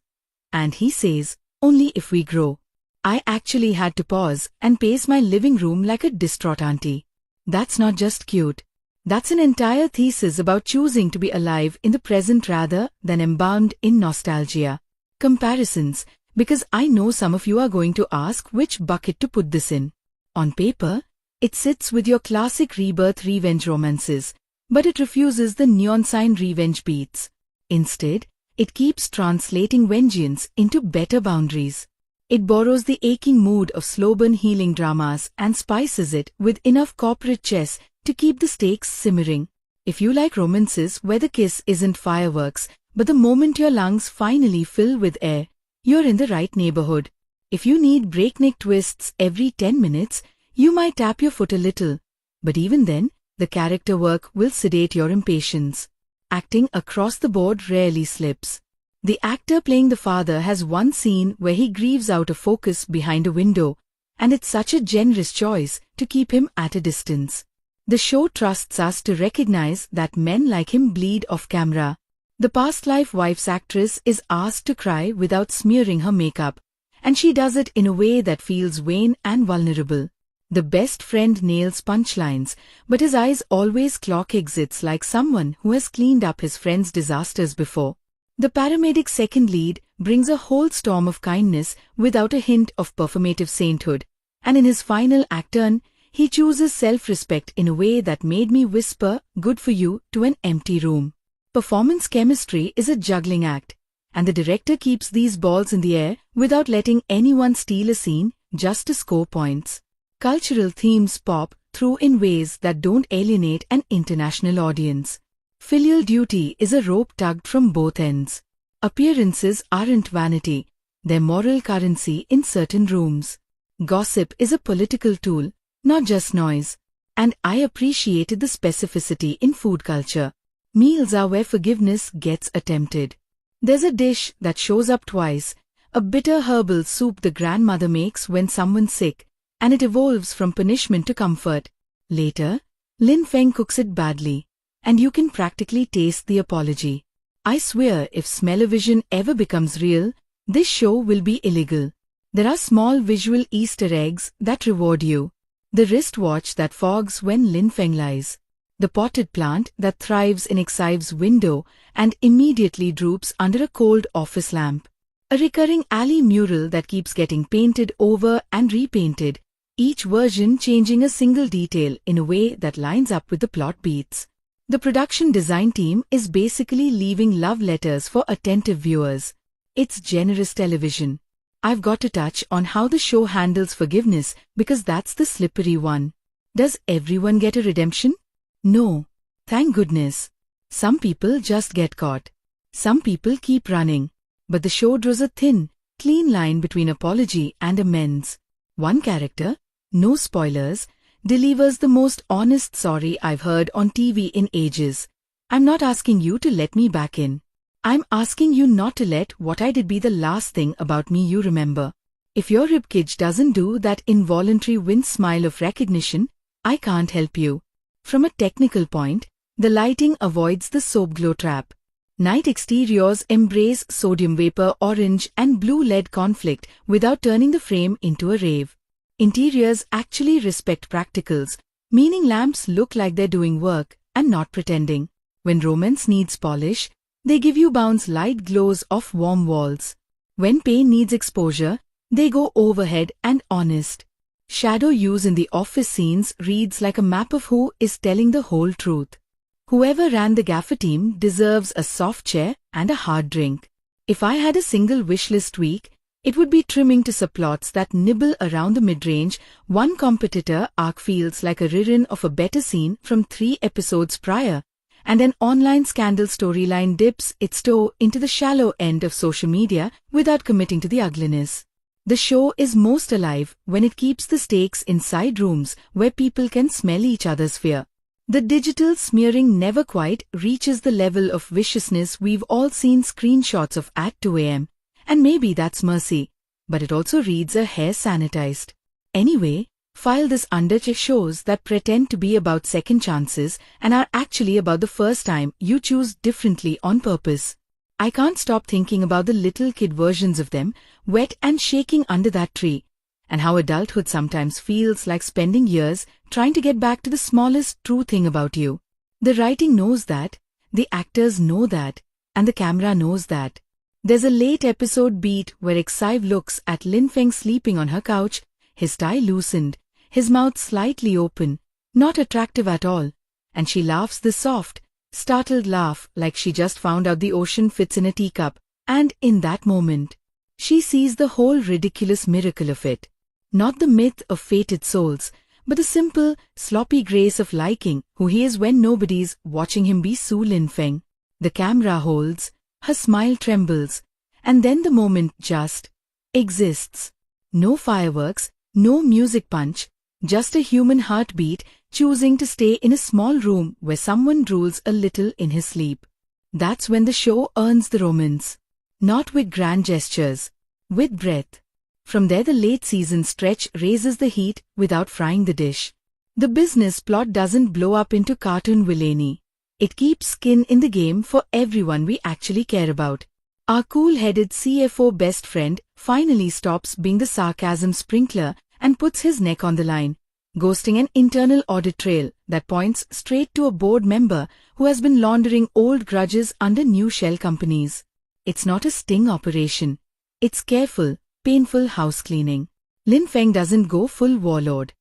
S1: And he says, "Only if we grow." I actually had to pause and pace my living room like a distraught auntie. That's not just cute. That's an entire thesis about choosing to be alive in the present rather than embalmed in nostalgia. Comparisons, because I know some of you are going to ask which bucket to put this in. On paper, it sits with your classic rebirth revenge romances, but it refuses the neon sign revenge beats. Instead, it keeps translating vengeance into better boundaries. It borrows the aching mood of slow burn healing dramas and spices it with enough corporate chess to keep the stakes simmering. If you like romances where the kiss isn't fireworks, but the moment your lungs finally fill with air, you're in the right neighborhood. If you need breakneck twists every 10 minutes, you might tap your foot a little. But even then, the character work will sedate your impatience. Acting across the board rarely slips. The actor playing the father has one scene where he grieves out of focus behind a window, and it's such a generous choice to keep him at a distance. The show trusts us to recognize that men like him bleed off camera. The past life wife's actress is asked to cry without smearing her makeup, and she does it in a way that feels vain and vulnerable. The best friend nails punchlines, but his eyes always clock exits like someone who has cleaned up his friend's disasters before. The paramedic second lead brings a whole storm of kindness without a hint of performative sainthood, and in his final act turn, he chooses self-respect in a way that made me whisper, "Good for you," to an empty room. Performance chemistry is a juggling act, and the director keeps these balls in the air without letting anyone steal a scene just to score points. Cultural themes pop through in ways that don't alienate an international audience. Filial duty is a rope tugged from both ends. Appearances aren't vanity, they're moral currency in certain rooms. Gossip is a political tool, not just noise. And I appreciated the specificity in food culture. Meals are where forgiveness gets attempted. There's a dish that shows up twice, a bitter herbal soup the grandmother makes when someone's sick, and it evolves from punishment to comfort. Later, Lin Feng cooks it badly, and you can practically taste the apology. I swear if smell-o-vision ever becomes real, this show will be illegal. There are small visual Easter eggs that reward you. The wristwatch that fogs when Lin Feng lies. The potted plant that thrives in Xive's window and immediately droops under a cold office lamp. A recurring alley mural that keeps getting painted over and repainted, each version changing a single detail in a way that lines up with the plot beats. The production design team is basically leaving love letters for attentive viewers. It's generous television. I've got to touch on how the show handles forgiveness because that's the slippery one. Does everyone get a redemption? No. Thank goodness. Some people just get caught. Some people keep running. But the show draws a thin, clean line between apology and amends. One character, no spoilers, delivers the most honest sorry I've heard on TV in ages. I'm not asking you to let me back in. I'm asking you not to let what I did be the last thing about me you remember. If your ribcage doesn't do that involuntary wince smile of recognition, I can't help you. From a technical point, the lighting avoids the soap glow trap. Night exteriors embrace sodium vapor, orange and blue LED conflict without turning the frame into a rave. Interiors actually respect practicals, meaning lamps look like they're doing work and not pretending. When romance needs polish, they give you bounce light glows off warm walls. When pain needs exposure, they go overhead and honest. Shadow use in the office scenes reads like a map of who is telling the whole truth. Whoever ran the gaffer team deserves a soft chair and a hard drink. If I had a single wishlist week, it would be trimming to subplots that nibble around the mid-range. One competitor arc feels like a rerun of a better scene from 3 episodes prior, and an online scandal storyline dips its toe into the shallow end of social media without committing to the ugliness. The show is most alive when it keeps the stakes inside rooms where people can smell each other's fear. The digital smearing never quite reaches the level of viciousness we've all seen screenshots of at 2 a.m., and maybe that's mercy, but it also reads a hair sanitized. Anyway, file this under shows that pretend to be about second chances and are actually about the first time you choose differently on purpose. I can't stop thinking about the little kid versions of them, wet and shaking under that tree, and how adulthood sometimes feels like spending years trying to get back to the smallest true thing about you. The writing knows that, the actors know that, and the camera knows that. There's a late episode beat where Xive looks at Lin Feng sleeping on her couch, his tie loosened, his mouth slightly open, not attractive at all, and she laughs this soft, startled laugh like she just found out the ocean fits in a teacup, and in that moment, she sees the whole ridiculous miracle of it. Not the myth of fated souls, but the simple, sloppy grace of liking who he is when nobody's watching him be Su Lin Feng. The camera holds, her smile trembles, and then the moment just exists. No fireworks, no music punch, just a human heartbeat choosing to stay in a small room where someone drools a little in his sleep. That's when the show earns the romance. Not with grand gestures, with breath. From there the late season stretch raises the heat without frying the dish. The business plot doesn't blow up into cartoon villainy. It keeps skin in the game for everyone we actually care about. Our cool-headed CFO best friend finally stops being the sarcasm sprinkler and puts his neck on the line. ghosting an internal audit trail that points straight to a board member who has been laundering old grudges under new shell companies. It's not a sting operation. It's careful, painful house cleaning. Lin Feng doesn't go full warlord.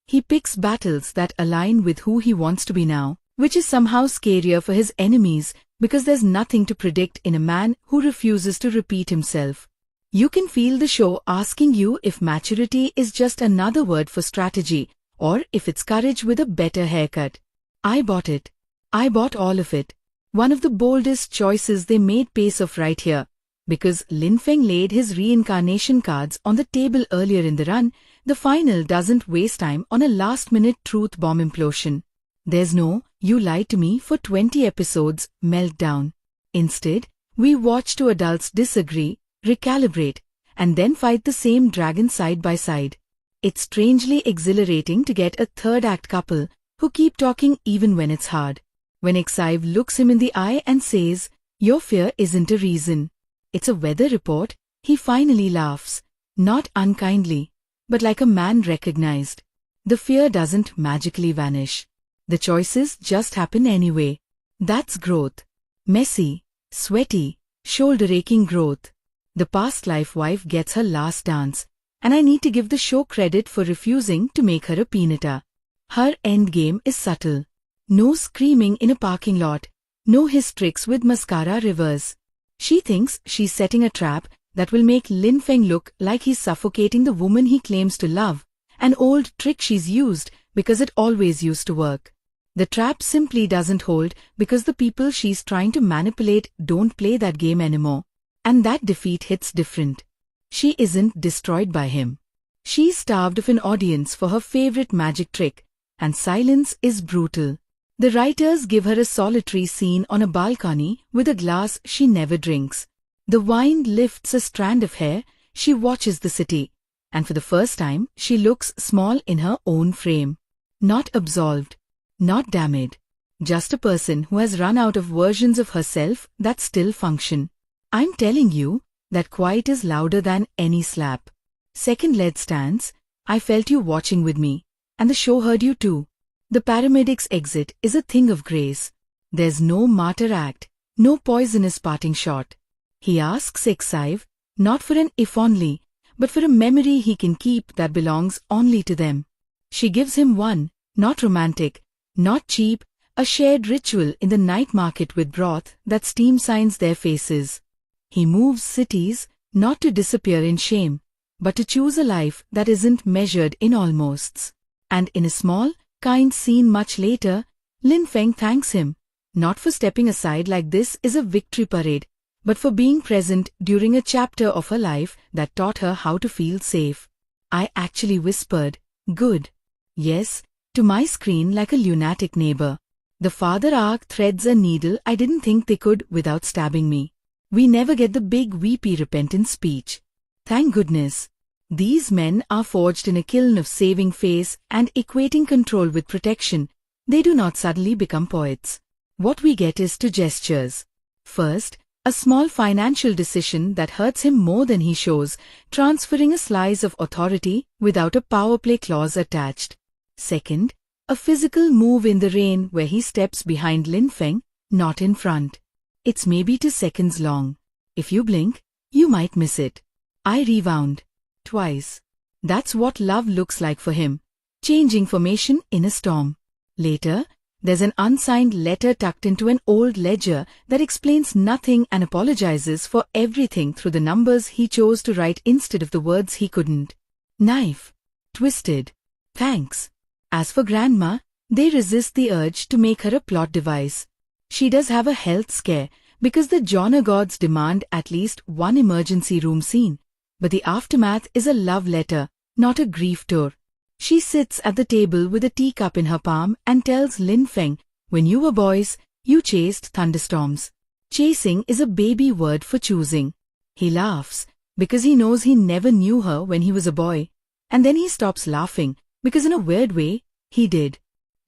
S1: He picks battles that align with who he wants to be now, which is somehow scarier for his enemies because there's nothing to predict in a man who refuses to repeat himself. You can feel the show asking you if maturity is just another word for strategy, or if it's courage with a better haircut. I bought it. I bought all of it. One of the boldest choices they made pays off right here. Because Lin Feng laid his reincarnation cards on the table earlier in the run, the final doesn't waste time on a last-minute truth bomb implosion. There's no, you lied to me for 20 episodes, meltdown. Instead, we watch two adults disagree, recalibrate, and then fight the same dragon side by side. It's strangely exhilarating to get a third-act couple who keep talking even when it's hard. When Exive looks him in the eye and says, "Your fear isn't a reason. It's a weather report," he finally laughs, not unkindly, but like a man recognized. The fear doesn't magically vanish. The choices just happen anyway. That's growth. Messy, sweaty, shoulder-aching growth. The past life wife gets her last dance, and I need to give the show credit for refusing to make her a peanutter. Her endgame is subtle. No screaming in a parking lot, no hiss tricks with mascara rivers. She thinks she's setting a trap that will make Lin Feng look like he's suffocating the woman he claims to love, an old trick she's used because it always used to work. The trap simply doesn't hold because the people she's trying to manipulate don't play that game anymore. And that defeat hits different. She isn't destroyed by him. She's starved of an audience for her favorite magic trick, and silence is brutal. The writers give her a solitary scene on a balcony with a glass she never drinks. The wind lifts a strand of hair, she watches the city, and for the first time she looks small in her own frame. Not absolved, not damaged, just a person who has run out of versions of herself that still function. I'm telling you that quiet is louder than any slap. Second lead stands, I felt you watching with me, and the show heard you too. The paramedic's exit is a thing of grace. There's no martyr act, no poisonous parting shot. He asks Exive, not for an if only, but for a memory he can keep that belongs only to them. She gives him one, not romantic, not cheap, a shared ritual in the night market with broth that steam signs their faces. He moves cities, not to disappear in shame, but to choose a life that isn't measured in almosts. And in a small, kind scene much later, Lin Feng thanks him, not for stepping aside like this is a victory parade, but for being present during a chapter of her life that taught her how to feel safe. I actually whispered, "Good." Yes, to my screen like a lunatic neighbor. The father arc threads a needle I didn't think they could without stabbing me. We never get the big weepy repentant speech. Thank goodness. These men are forged in a kiln of saving face and equating control with protection. They do not suddenly become poets. What we get is two gestures. First, a small financial decision that hurts him more than he shows, transferring a slice of authority without a power play clause attached. Second, a physical move in the rain where he steps behind Lin Feng, not in front. It's maybe 2 seconds long. If you blink, you might miss it. I rewound. Twice. That's what love looks like for him. Changing formation in a storm. Later, there's an unsigned letter tucked into an old ledger that explains nothing and apologizes for everything through the numbers he chose to write instead of the words he couldn't. Knife. Twisted. Thanks. As for Grandma, they resist the urge to make her a plot device. She does have a health scare because the Johnner gods demand at least one emergency room scene, but the aftermath is a love letter, not a grief tour. She sits at the table with a teacup in her palm and tells Lin Feng, "When you were boys, you chased thunderstorms." Chasing is a baby word for choosing. He laughs because he knows he never knew her when he was a boy, and then he stops laughing because in a weird way, he did.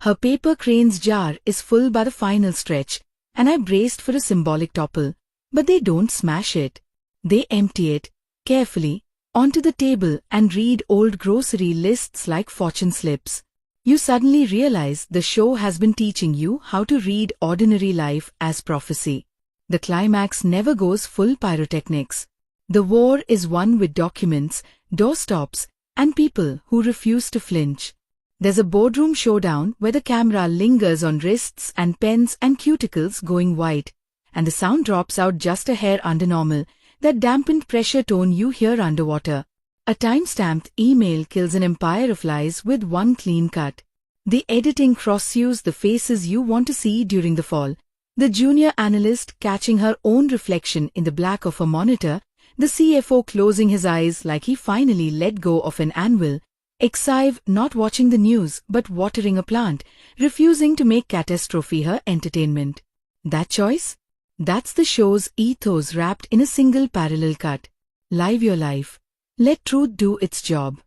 S1: Her paper crane's jar is full by the final stretch, and I braced for a symbolic topple, but they don't smash it. They empty it, carefully, onto the table and read old grocery lists like fortune slips. You suddenly realize the show has been teaching you how to read ordinary life as prophecy. The climax never goes full pyrotechnics. The war is won with documents, doorstops, and people who refuse to flinch. There's a boardroom showdown where the camera lingers on wrists and pens and cuticles going white, and the sound drops out just a hair under normal, that dampened pressure tone you hear underwater. A time-stamped email kills an empire of lies with one clean cut. The editing cross-sews the faces you want to see during the fall. The junior analyst catching her own reflection in the black of a monitor, the CFO closing his eyes like he finally let go of an anvil, Exive not watching the news but watering a plant, refusing to make catastrophe her entertainment. That choice? That's the show's ethos wrapped in a single parallel cut. Live your life. Let truth do its job.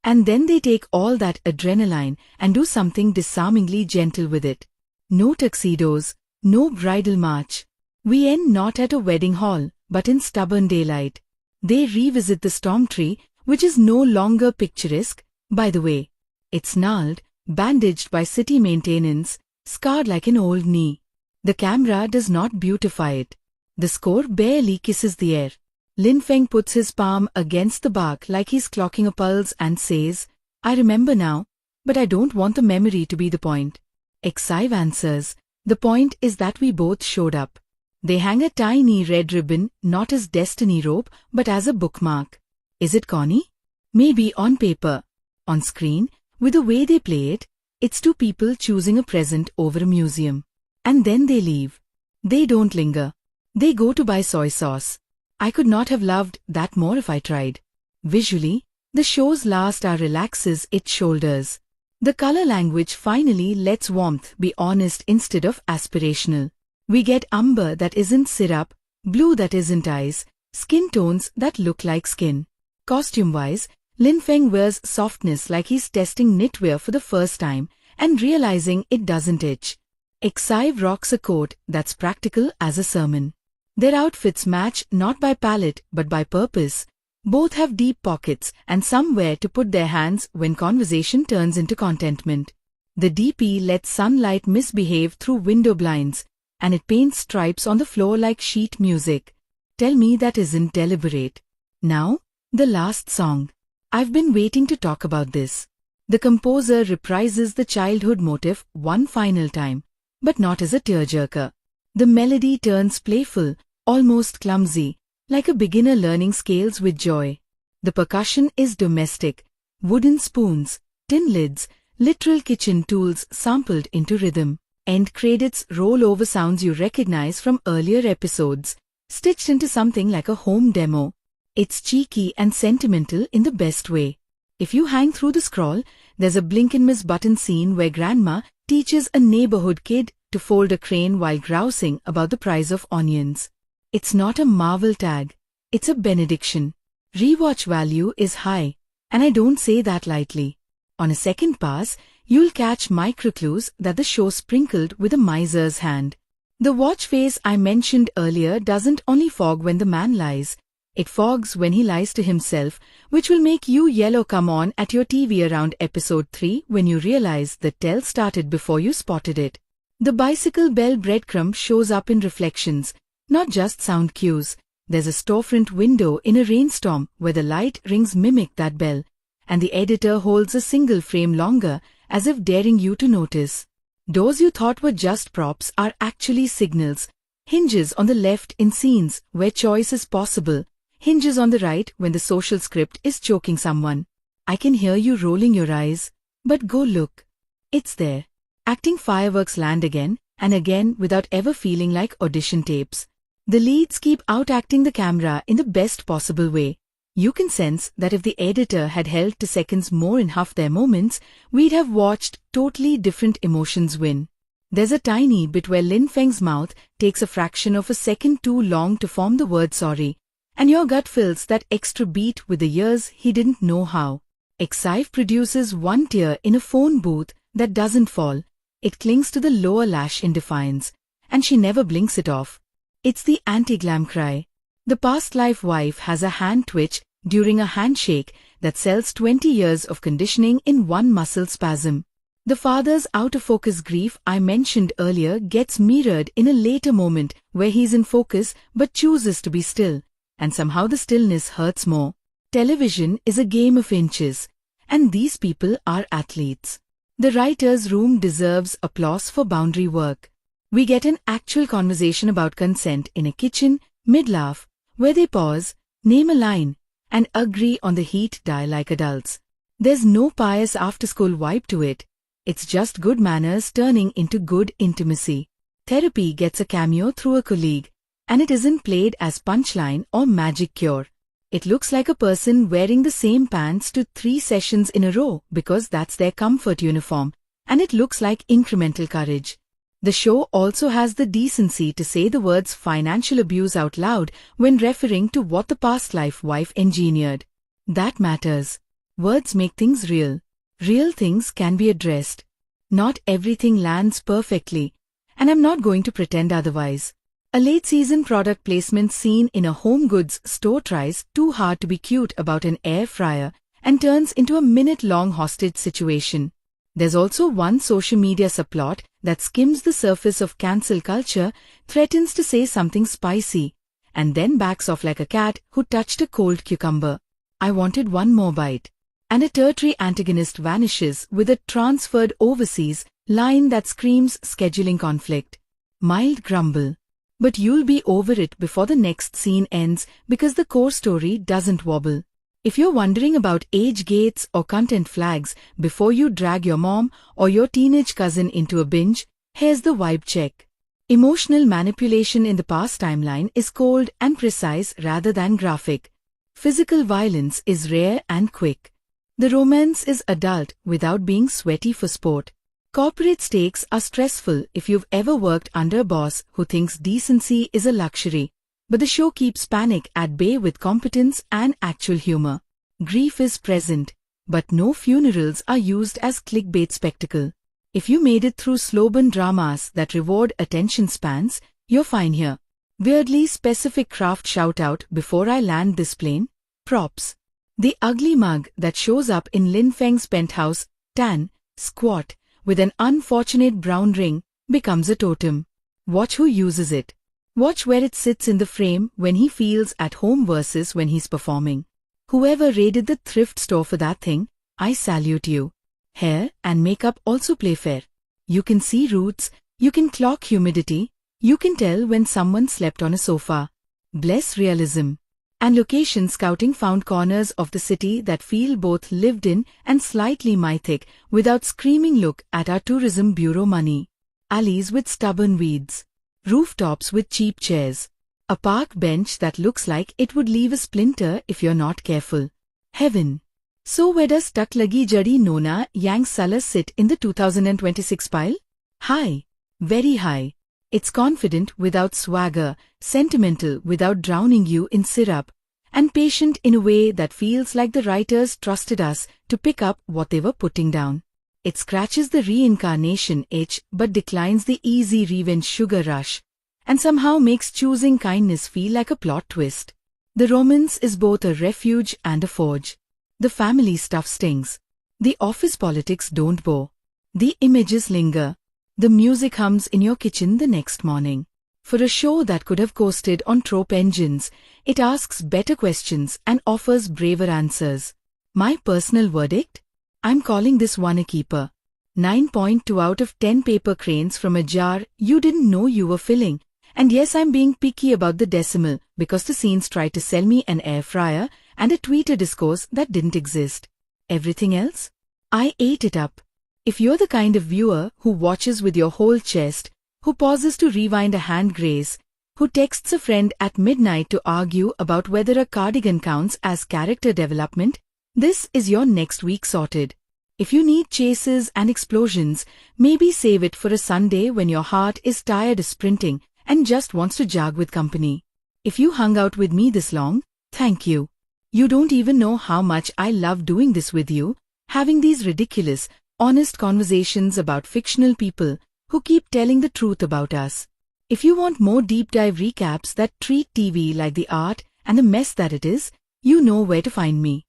S1: And then they take all that adrenaline and do something disarmingly gentle with it. No tuxedos, no bridal march. We end not at a wedding hall, but in stubborn daylight. They revisit the storm tree, which is no longer picturesque, by the way. It's gnarled, bandaged by city maintenance, scarred like an old knee. The camera does not beautify it. The score barely kisses the air. Lin Feng puts his palm against the bark like he's clocking a pulse and says, "I remember now, but I don't want the memory to be the point." Exive answers, "The point is that we both showed up." They hang a tiny red ribbon, not as destiny rope, but as a bookmark. Is it corny? Maybe on paper. On screen, with the way they play it, it's two people choosing a present over a museum. And then they leave. They don't linger. They go to buy soy sauce. I could not have loved that more if I tried. Visually, the show's last hour relaxes its shoulders. The color language finally lets warmth be honest instead of aspirational. We get umber that isn't syrup, blue that isn't ice, skin tones that look like skin. Costume-wise, Lin Feng wears softness like he's testing knitwear for the first time and realizing it doesn't itch. Exive rocks a coat that's practical as a sermon. Their outfits match not by palette but by purpose. Both have deep pockets and somewhere to put their hands when conversation turns into contentment. The DP lets sunlight misbehave through window blinds, and it paints stripes on the floor like sheet music. Tell me that isn't deliberate. Now, the last song. I've been waiting to talk about this. The composer reprises the childhood motif one final time, but not as a tearjerker. The melody turns playful, almost clumsy, like a beginner learning scales with joy. The percussion is domestic, wooden spoons, tin lids, literal kitchen tools sampled into rhythm. End credits roll over sounds you recognize from earlier episodes, stitched into something like a home demo. It's cheeky and sentimental in the best way. If you hang through the scroll, there's a blink-and-miss button scene where grandma teaches a neighborhood kid to fold a crane while grousing about the price of onions. It's not a Marvel tag, it's a benediction. Rewatch value is high, and I don't say that lightly. On a second pass, you'll catch microclues that the show sprinkled with a miser's hand. The watch face I mentioned earlier doesn't only fog when the man lies, it fogs when he lies to himself, which will make you yellow come on at your TV around episode 3 when you realize the tell started before you spotted it. The bicycle bell breadcrumb shows up in reflections, not just sound cues. There's a storefront window in a rainstorm where the light rings mimic that bell, and the editor holds a single frame longer as if daring you to notice. Doors you thought were just props are actually signals. Hinges on the left in scenes where choice is possible. Hinges on the right when the social script is choking someone. I can hear you rolling your eyes, but go look. It's there. Acting fireworks land again and again without ever feeling like audition tapes. The leads keep outacting the camera in the best possible way. You can sense that if the editor had held 2 seconds more in half their moments, we'd have watched totally different emotions win. There's a tiny bit where Lin Feng's mouth takes a fraction of a second too long to form the word sorry, and your gut fills that extra beat with the years he didn't know how. Exive produces one tear in a phone booth that doesn't fall. It clings to the lower lash in defiance, and she never blinks it off. It's the anti-glam cry. The past life wife has a hand twitch during a handshake that sells 20 years of conditioning in one muscle spasm. The father's out-of-focus grief I mentioned earlier gets mirrored in a later moment where he's in focus but chooses to be still, and somehow the stillness hurts more. Television is a game of inches, and these people are athletes. The writer's room deserves applause for boundary work. We get an actual conversation about consent in a kitchen, mid-laugh, where they pause, name a line, and agree on the heat dial like adults. There's no pious after-school vibe to it. It's just good manners turning into good intimacy. Therapy gets a cameo through a colleague, and it isn't played as punchline or magic cure. It looks like a person wearing the same pants to 3 sessions in a row because that's their comfort uniform, and it looks like incremental courage. The show also has the decency to say the words financial abuse out loud when referring to what the past life wife engineered. That matters. Words make things real. Real things can be addressed. Not everything lands perfectly, and I'm not going to pretend otherwise. A late-season product placement scene in a home goods store tries too hard to be cute about an air fryer and turns into a minute-long hostage situation. There's also one social media subplot that skims the surface of cancel culture, threatens to say something spicy, and then backs off like a cat who touched a cold cucumber. I wanted one more bite. And a tertiary antagonist vanishes with a transferred overseas line that screams scheduling conflict. Mild grumble. But you'll be over it before the next scene ends because the core story doesn't wobble. If you're wondering about age gates or content flags before you drag your mom or your teenage cousin into a binge, here's the vibe check. Emotional manipulation in the past timeline is cold and precise rather than graphic. Physical violence is rare and quick. The romance is adult without being sweaty for sport. Corporate stakes are stressful if you've ever worked under a boss who thinks decency is a luxury, but the show keeps panic at bay with competence and actual humor. Grief is present, but no funerals are used as clickbait spectacle. If you made it through slow-burn dramas that reward attention spans, you're fine here. Weirdly specific craft shout-out before I land this plane. Props. The ugly mug that shows up in Lin Feng's penthouse, tan, squat, with an unfortunate brown ring, becomes a totem. Watch who uses it. Watch where it sits in the frame when he feels at home versus when he's performing. Whoever raided the thrift store for that thing, I salute you. Hair and makeup also play fair. You can see roots, you can clock humidity, you can tell when someone slept on a sofa. Bless realism. And location scouting found corners of the city that feel both lived in and slightly mythic without screaming look at our tourism bureau money. Alleys with stubborn weeds. Rooftops with cheap chairs. A park bench that looks like it would leave a splinter if you're not careful. Heaven. So where does Tak Lagi Jadi Nona Yang Salah sit in the 2026 pile? High. Very high. It's confident without swagger, sentimental without drowning you in syrup, and patient in a way that feels like the writers trusted us to pick up what they were putting down. It scratches the reincarnation itch but declines the easy revenge sugar rush, and somehow makes choosing kindness feel like a plot twist. The romance is both a refuge and a forge. The family stuff stings. The office politics don't bore. The images linger. The music hums in your kitchen the next morning. For a show that could have coasted on trope engines, it asks better questions and offers braver answers. My personal verdict? I'm calling this one a keeper. 9.2 out of 10 paper cranes from a jar you didn't know you were filling. And yes, I'm being picky about the decimal because the scenes try to sell me an air fryer and a Twitter discourse that didn't exist. Everything else? I ate it up. If you're the kind of viewer who watches with your whole chest, who pauses to rewind a hand grace, who texts a friend at midnight to argue about whether a cardigan counts as character development, this is your next week sorted. If you need chases and explosions, maybe save it for a Sunday when your heart is tired of sprinting and just wants to jog with company. If you hung out with me this long, thank you. You don't even know how much I love doing this with you, having these ridiculous, honest conversations about fictional people who keep telling the truth about us. If you want more deep dive recaps that treat TV like the art and the mess that it is, You know where to find me.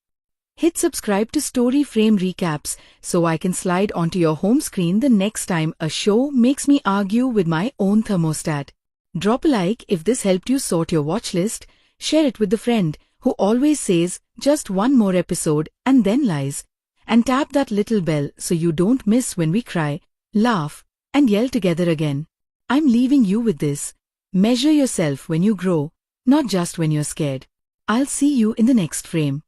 S1: Hit subscribe to Story Frame Recaps so I can slide onto your home screen the next time a show makes me argue with my own thermostat. Drop a like if this helped you sort your watch list, share it with the friend who always says just one more episode and then lies, and tap that little bell so you don't miss when we cry, laugh, and yell together again. I'm leaving you with this. Measure yourself when you grow, not just when you're scared. I'll see you in the next frame.